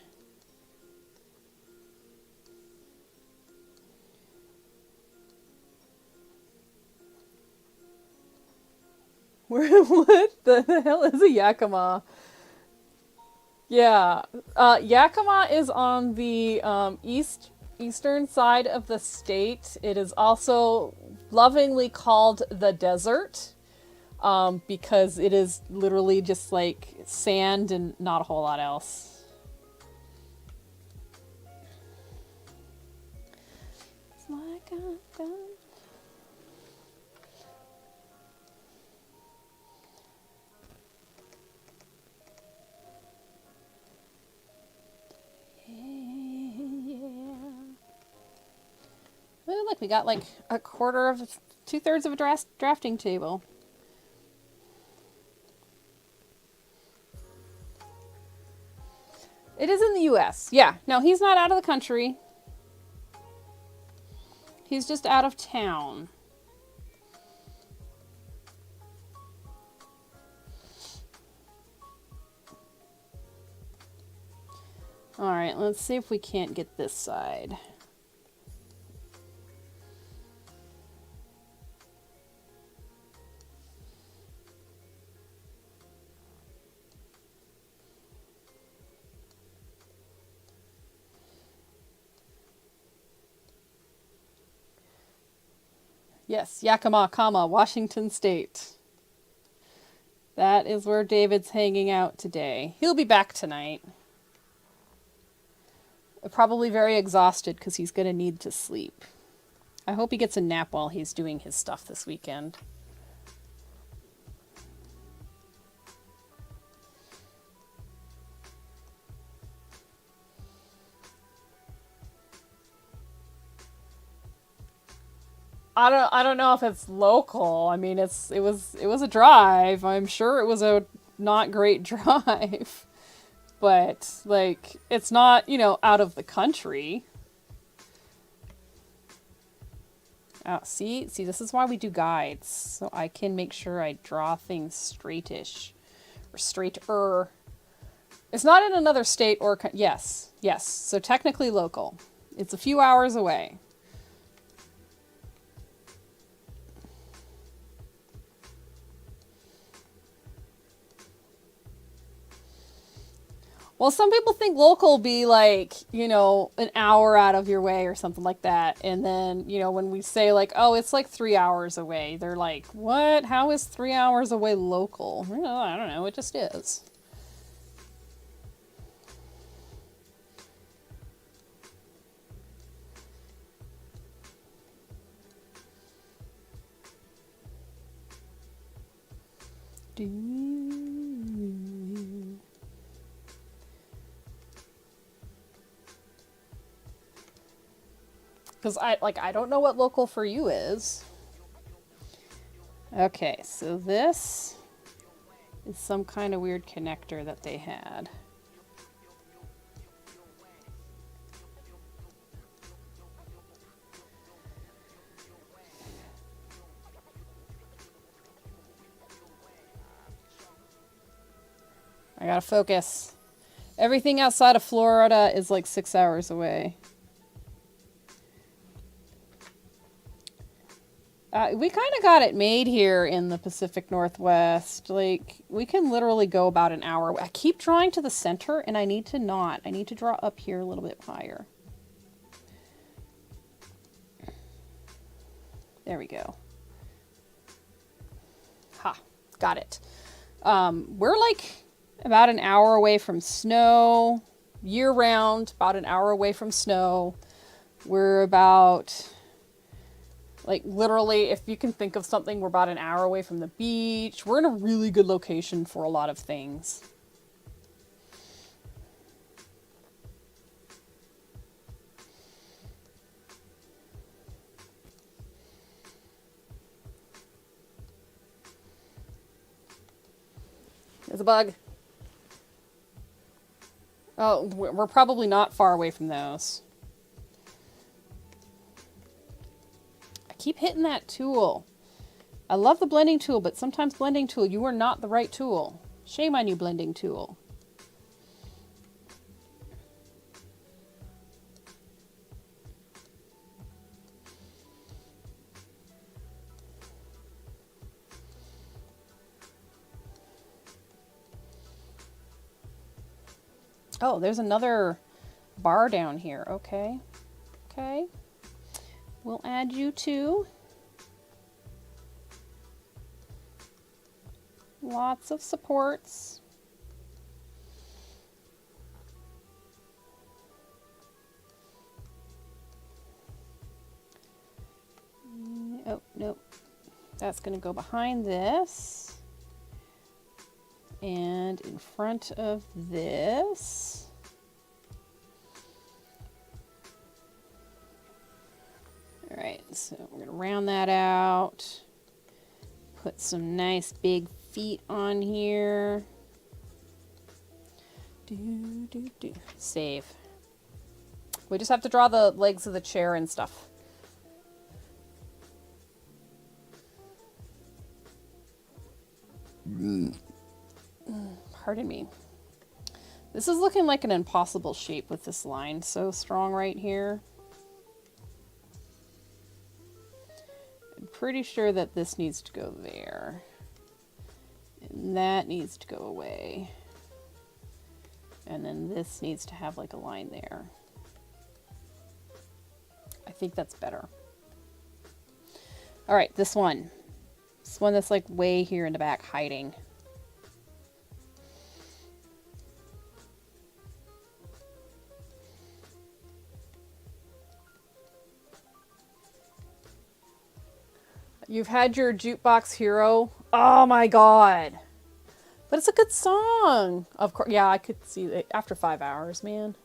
What the hell is a Yakima? Yeah, Yakima is on the eastern side of the state. It is also lovingly called the desert. Because it is literally just like sand and not a whole lot else. It's like I've done. Yeah. Ooh, look, we got like a quarter of, 2/3 of a drafting table. It is in the U.S. Yeah. No, he's not out of the country. He's just out of town. All right, let's see if we can't get this side. Yes, Yakima, Washington State. That is where David's hanging out today. He'll be back tonight. Probably very exhausted because he's going to need to sleep. I hope he gets a nap while he's doing his stuff this weekend. I don't know if it's local. I mean, it was a drive. I'm sure it was a not great drive. But like it's not, out of the country. See, this is why we do guides, so I can make sure I draw things straightish, or straighter. It's not in another state or, yes, so technically local. It's a few hours away. Well, some people think local will be like, you know, an hour out of your way or something like that. And then, you know, when we say like, oh, it's like 3 hours away, they're like, what? How is 3 hours away local? Well, I don't know. It just is. Because I don't know what local for you is. Okay, so this is some kind of weird connector that they had. I gotta focus. Everything outside of Florida is like 6 hours away. We kind of got it made here in the Pacific Northwest. Like, we can literally go about an hour. I keep drawing to the center, and I need to not. I need to draw up here a little bit higher. There we go. Ha, got it. We're like about an hour away from snow, year-round, about an hour away from snow. We're about... like, literally, if you can think of something, we're about an hour away from the beach. We're in a really good location for a lot of things. There's a bug. Oh, we're probably not far away from those. Keep hitting that tool. I love the blending tool, but sometimes blending tool, you are not the right tool. Shame on you, blending tool. Oh, there's another bar down here. Okay. Okay. We'll add you too. Lots of supports. Oh, nope. That's going to go behind this. And in front of this. All right, so we're going to round that out. Put some nice big feet on here. Save. We just have to draw the legs of the chair and stuff. Pardon me. This is looking like an impossible shape with this line so strong right here. I'm pretty sure that this needs to go there. And that needs to go away. And then this needs to have like a line there. I think that's better. All right, this one. This one that's like way here in the back hiding. You've had your Jukebox Hero. Oh my God. But it's a good song. Of course, yeah, I could see it after 5 hours, man.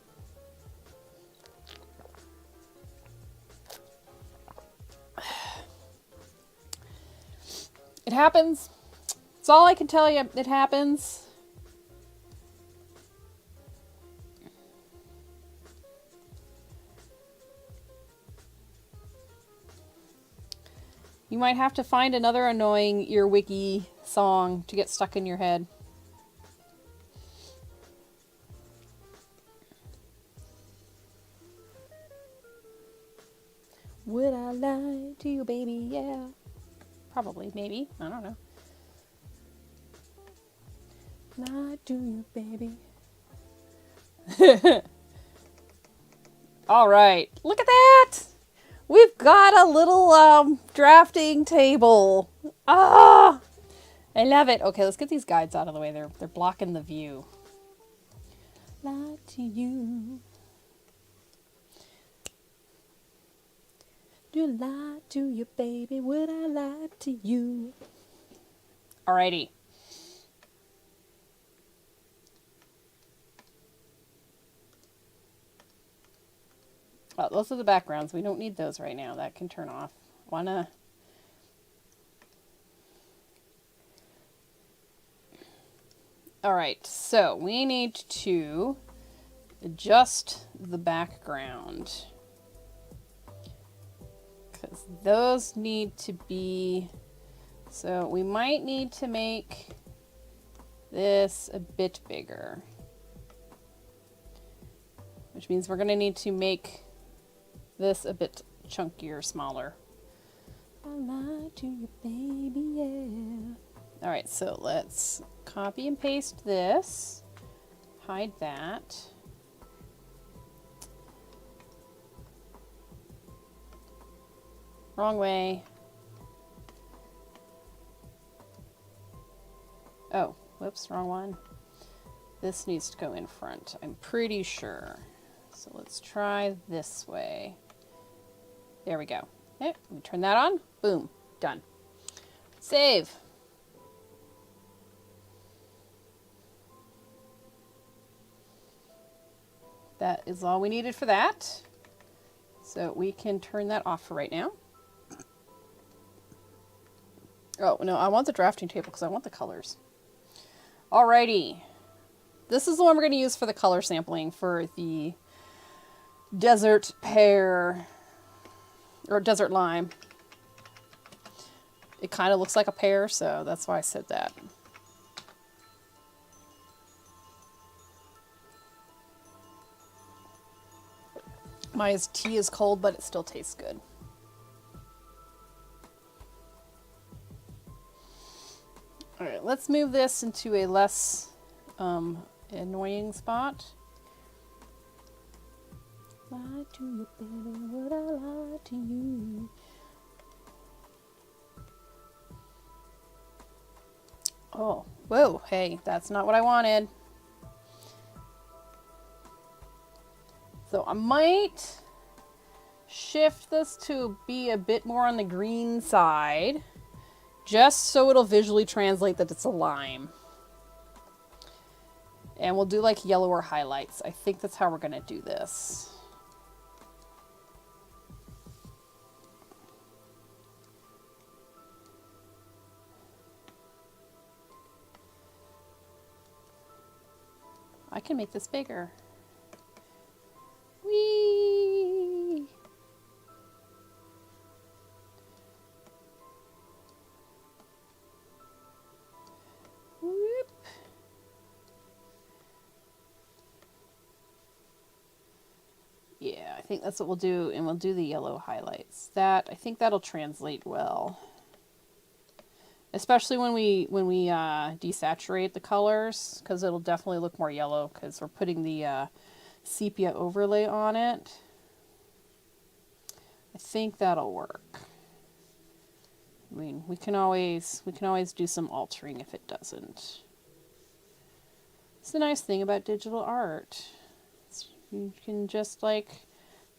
It happens. That's all I can tell you. It happens. You might have to find another annoying earwiggy song to get stuck in your head. Would I lie to you, baby? Yeah. Probably, maybe. I don't know. Lie to you, baby. All right. Look at that! We've got a little drafting table. Ah! I love it. Okay, let's get these guides out of the way. They're blocking the view. Lie to you. Do I lie to you, baby? Would I lie to you? Alrighty. Oh, those are the backgrounds. We don't need those right now. That can turn off. Wanna... Alright, so we need to adjust the background. Because those need to be... So we might need to make this a bit bigger. Which means we're going to need to make this a bit chunkier, smaller. I lie to you, baby, yeah. Alright, so let's copy and paste this. Hide that. Wrong way. Oh, whoops, wrong one. This needs to go in front, I'm pretty sure. So let's try this way. There we go. Okay, we turn that on. Boom, done. Save. That is all we needed for that. So we can turn that off for right now. Oh, no, I want the drafting table because I want the colors. Alrighty. This is the one we're going to use for the color sampling for the desert pear, or desert lime. It kind of looks like a pear, so that's why I said that. My tea is cold, but it still tastes good. Alright, let's move this into a less annoying spot. Lie to you, baby, would I lie to you? Oh, whoa, hey, that's not what I wanted. So I might shift this to be a bit more on the green side, just so it'll visually translate that it's a lime. And we'll do like yellower highlights. I think that's how we're gonna do this. I can make this bigger. Whee! Whoop. Yeah, I think that's what we'll do, and we'll do the yellow highlights. I think that'll translate well. Especially when we desaturate the colors, because it'll definitely look more yellow because we're putting the sepia overlay on it. I think that'll work. I mean, we can always do some altering if it doesn't. It's the nice thing about digital art. You can just like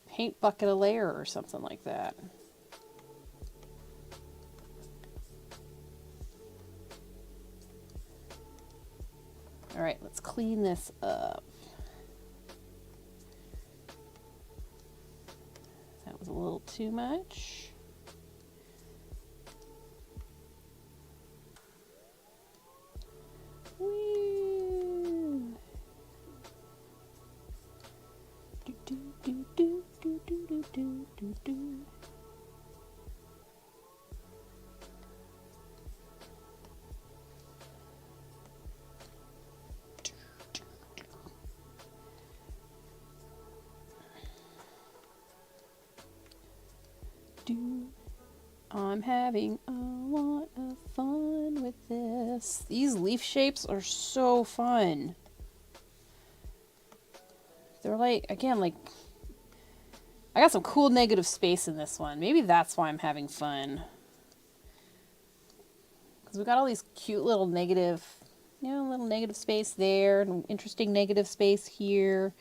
paint bucket a layer or something like that. All right, let's clean this up. That was a little too much. Woo. Do, do, do, do, do, do, do, do, do. I'm having a lot of fun with this. These leaf shapes are so fun. They're like, again, like, I got some cool negative space in this one. Maybe that's why I'm having fun. Because we got all these cute little negative, you know, little negative space there, and interesting negative space here.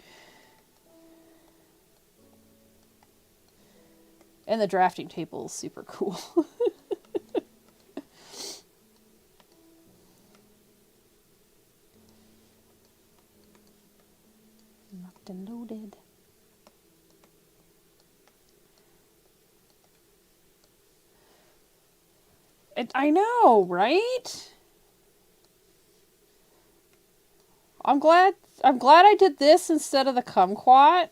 And the drafting table is super cool. Locked and loaded. I know, right? I'm glad I did this instead of the kumquat.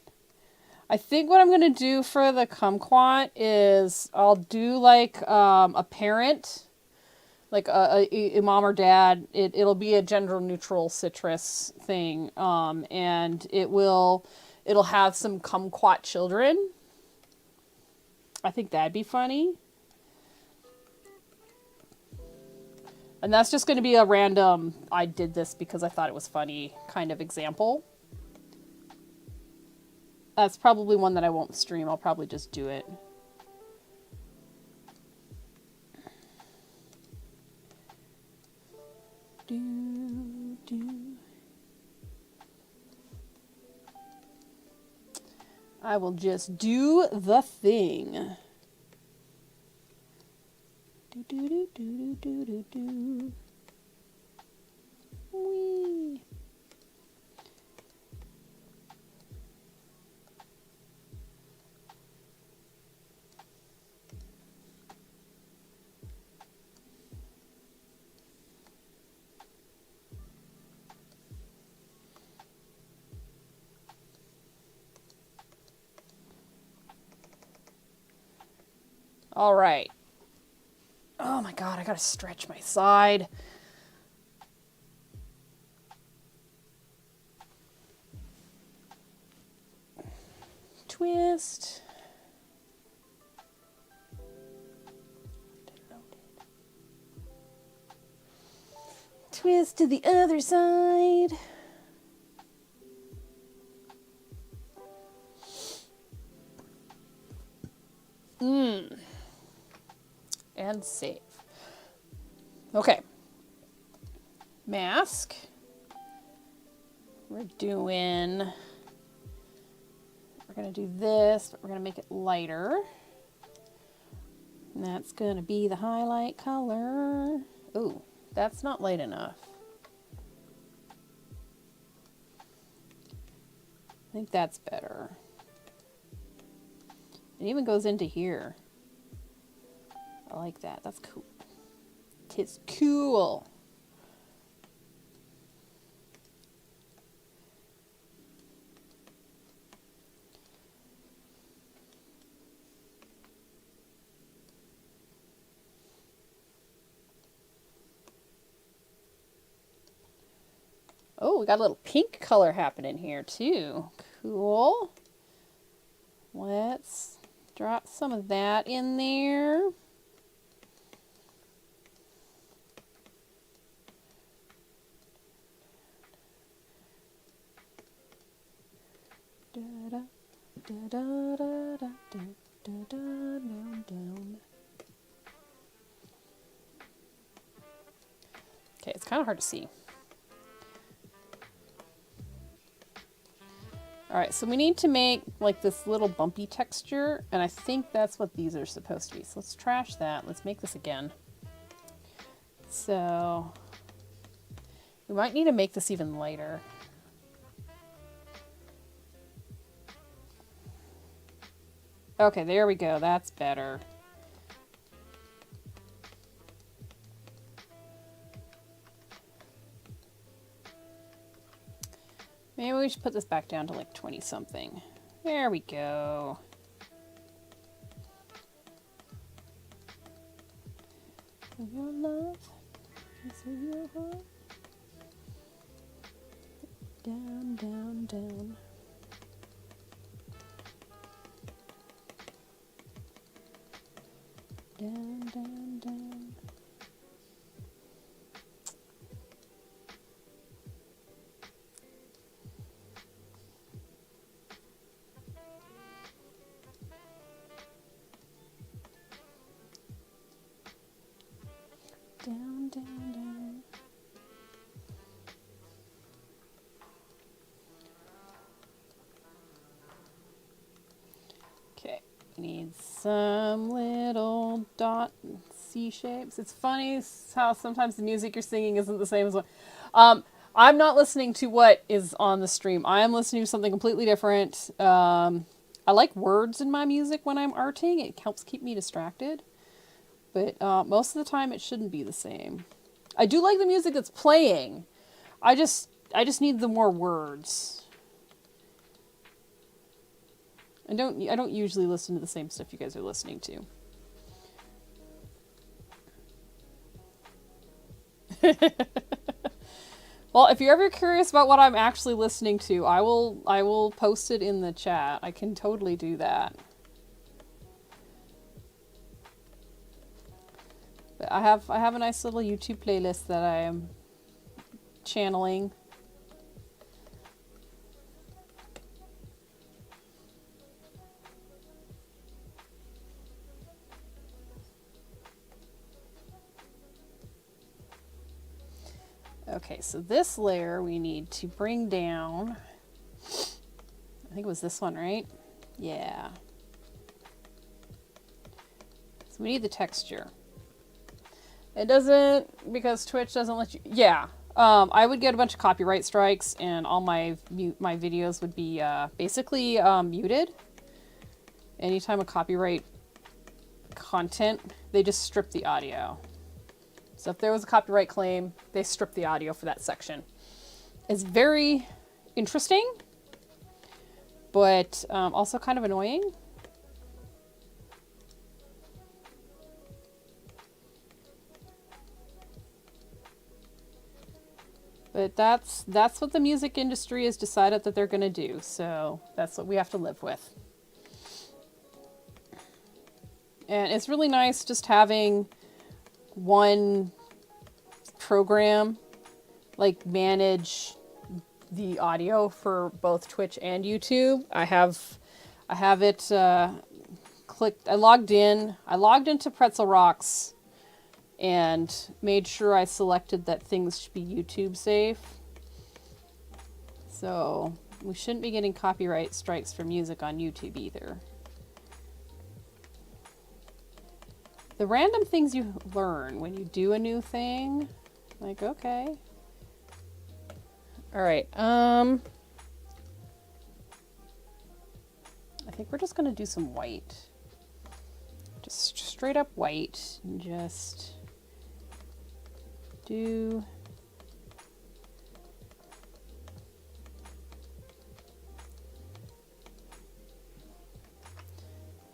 I think what I'm going to do for the kumquat is I'll do like a parent, like a mom or dad. It'll be a gender neutral citrus thing, and it'll have some kumquat children. I think that'd be funny. And that's just going to be a random, I did this because I thought it was funny kind of example. That's probably one that I won't stream. I'll probably just do it. I will just do the thing. Whee. All right. Oh my God, I gotta stretch my side. Twist. Twist to the other side. And save. Okay. Mask. We're going to do this, but we're going to make it lighter. And that's going to be the highlight color. Ooh, that's not light enough. I think that's better. It even goes into here. I like that. That's cool. Tis cool. Oh, we got a little pink color happening here too. Cool. Let's drop some of that in there. Okay, it's kind of hard to see. Alright, so we need to make like this little bumpy texture, and I think that's what these are supposed to be. So let's trash that. Let's make this again. So we might need to make this even lighter. Okay, there we go. That's better. Maybe we should put this back down to like 20 something. There we go. Your love is in your heart. Down, down, down. Okay, we need some little dot C shapes. It's funny how sometimes the music you're singing isn't the same as what. I'm not listening to what is on the stream. I am listening to something completely different. I like words in my music when I'm arting. It helps keep me distracted. But most of the time it shouldn't be the same. I do like the music that's playing. I just need the more words. I don't usually listen to the same stuff you guys are listening to. Well, if you're ever curious about what I'm actually listening to, I will post it in the chat. I can totally do that. But I have a nice little YouTube playlist that I am channeling. Okay, so this layer we need to bring down. I think it was this one, right? Yeah. So we need the texture. It doesn't, because Twitch doesn't let you, yeah. I would get a bunch of copyright strikes and all my videos would be basically muted. Anytime a copyright content, they just strip the audio. So if there was a copyright claim, they strip the audio for that section. It's very interesting, but also kind of annoying. But that's what the music industry has decided that they're going to do. So that's what we have to live with. And it's really nice just having one program like manage the audio for both Twitch and YouTube. I have it clicked. I logged into Pretzel Rocks and made sure I selected that things should be YouTube safe. So we shouldn't be getting copyright strikes for music on YouTube either. The random things you learn when you do a new thing, like, okay. All right, I think we're just gonna do some white. Just straight up white, and just do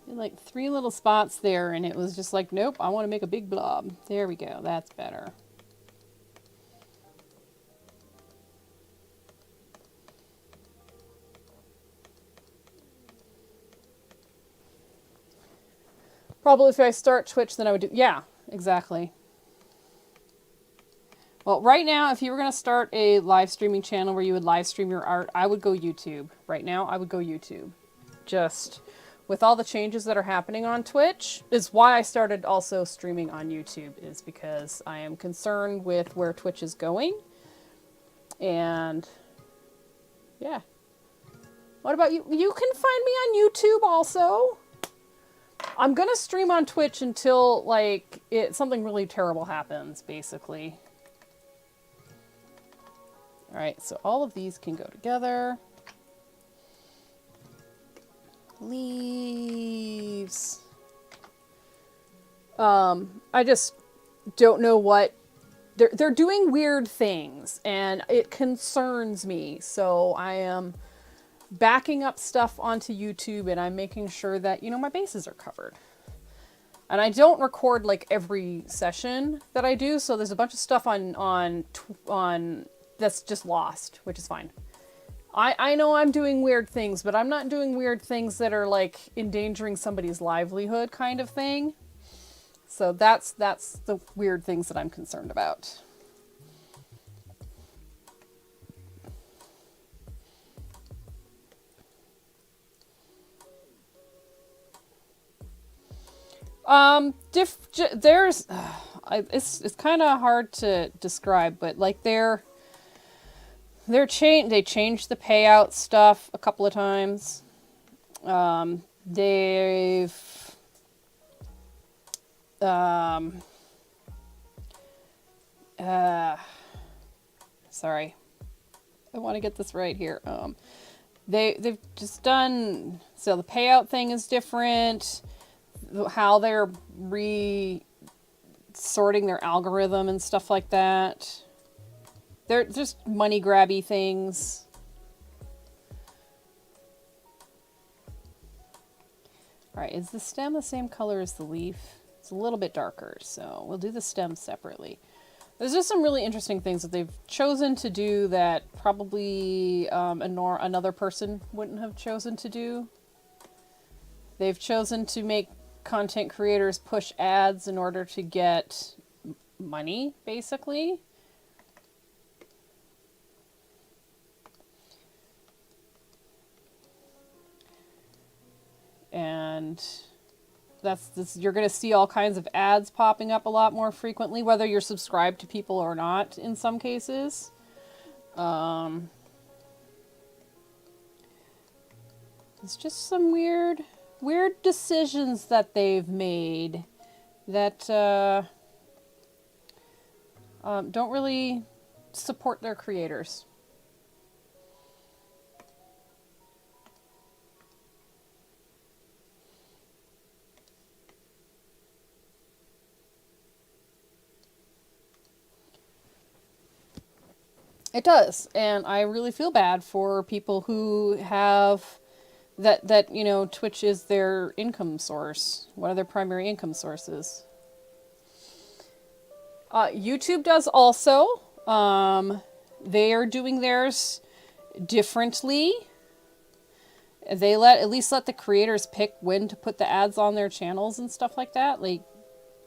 like 3 little spots there, and it was just like, nope, I want to make a big blob. There we go, that's better. Probably if I start Twitch, then I would do, yeah, exactly. Well, right now, if you were going to start a live streaming channel where you would live stream your art, I would go YouTube. Right now, I would go YouTube. Just with all the changes that are happening on Twitch, is why I started also streaming on YouTube, is because I am concerned with where Twitch is going. And yeah. What about you? You can find me on YouTube also. I'm going to stream on Twitch until like something really terrible happens, basically. All right, so all of these can go together. Leaves. I just don't know what they're doing weird things, and it concerns me. So I am backing up stuff onto YouTube, and I'm making sure that, you know, my bases are covered. And I don't record like every session that I do, so there's a bunch of stuff on that's just lost, which is fine. I know I'm doing weird things, but I'm not doing weird things that are like endangering somebody's livelihood kind of thing. So that's the weird things that I'm concerned about. There's it's kind of hard to describe, but like they changed the payout stuff a couple of times. They've sorry, I want to get this right here. They've just done, so the payout thing is different. How they're sorting their algorithm and stuff like that. They're just money grabby things. Alright, is the stem the same color as the leaf? It's a little bit darker, so we'll do the stem separately. There's just some really interesting things that they've chosen to do that probably another person wouldn't have chosen to do. They've chosen to make content creators push ads in order to get money, basically. And you're going to see all kinds of ads popping up a lot more frequently, whether you're subscribed to people or not in some cases. It's just some weird decisions that they've made that don't really support their creators. It does, and I really feel bad for people who have that you know, Twitch is their income source, one of their primary income sources. YouTube does also. They are doing theirs differently. They at least let the creators pick when to put the ads on their channels and stuff like that. Like,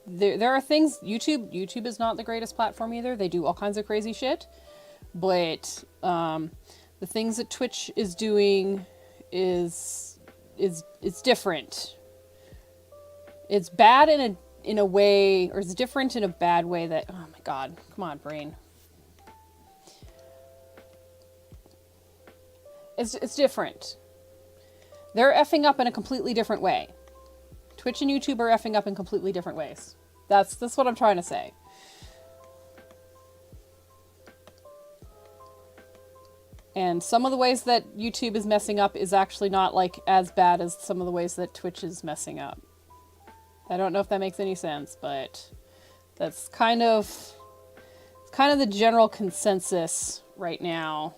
there are things, YouTube is not the greatest platform either. They do all kinds of crazy shit. But the things that Twitch is doing is different. It's bad in a way, or it's different in a bad way that, oh my god, come on, brain. It's different. They're effing up in a completely different way. Twitch and YouTube are effing up in completely different ways. That's what I'm trying to say. And some of the ways that YouTube is messing up is actually not like as bad as some of the ways that Twitch is messing up. I don't know if that makes any sense, but that's kind of the general consensus right now.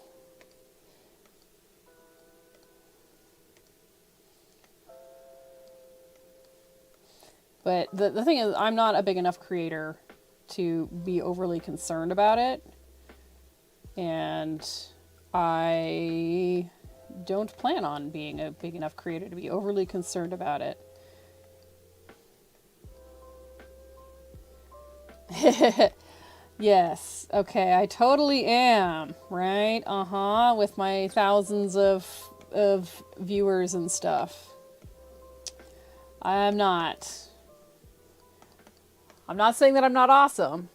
But the thing is, I'm not a big enough creator to be overly concerned about it. And I don't plan on being a big enough creator to be overly concerned about it. Yes, okay, I totally am, right? With my thousands of viewers and stuff. I'm not saying that I'm not awesome.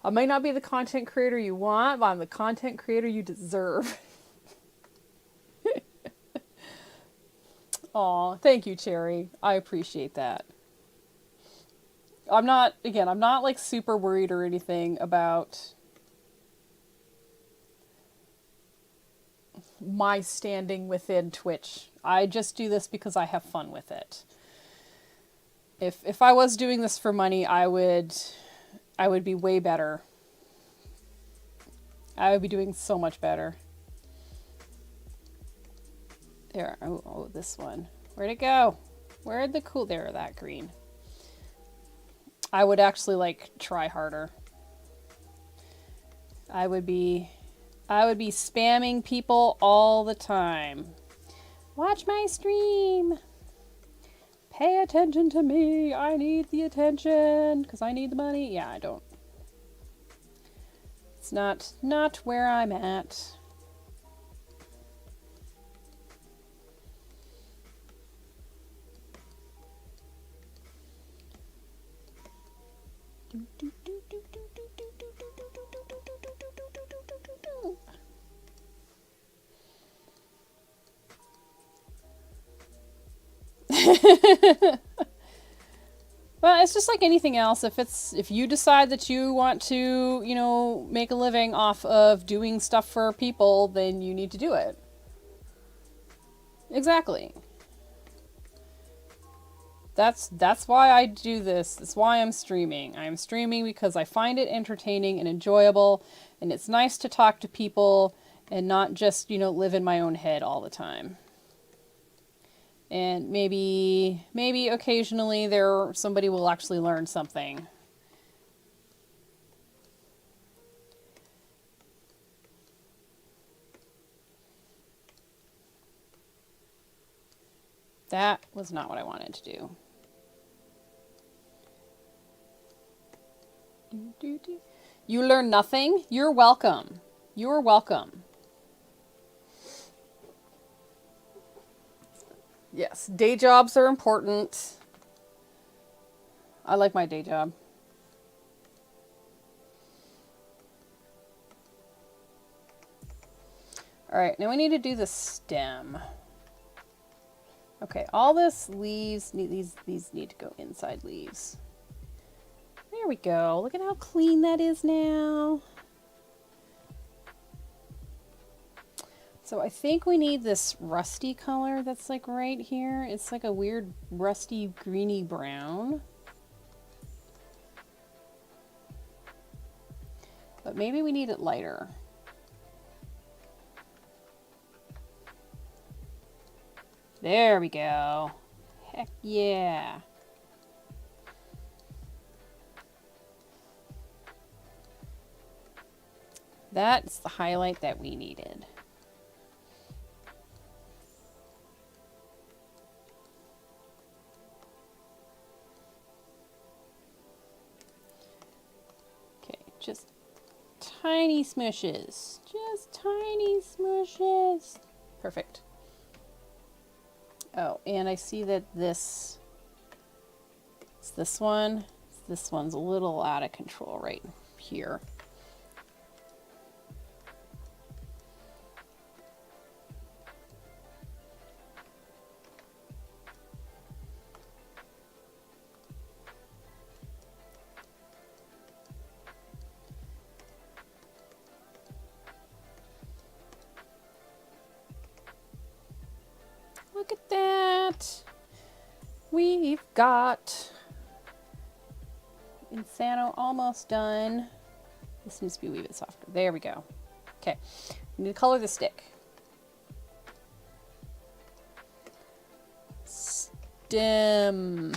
I may not be the content creator you want, but I'm the content creator you deserve. Aw, thank you, Cherry. I appreciate that. I'm not like super worried or anything about my standing within Twitch. I just do this because I have fun with it. If I was doing this for money, I would be way better. I would be doing so much better. There. Oh, this one. Where'd it go? Where'd the cool... There, that green. I would actually, like, try harder. I would be spamming people all the time. Watch my stream! Pay attention to me! I need the attention! Because I need the money. Yeah, I don't. It's not where I'm at. But it's just like anything else. If you decide that you want to, you know, make a living off of doing stuff for people, then you need to do it. Exactly. That's why I do this. That's why I'm streaming. I'm streaming because I find it entertaining and enjoyable, and it's nice to talk to people and not just, you know, live in my own head all the time. And maybe occasionally somebody will actually learn something. That was not what I wanted to do. You learn nothing? You're welcome. You're welcome. Yes, day jobs are important. I like my day job. All right, now we need to do the stem. Okay, all this leaves, these need to go inside leaves. There we go. Look at how clean that is now. So I think we need this rusty color that's like right here. It's like a weird rusty greeny brown. But maybe we need it lighter. There we go. Heck yeah. That's the highlight that we needed. Okay, just tiny smushes. Just tiny smushes. Perfect. Oh, and I see that this one's a little out of control right here. Look at that. We've got Insano almost done. This needs to be a wee bit softer. There we go. Okay, we need to color the stick. Stem.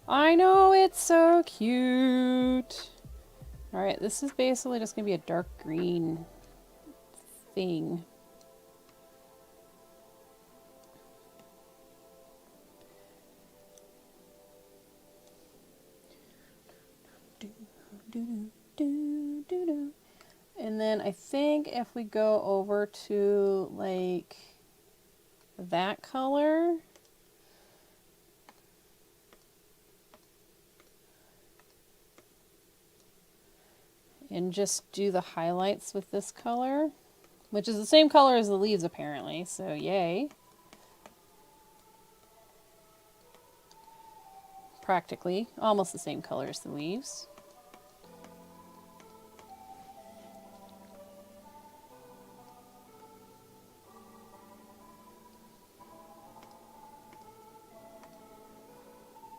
I know, it's so cute. All right, this is basically just gonna be a dark green thing. And then I think if we go over to like that color, and just do the highlights with this color, which is the same color as the leaves apparently, so yay. Practically almost the same color as the leaves.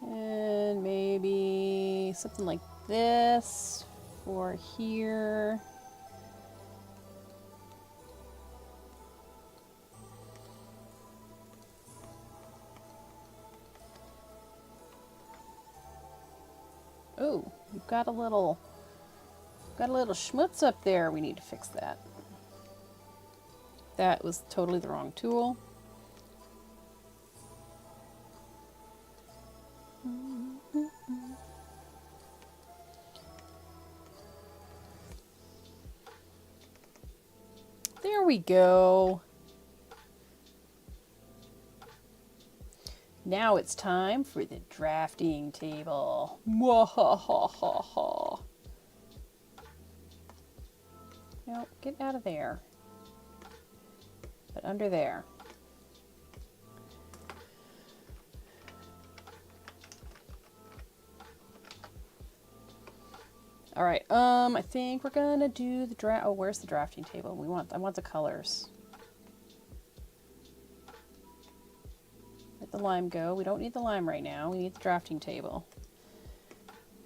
And maybe something like this for here. Oh, you've got a little schmutz up there. We need to fix that. That was totally the wrong tool. There we go. Now it's time for the drafting table. Mwahahaha. No, get out of there. But under there. All right. I think we're gonna do the draft. Oh, where's the drafting table? I want the colors. Let the lime go. We don't need the lime right now. We need the drafting table.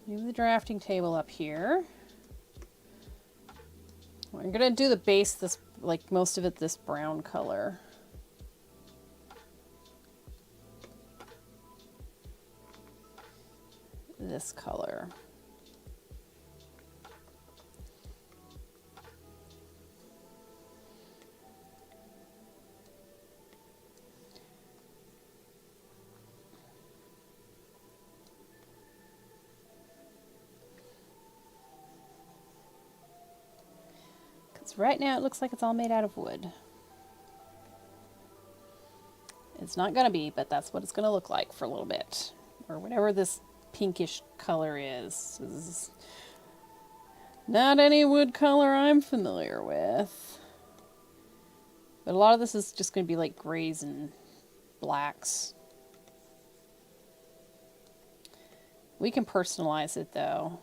Move the drafting table up here. We're gonna do the base this, like most of it, this brown color. This color. Because right now it looks like it's all made out of wood. It's not gonna be, but that's what it's gonna look like for a little bit. Or whatever this pinkish color is. This is not any wood color I'm familiar with. But a lot of this is just going to be like grays and blacks. We can personalize it though.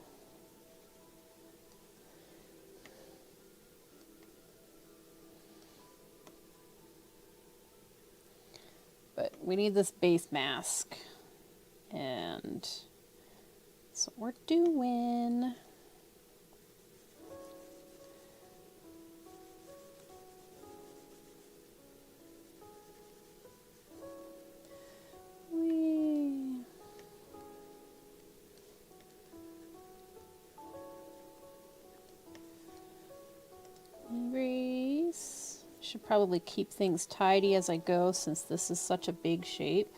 But we need this base mask. And that's what we're doing. Erase. Should probably keep things tidy as I go since this is such a big shape.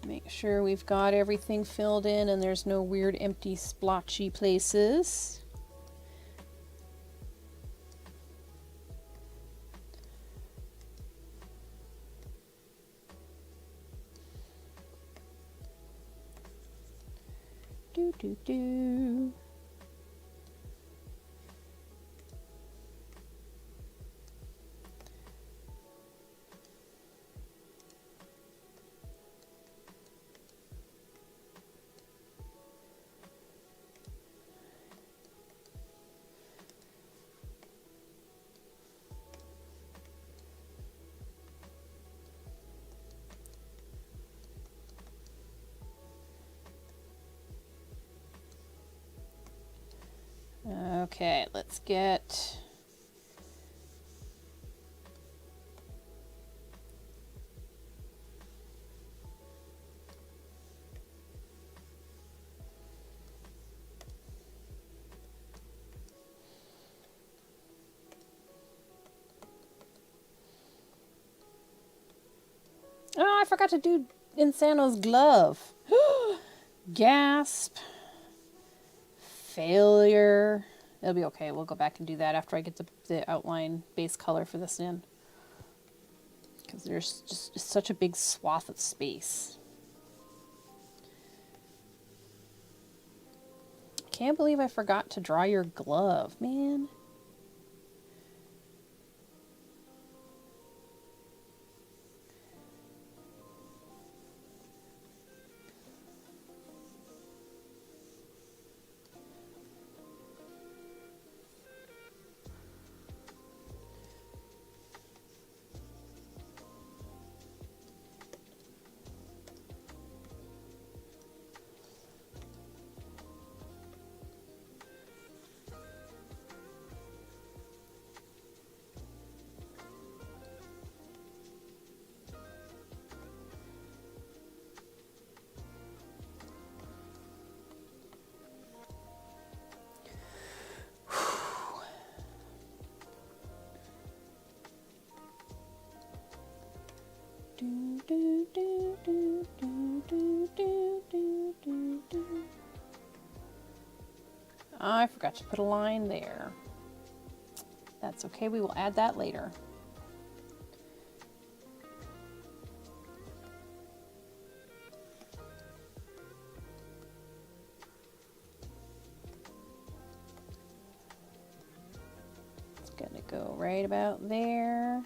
Make sure we've got everything filled in and there's no weird empty splotchy places. Do. Okay, let's get oh, I forgot to do Insano's glove. Gasp. Failure. It'll be okay. We'll go back and do that after I get the outline base color for this in. Because there's just such a big swath of space. Can't believe I forgot to draw your glove, man. I forgot to put a line there. That's okay, we will add that later. It's gonna go right about there.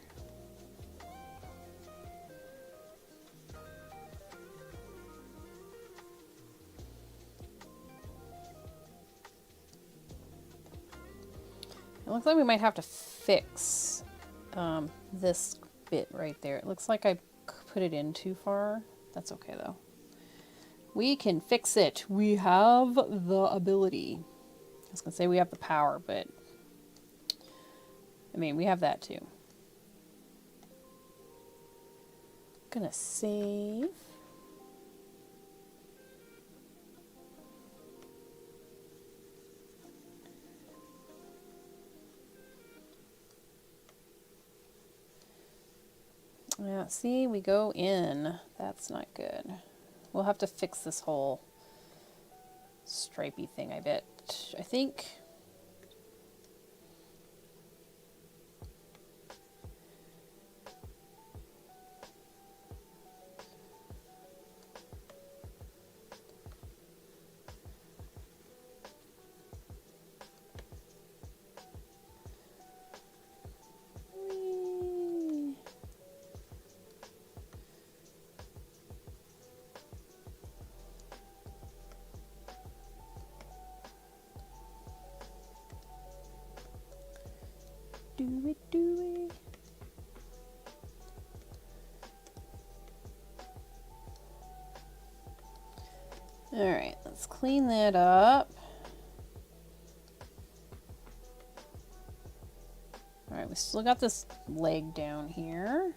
It looks like we might have to fix this bit right there. It looks like I put it in too far. That's okay though. We can fix it. We have the ability. I was gonna say we have the power, but I mean, we have that too. Gonna save. Yeah, see, we go in. That's not good. We'll have to fix this whole stripey thing, I bet. I think. Do it, do it. All right, let's clean that up. All right, we still got this leg down here.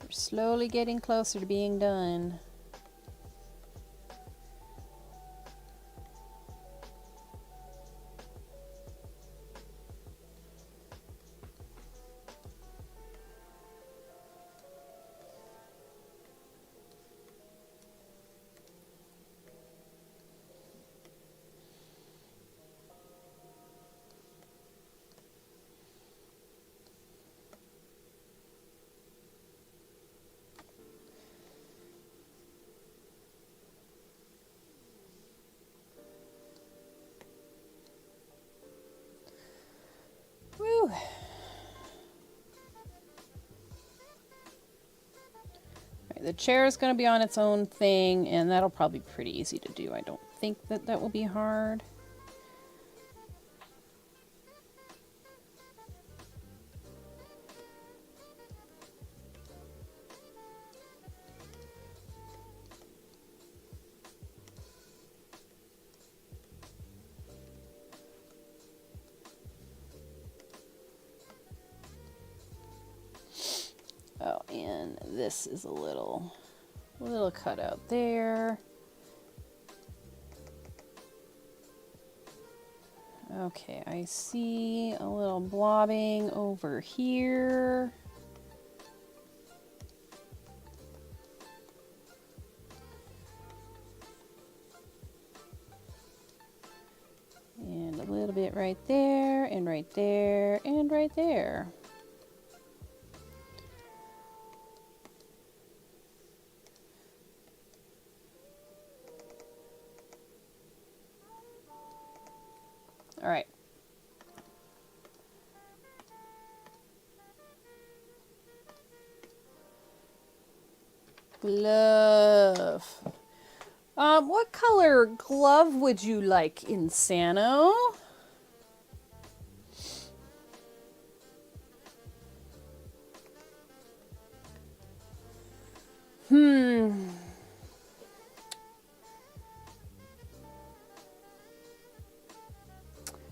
We're slowly getting closer to being done. Woo. The chair is going to be on its own thing, and that'll probably be pretty easy to do. I don't think that that will be hard. Oh, and this is a little cutout there. Okay, I see a little blobbing over here. And a little bit right there, and right there, and right there. All right. Glove. What color glove would you like, Insano?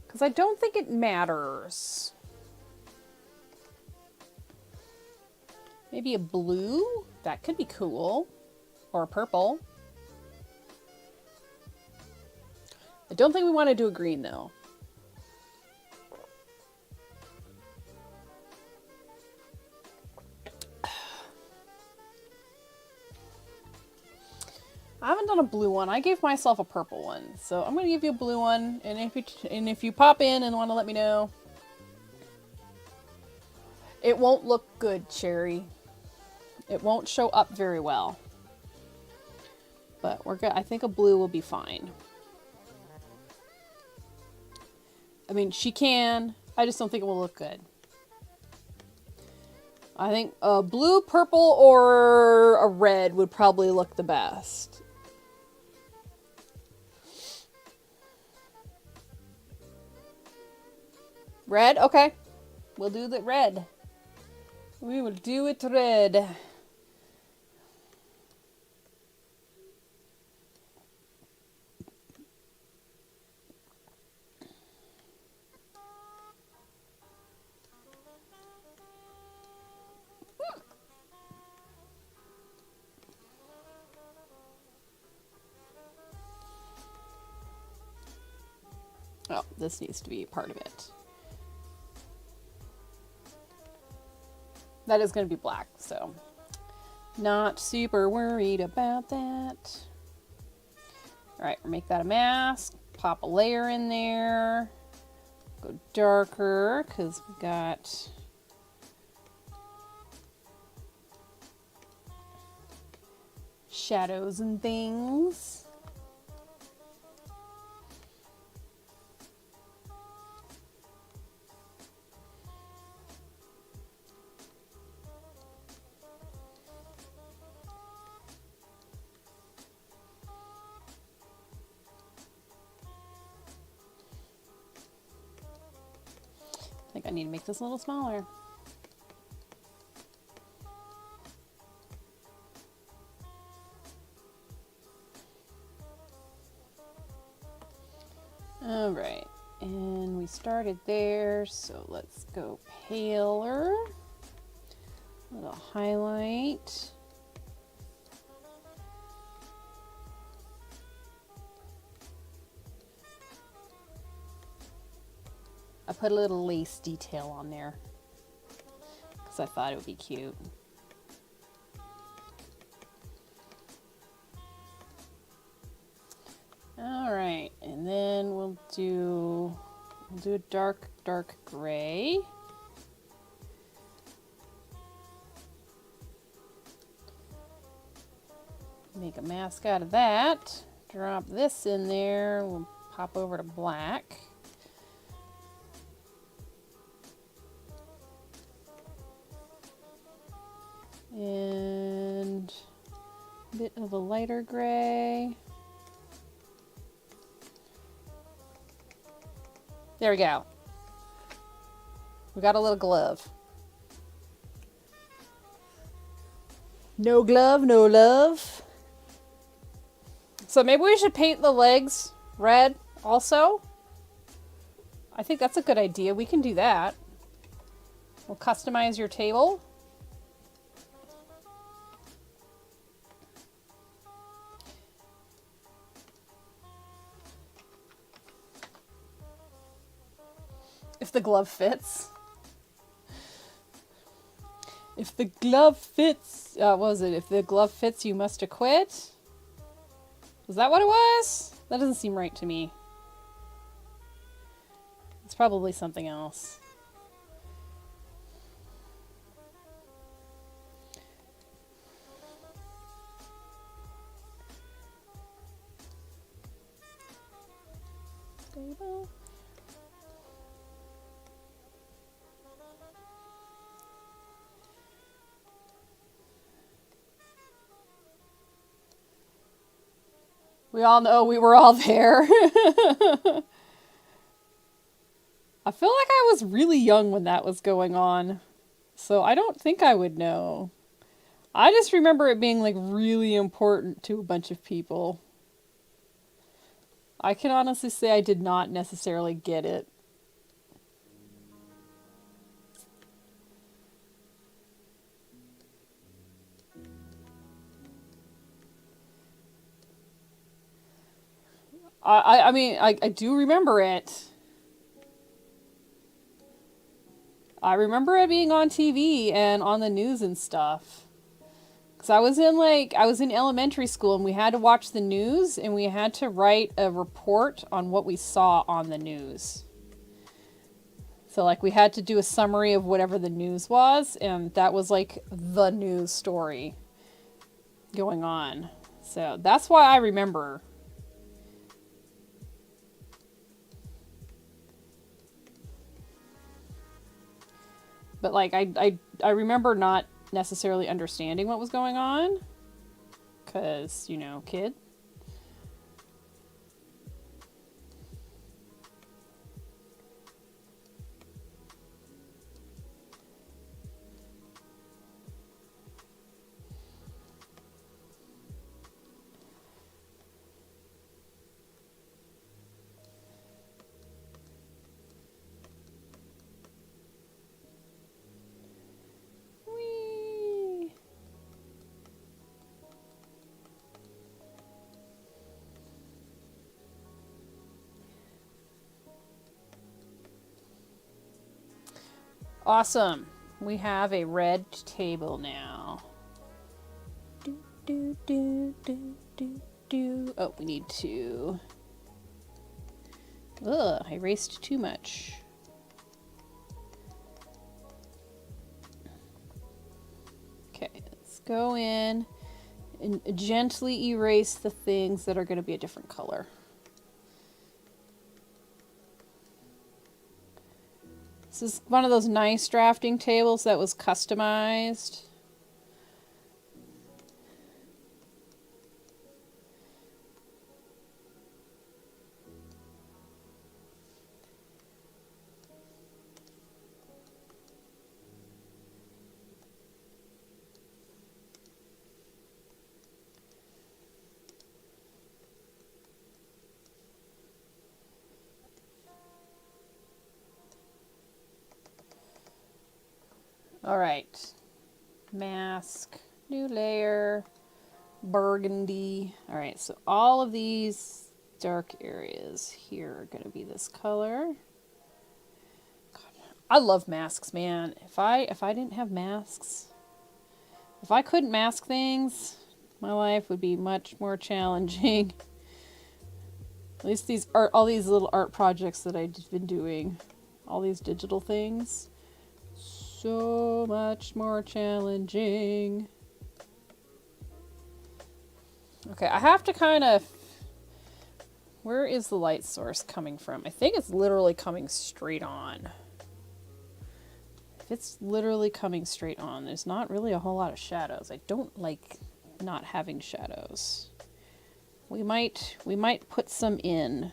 Because I don't think it matters. Maybe a blue? That could be cool. Or a purple. I don't think we want to do a green, though. I haven't done a blue one. I gave myself a purple one. So I'm going to give you a blue one. And if you pop in and want to let me know. It won't look good, Cherry. It won't show up very well. But we're good. I think a blue will be fine. I mean, she can. I just don't think it will look good. I think a blue, purple, or a red would probably look the best. Red? Okay. We'll do the red. We will do it red. Oh, this needs to be part of it. That is going to be black, so not super worried about that. All right, make that a mask. Pop a layer in there. Go darker because we got shadows and things. I think I need to make this a little smaller. All right, and we started there, so let's go paler. A little highlight. I put a little lace detail on there because I thought it would be cute. All right, and then we'll do a dark gray. Make a mask out of that. Drop this in there. We'll pop over to black. And a bit of a lighter gray. There we go. We got a little glove. No glove, no love. So maybe we should paint the legs red also. I think that's a good idea. We can do that. We'll customize your table. If the glove fits. If the glove fits, what was it? If the glove fits, you must acquit. Was that what it was? That doesn't seem right to me. It's probably something else. Stable. We all know we were all there. I feel like I was really young when that was going on, so I don't think I would know. I just remember it being like really important to a bunch of people. I can honestly say I did not necessarily get it. I mean, I do remember it. I remember it being on TV and on the news and stuff. Because I was in elementary school and we had to watch the news and we had to write a report on what we saw on the news. So like we had to do a summary of whatever the news was, and that was like the news story going on. So that's why I remember. But like I remember not necessarily understanding what was going on. 'Cause, you know, kid. Awesome. We have a red table now. Do, do, do, do, do, do. Oh, we need to... Ugh, I erased too much. Okay, let's go in and gently erase the things that are going to be a different color. This is one of those nice drafting tables that was customized. All right, mask, new layer, burgundy. All right, so all of these dark areas here are going to be this color. God, I love masks, man. If I didn't have masks, if I couldn't mask things, my life would be much more challenging. At least all these little art projects that I've been doing, all these digital things. So much more challenging. Okay, I have to kind of... Where is the light source coming from? I think it's literally coming straight on. If it's literally coming straight on, there's not really a whole lot of shadows. I don't like not having shadows. We might put some in.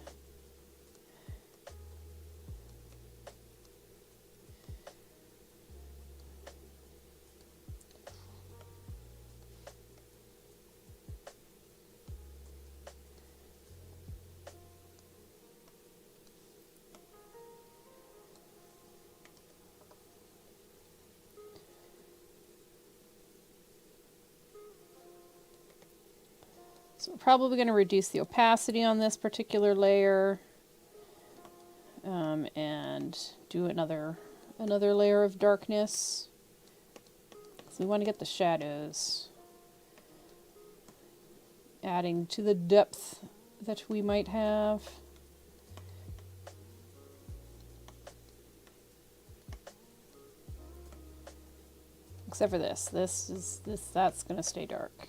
So we're probably going to reduce the opacity on this particular layer, and do another layer of darkness. So we want to get the shadows, adding to the depth that we might have. Except for this. That's going to stay dark.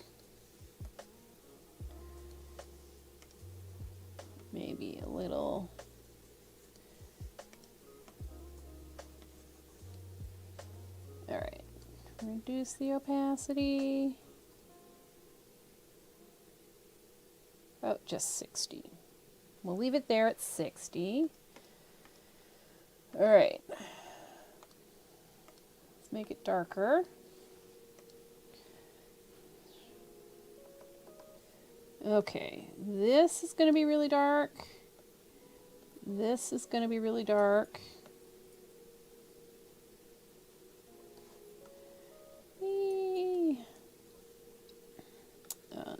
Maybe a little. All right. Reduce the opacity. About just 60. We'll leave it there at 60. All right. Let's make it darker. Okay, this is going to be really dark. This is going to be really dark.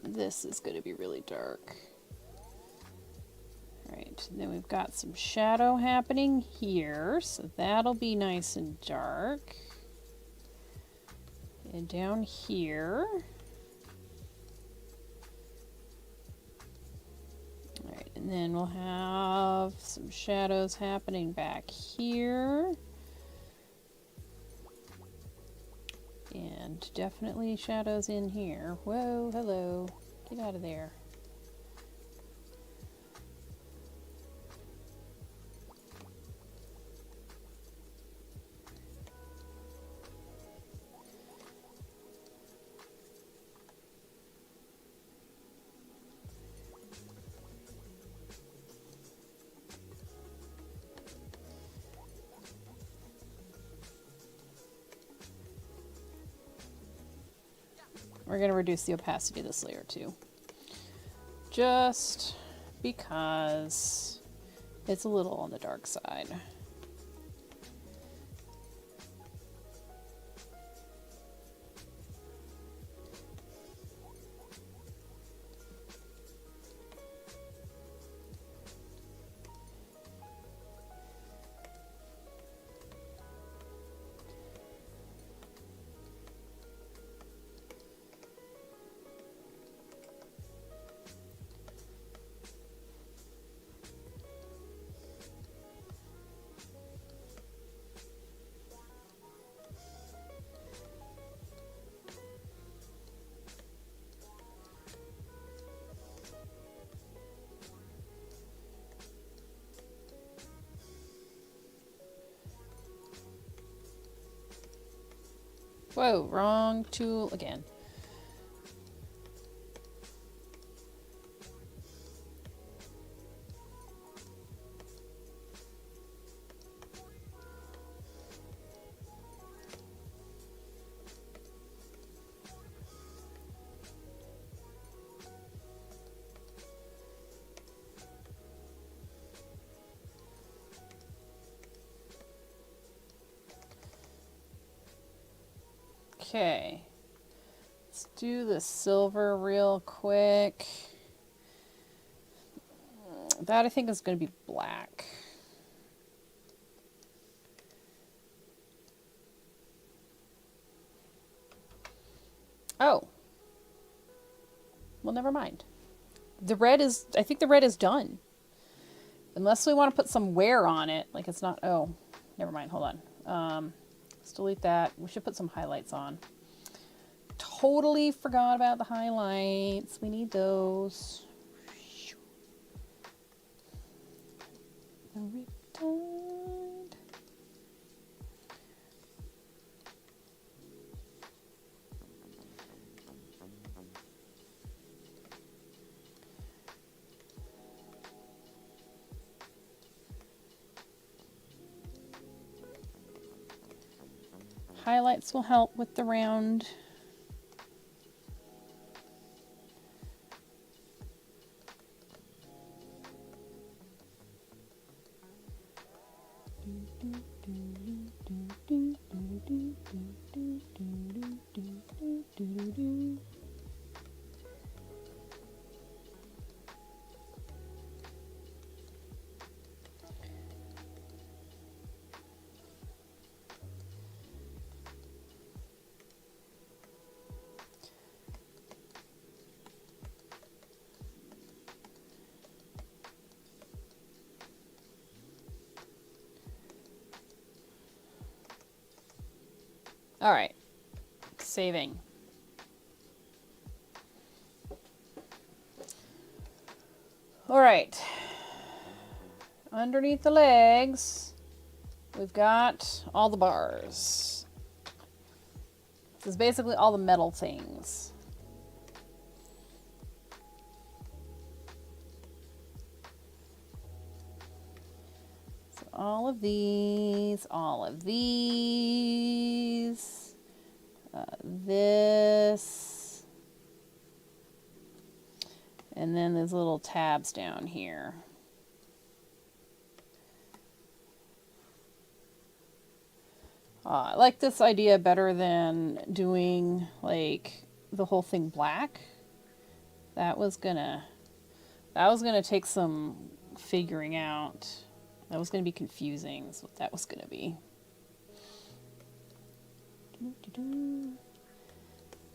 This is going to be really dark. All right, then we've got some shadow happening here, so that'll be nice and dark. And down here. Alright, and then we'll have some shadows happening back here. And definitely shadows in here. Whoa, hello. Get out of there. We're going to reduce the opacity of this layer too. Just because it's a little on the dark side. Whoa, wrong tool again. Okay, let's do the silver real quick. That I think is going to be black. Oh. Well, never mind. The red is, I think the red is done. Unless we want to put some wear on it. Like it's not, oh, never mind, hold on. Let's delete that. We should put some highlights on. Totally forgot about the highlights. We need those. Riptide. Highlights will help with the round. All right, saving. All right, underneath the legs, we've got all the bars. This is basically all the metal things. So all of these, this, and then there's little tabs down here. I like this idea better than doing like the whole thing black. That was gonna take some figuring out. That was gonna be confusing, is what that was gonna be.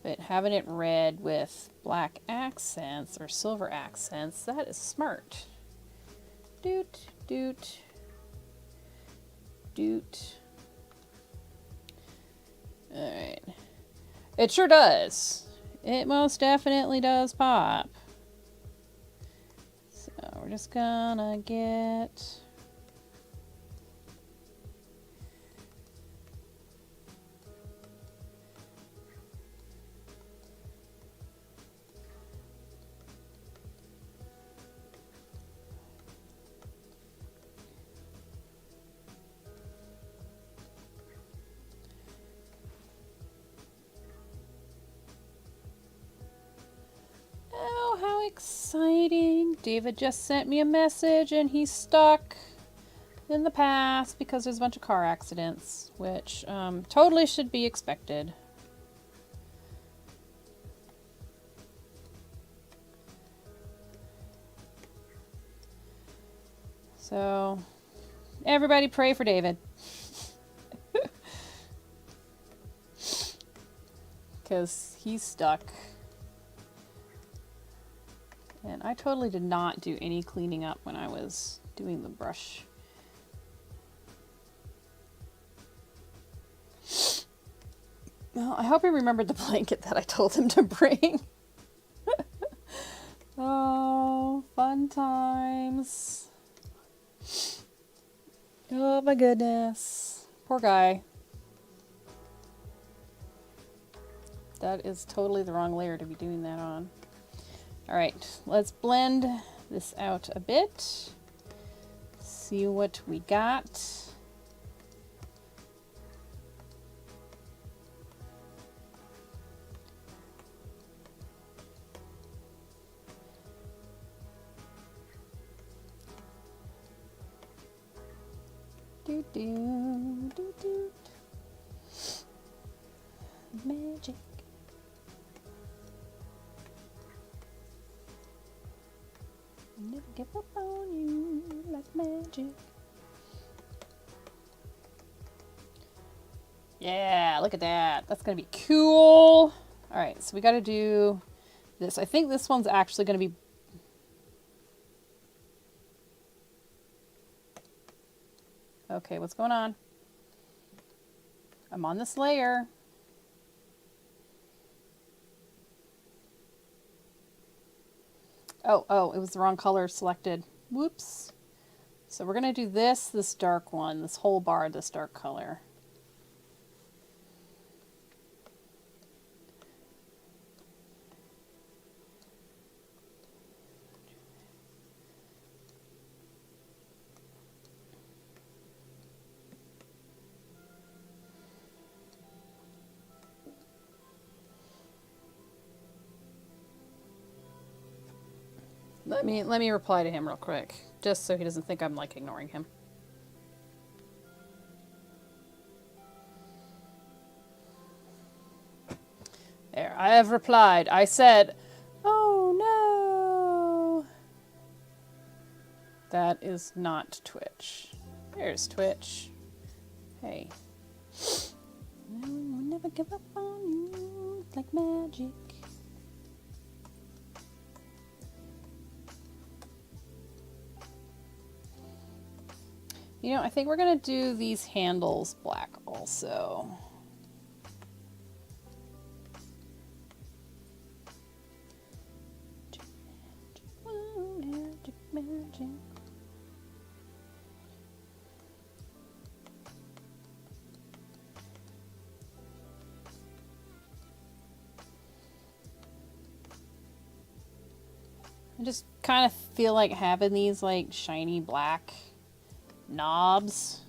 But having it red with black accents or silver accents, that is smart. Doot, doot, doot. Alright. It sure does. It most definitely does pop. So we're just gonna get... How exciting. David just sent me a message and he's stuck in the past because there's a bunch of car accidents, which totally should be expected. So, everybody pray for David. Because he's stuck. And I totally did not do any cleaning up when I was doing the brush. Well, I hope he remembered the blanket that I told him to bring. Oh, fun times. Oh my goodness. Poor guy. That is totally the wrong layer to be doing that on. All right, let's blend this out a bit. See what we got. Do do do do. Magic. Never give up on you like magic. Yeah, look at that. That's gonna be cool. All right, so we got to do this. I think this one's actually gonna be. Okay, what's going on? I'm on this layer. Oh, it was the wrong color selected. Whoops. So we're going to do this dark one, this whole bar, this dark color. Let me reply to him real quick, just so he doesn't think I'm like ignoring him. There, I have replied. I said, oh no. That is not Twitch. There's Twitch. Hey. I will never give up on you like magic. You know, I think we're going to do these handles black also. Magic, magic. I just kind of feel like having these like shiny black knobs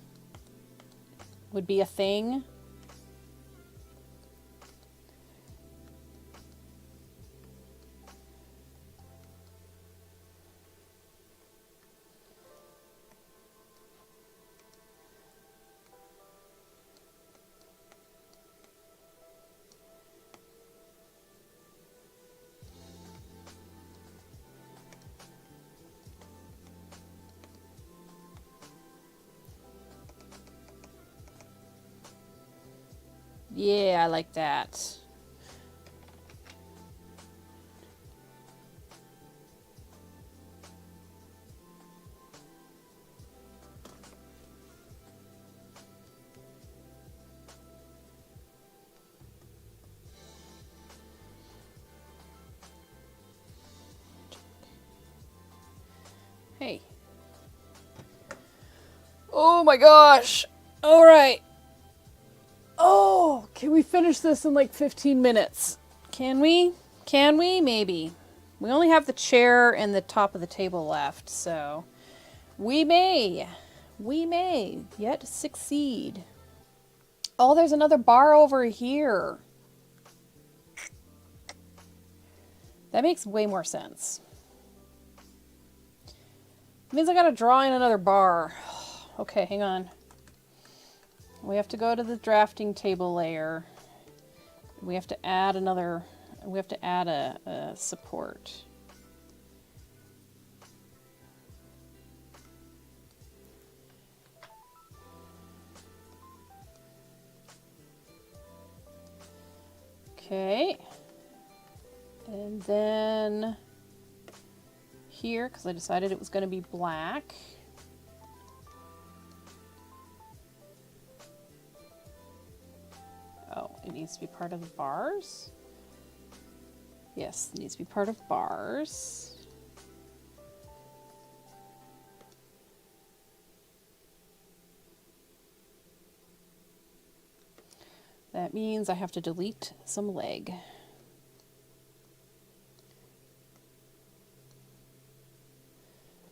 would be a thing. Yeah, I like that. Hey. Oh my gosh. All right. Oh, can we finish this in like 15 minutes? Can we? Can we? Maybe. We only have the chair and the top of the table left, so we may yet succeed. Oh, there's another bar over here. That makes way more sense. It means I gotta draw in another bar. Okay, hang on. We have to go to the drafting table layer. We have to add another, we have to add a support. Okay. And then here, because I decided it was going to be black. Oh, it needs to be part of the bars? Yes, it needs to be part of bars. That That means I have to delete some leg.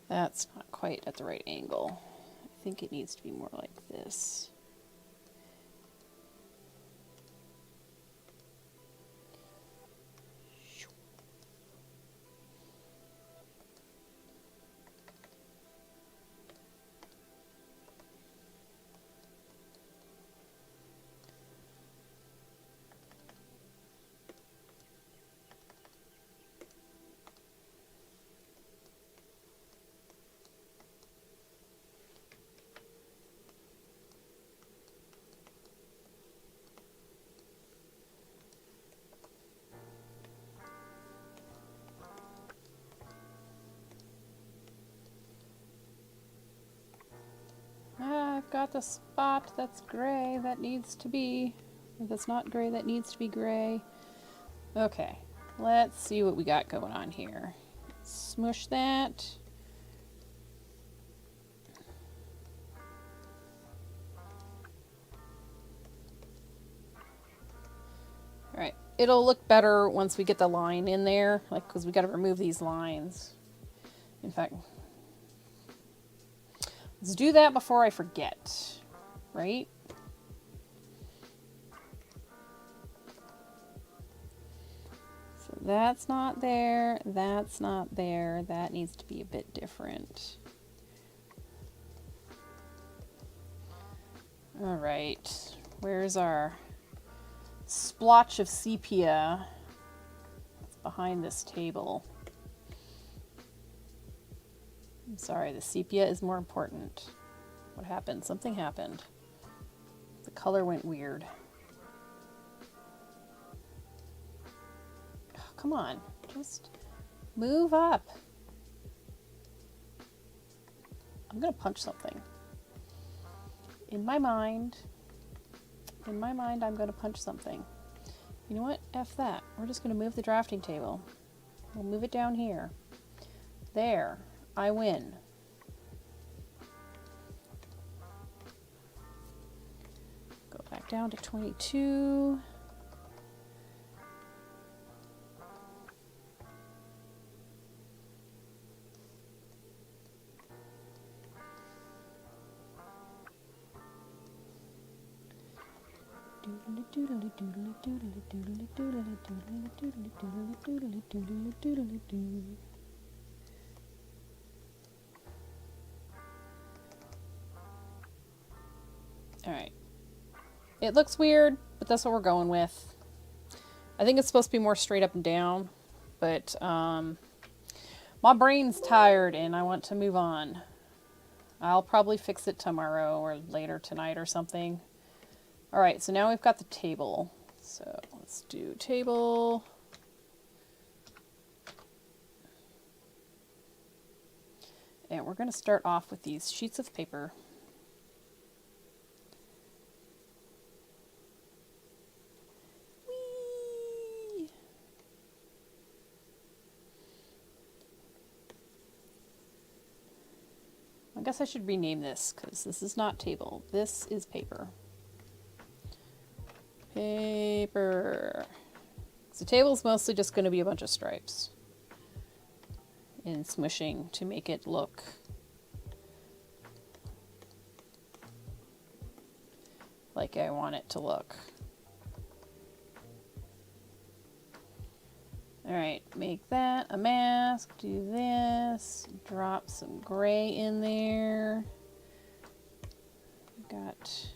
That's not quite at the right angle. I think it needs to be more like this. I've got the spot that's gray that needs to be, or that's not gray that needs to be gray. Okay, let's see what we got going on here. Smush that. Alright, it'll look better once we get the line in there, like, because we got to remove these lines. In fact, let's do that before I forget, right? So that's not there, that's not there, that needs to be a bit different. All right, where's our splotch of sepia? It's behind this table. I'm sorry, the sepia is more important. What happened? Something happened. The color went weird. Oh, come on, just move up. I'm gonna punch something. In my mind, I'm gonna punch something. You know what? F that. We're just gonna move the drafting table. We'll move it down here. There. I win. Go back down to 22. Alright. It looks weird, but that's what we're going with. I think it's supposed to be more straight up and down, but my brain's tired and I want to move on. I'll probably fix it tomorrow or later tonight or something. Alright, so now we've got the table. So let's do table. And we're going to start off with these sheets of paper. Whee! I guess I should rename this because this is not table. This is paper. Paper. So the table's mostly just going to be a bunch of stripes and smushing to make it look like I want it to look. Alright, make that a mask, do this, drop some gray in there. Got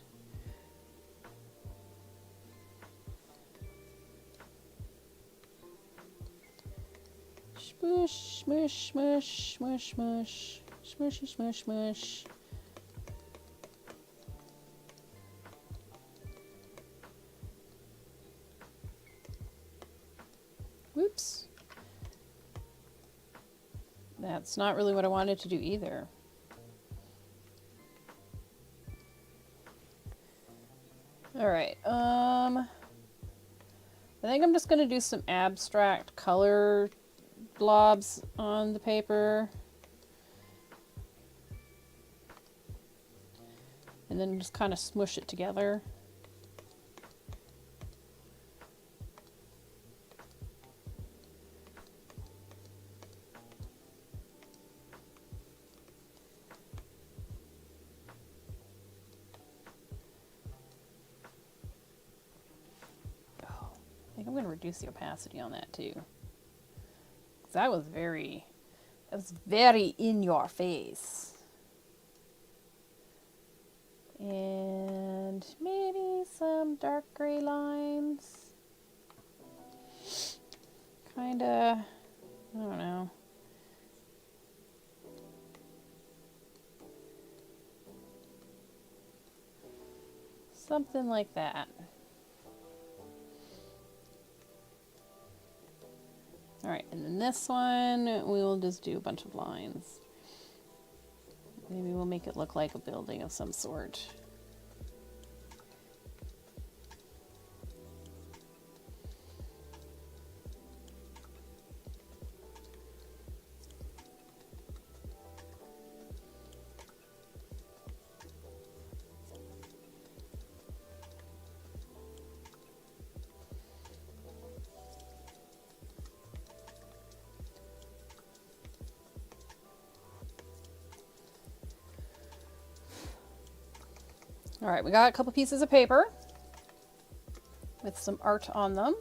smush, smush, smush, smush, smush, smushy, smush, smush. Whoops. That's not really what I wanted to do either. Alright, I think I'm just gonna do some abstract color blobs on the paper. And then just kind of smush it together. reduce the opacity on that too. That was very in your face. And maybe some dark gray lines. Kinda, I don't know. Something like that. Alright, and then this one, we will just do a bunch of lines. Maybe we'll make it look like a building of some sort. All right, we got a couple pieces of paper with some art on them.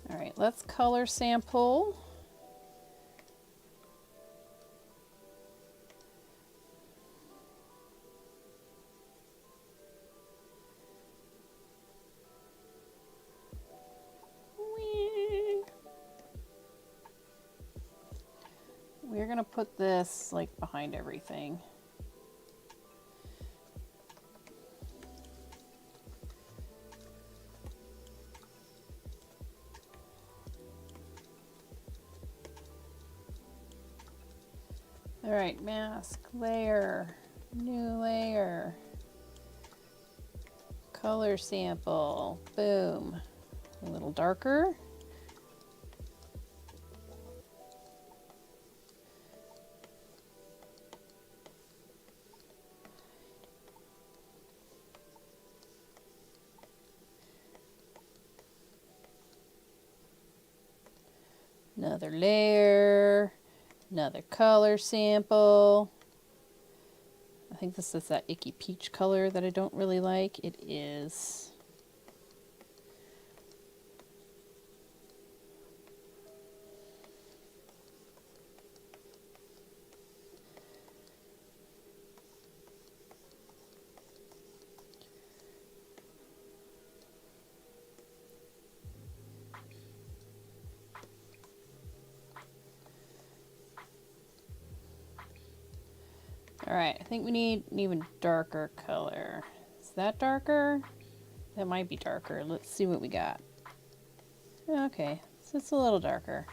All right, let's color sample. We're gonna put this like behind everything. All right, mask, layer, new layer, color sample, boom. A little darker. Another layer, another color sample. I think this is that icky peach color that I don't really like. It is. All right, I think we need an even darker color. Is that darker? That might be darker. Let's see what we got. Okay, so it's a little darker.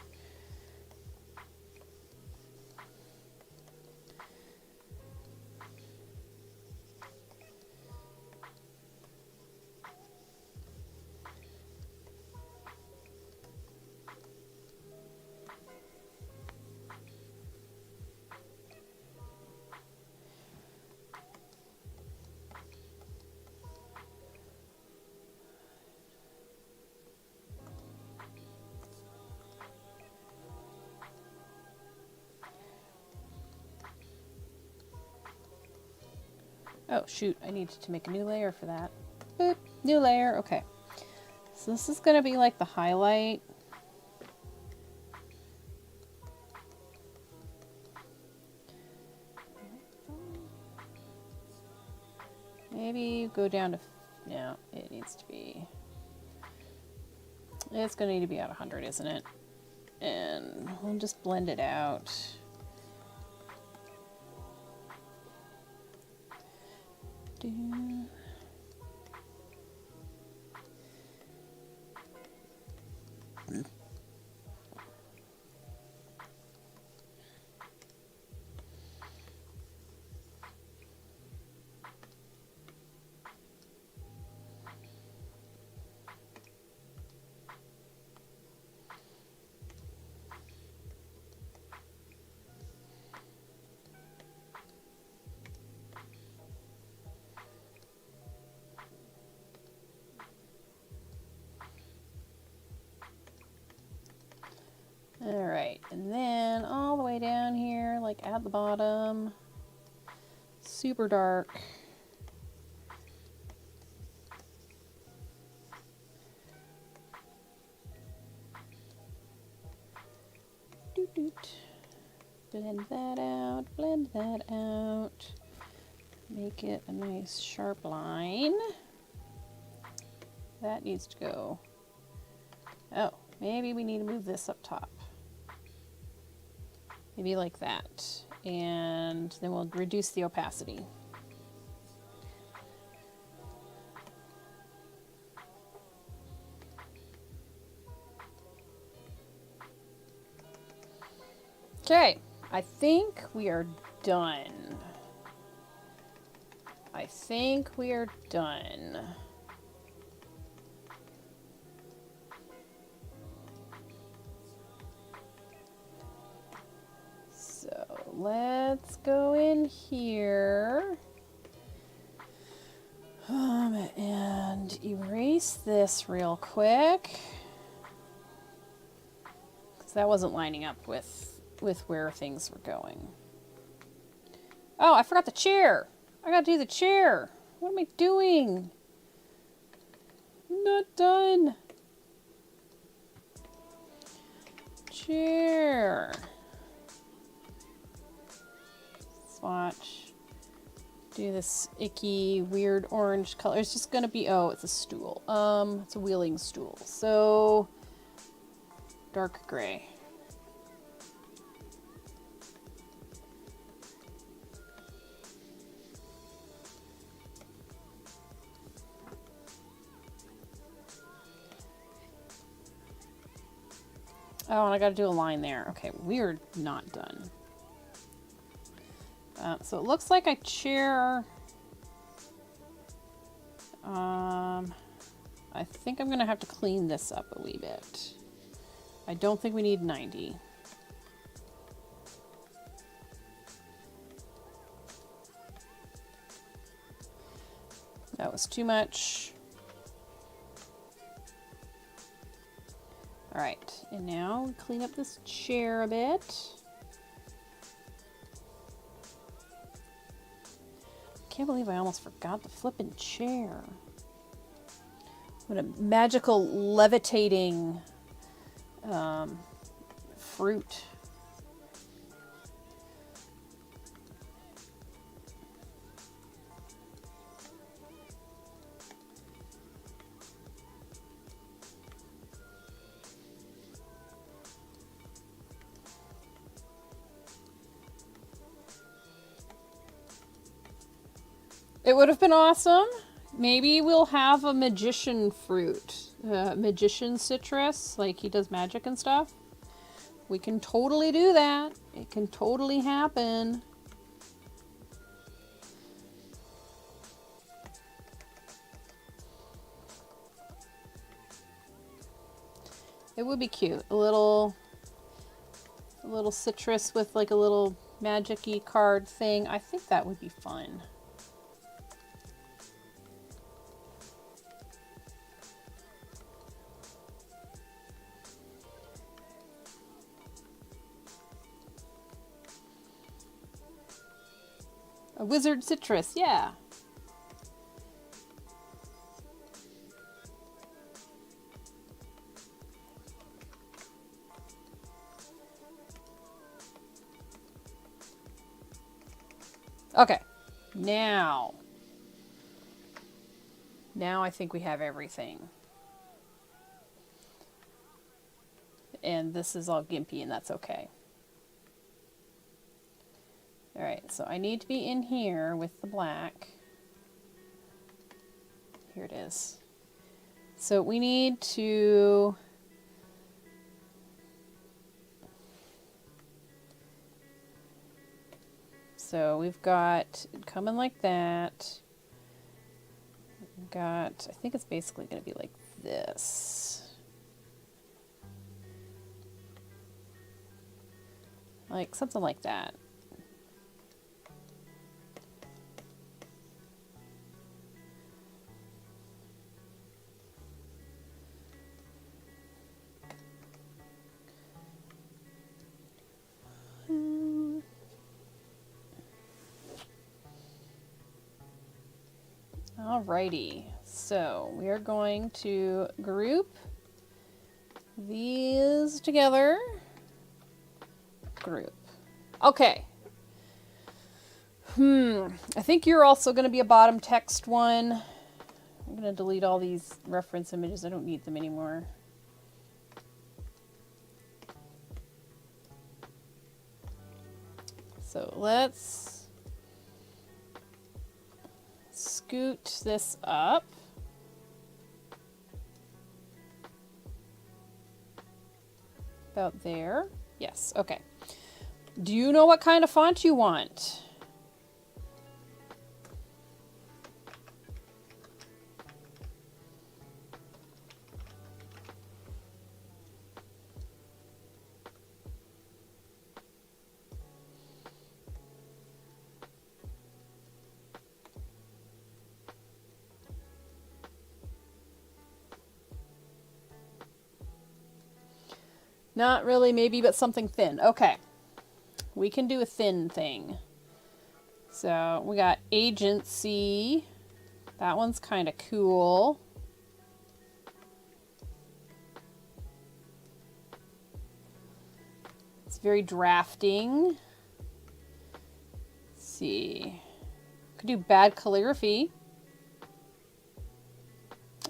Oh shoot, I need to make a new layer for that. Boop, new layer, okay. So this is gonna be like the highlight. Maybe go down to, no, it needs to be, it's gonna need to be at 100, isn't it? And we'll just blend it out. All right, and then all the way down here, like at the bottom, super dark. Blend that out, blend that out. Make it a nice sharp line. That needs to go. Oh, maybe we need to move this up top. Maybe like that. And then we'll reduce the opacity. Okay, I think we are done. I think we are done. So let's go in here and erase this real quick. Because that wasn't lining up with where things were going. Oh, I forgot the chair. I gotta do the chair. What am I doing? I'm not done. Chair. Swatch. Do this icky, weird orange color. It's just gonna be, oh, it's a stool. It's a wheeling stool. So, dark gray. Oh, and I gotta do a line there. Okay, we're not done. So it looks like a chair. I think I'm gonna have to clean this up a wee bit. I don't think we need 90. That was too much. All right, and now clean up this chair a bit. Can't believe I almost forgot the flippin' chair. What a magical levitating fruit. It would have been awesome. Maybe we'll have a magician fruit, magician citrus, like he does magic and stuff. We can totally do that. It can totally happen. It would be cute. A little citrus with like a little magic-y card thing. I think that would be fun. A wizard citrus, yeah. Okay, now I think we have everything. And this is all gimpy, and that's okay. All right, so I need to be in here with the black. Here it is. So we need to we've got it coming like that. We've got, I think it's basically going to be like this. Like something like that. Alrighty, so we are going to group these together group. Okay. I think you're also going to be a bottom text one. I'm going to delete all these reference images. I don't need them anymore. So let's scoot this up. About there. Yes, okay. Do you know what kind of font you want? Not really, maybe, but something thin. Okay. We can do a thin thing. So we got agency. That one's kind of cool. It's very drafting. Let's see. Could do bad calligraphy.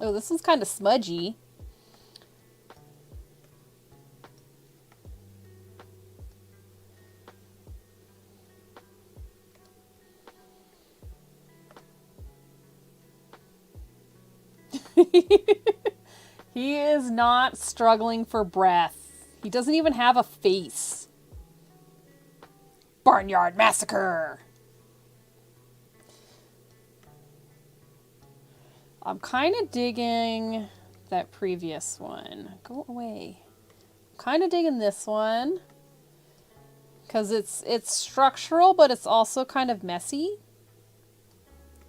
Oh, this one's kind of smudgy. He is not struggling for breath. He doesn't even have a face. Barnyard Massacre! I'm kind of digging that previous one. Go away. I'm kind of digging this one. Because it's structural, but it's also kind of messy.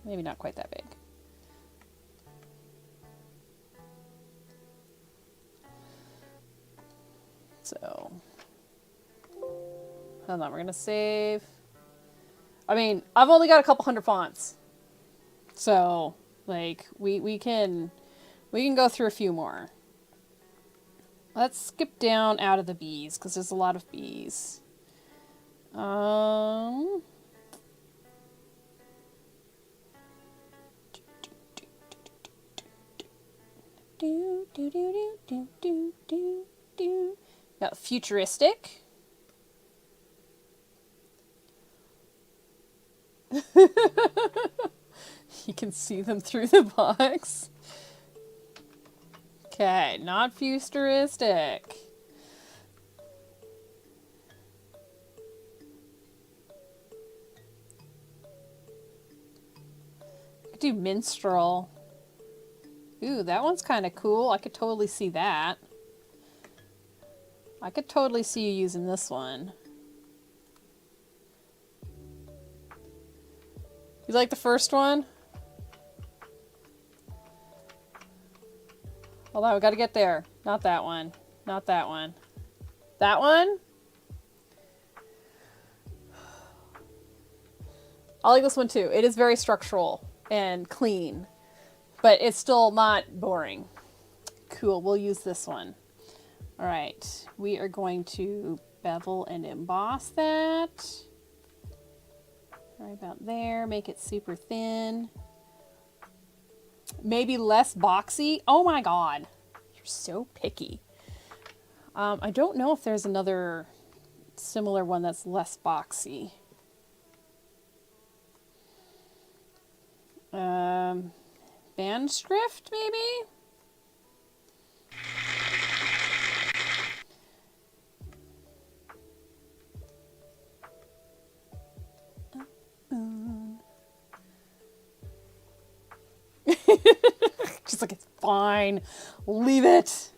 Maybe not quite that big. So, hold on, we're gonna save. I mean, I've only got a couple hundred fonts. So, like, we can go through a few more. Let's skip down out of the B's, because there's a lot of B's. Got futuristic. You can see them through the box. Okay, not futuristic. I could do minstrel. Ooh, that one's kind of cool. I could totally see that. I could totally see you using this one. You like the first one? Hold on, we gotta get there. Not that one. Not that one. That one? I like this one too. It is very structural and clean, but it's still not boring. Cool, we'll use this one. All right, we are going to bevel and emboss that. Right about there, make it super thin. Maybe less boxy. Oh my God, you're so picky. I don't know if there's another similar one that's less boxy. Band script, maybe? Just like, it's fine. Leave it.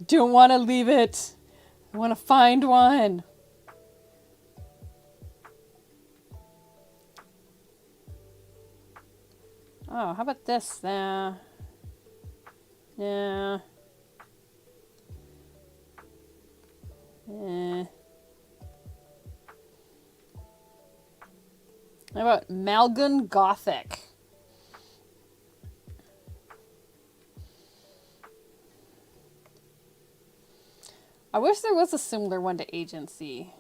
Don't want to leave it. I want to find one. Oh, how about this? Yeah. Yeah. How about Malgun Gothic? I wish there was a similar one to Agency.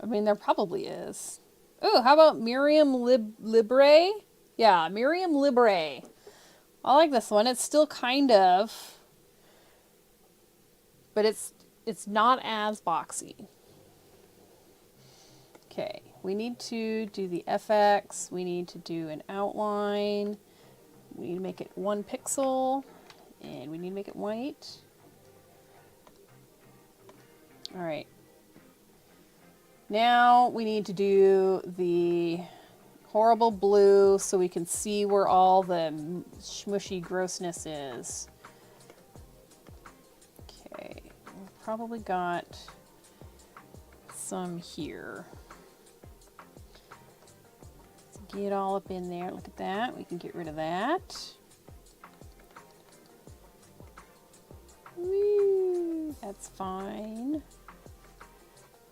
I mean, there probably is. Oh, how about Miriam Libre? Yeah, Miriam Libre. I like this one. It's still kind of, but it's not as boxy. Okay, we need to do the FX. We need to do an outline. We need to make it 1 pixel, and we need to make it white. All right. Now we need to do the horrible blue so we can see where all the smushy grossness is. Okay, we've probably got some here. Let's get all up in there. Look at that. We can get rid of that. Woo, that's fine.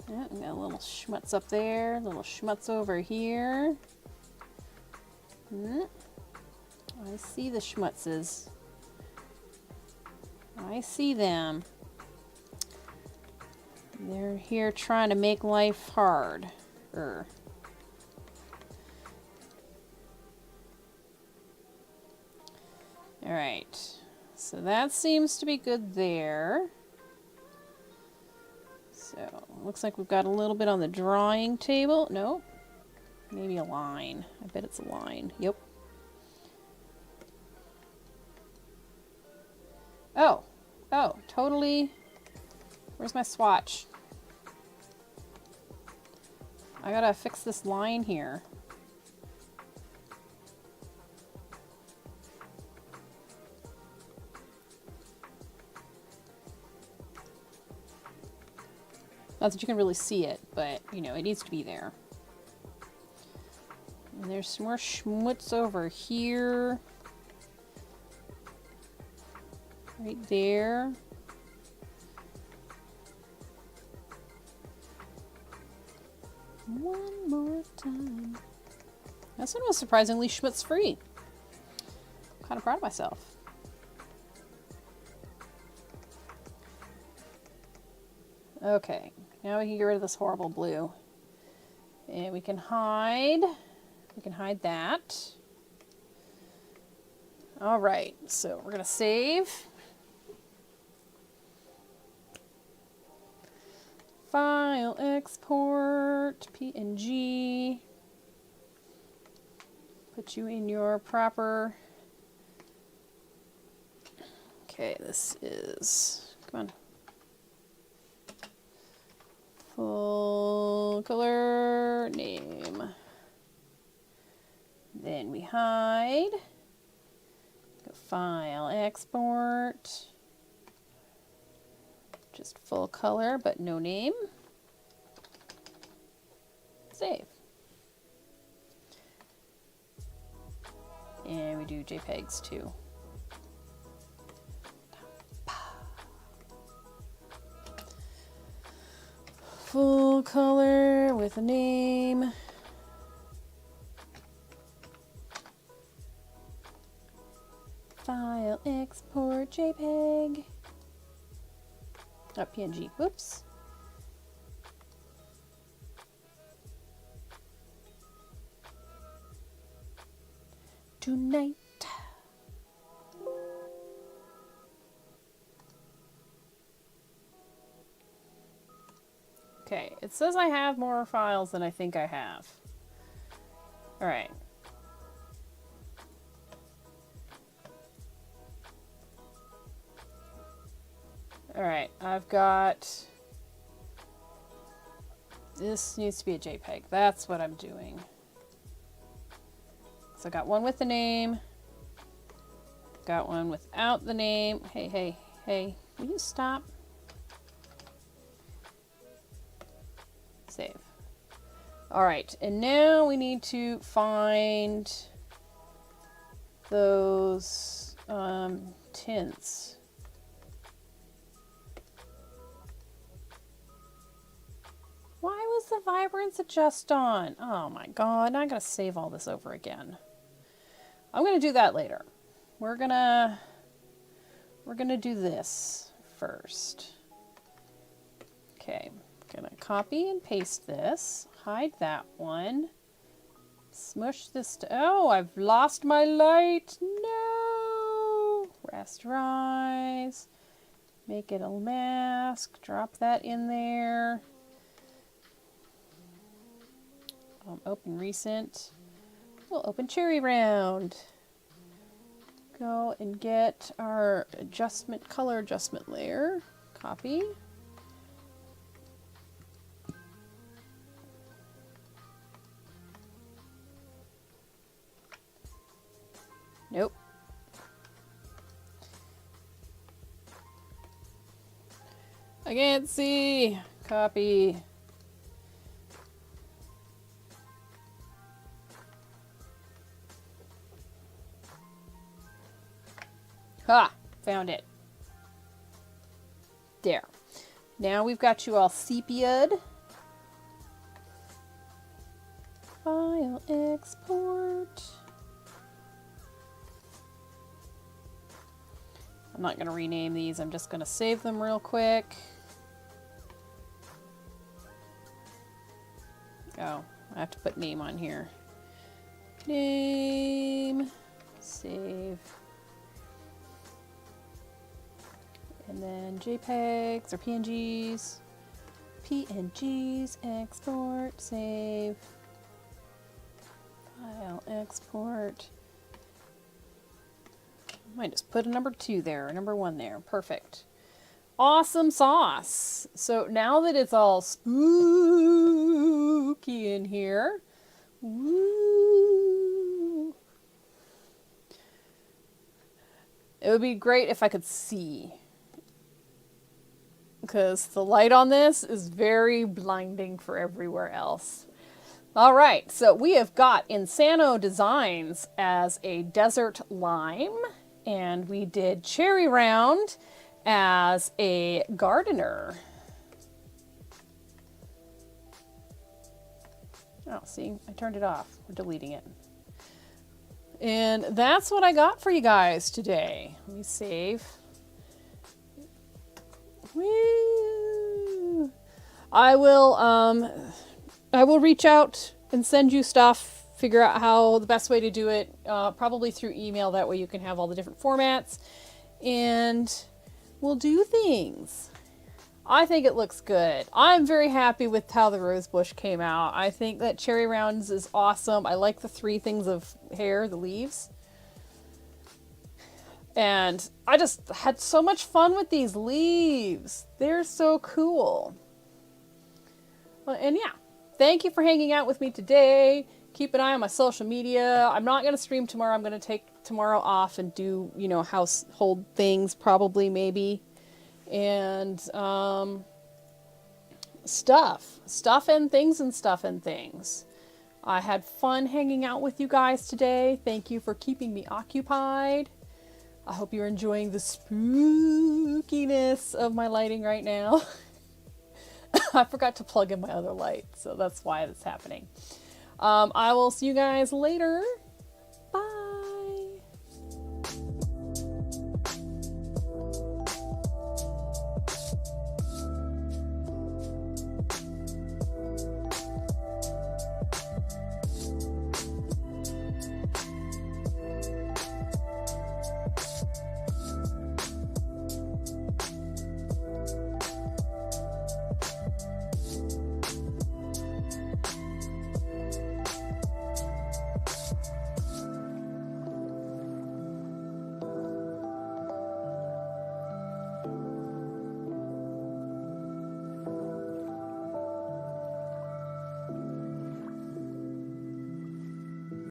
Yeah, we got a little schmutz up there, a little schmutz over here. I see the schmutzes. I see them. They're here trying to make life hard. Alright, so that seems to be good there. So, looks like we've got a little bit on the drawing table. Nope. Maybe a line. I bet it's a line. Yep. Oh. Oh, totally. Where's my swatch? I gotta fix this line here. Not that you can really see it, but, you know, it needs to be there. And there's some more schmutz over here. Right there. One more time. This one was surprisingly schmutz-free. I'm kind of proud of myself. Okay, now we can get rid of this horrible blue. And we can hide that. All right, so we're gonna save. File, export, PNG. Put you in your proper. Okay, this is, come on. Full color name. Then we hide. Go file, export. Just full color, but no name. Save. And we do JPEGs too. Full color with a name. File, export, JPEG. Not PNG, whoops. Tonight. Okay, it says I have more files than I think I have. All right. All right, I've got, this needs to be a JPEG. That's what I'm doing. So I got one with the name, got one without the name. Hey, will you stop? Save. All right, and now we need to find those tints. Why was the vibrance adjust on? Oh my god, now I gotta save all this over again. I'm gonna do that later. We're gonna do this first. Okay, Gonna copy and paste this, hide that one, smush this to, oh, I've lost my light, no! Rasterize, make it a mask, drop that in there. Open recent, we'll open CherryRound. Go and get our adjustment, color adjustment layer, copy. Nope. I can't see. Copy. Ha! Found it. There. Now we've got you all sepia'd. File export. I'm not going to rename these. I'm just going to save them real quick. Oh, I have to put name on here. Name. Save. And then JPEGs or PNGs. PNGs. Export. Save. File export. Might just put a number 2 there, or number 1 there. Perfect. Awesome sauce. So now that it's all spooky in here, woo, it would be great if I could see, because the light on this is very blinding for everywhere else. All right, so we have got Insano Designs as a desert lime. And we did CherryRound as a gardener. Oh, see, I turned it off. We're deleting it. And that's what I got for you guys today. Let me save. Woo! I will reach out and send you stuff. Figure out how the best way to do it, probably through email. That way you can have all the different formats and we'll do things. I think it looks good. I'm very happy with how the rose bush came out. I think that CherryRounds is awesome. I like the 3 things of hair, the leaves. And I just had so much fun with these leaves. They're so cool. Well, and yeah, thank you for hanging out with me today. Keep an eye on my social media. I'm not going to stream tomorrow. I'm going to take tomorrow off and do, you know, household things, probably, maybe. And stuff and things. I had fun hanging out with you guys today. Thank you for keeping me occupied. I hope you're enjoying the spookiness of my lighting right now. I forgot to plug in my other light, so that's why it's happening. I will see you guys later.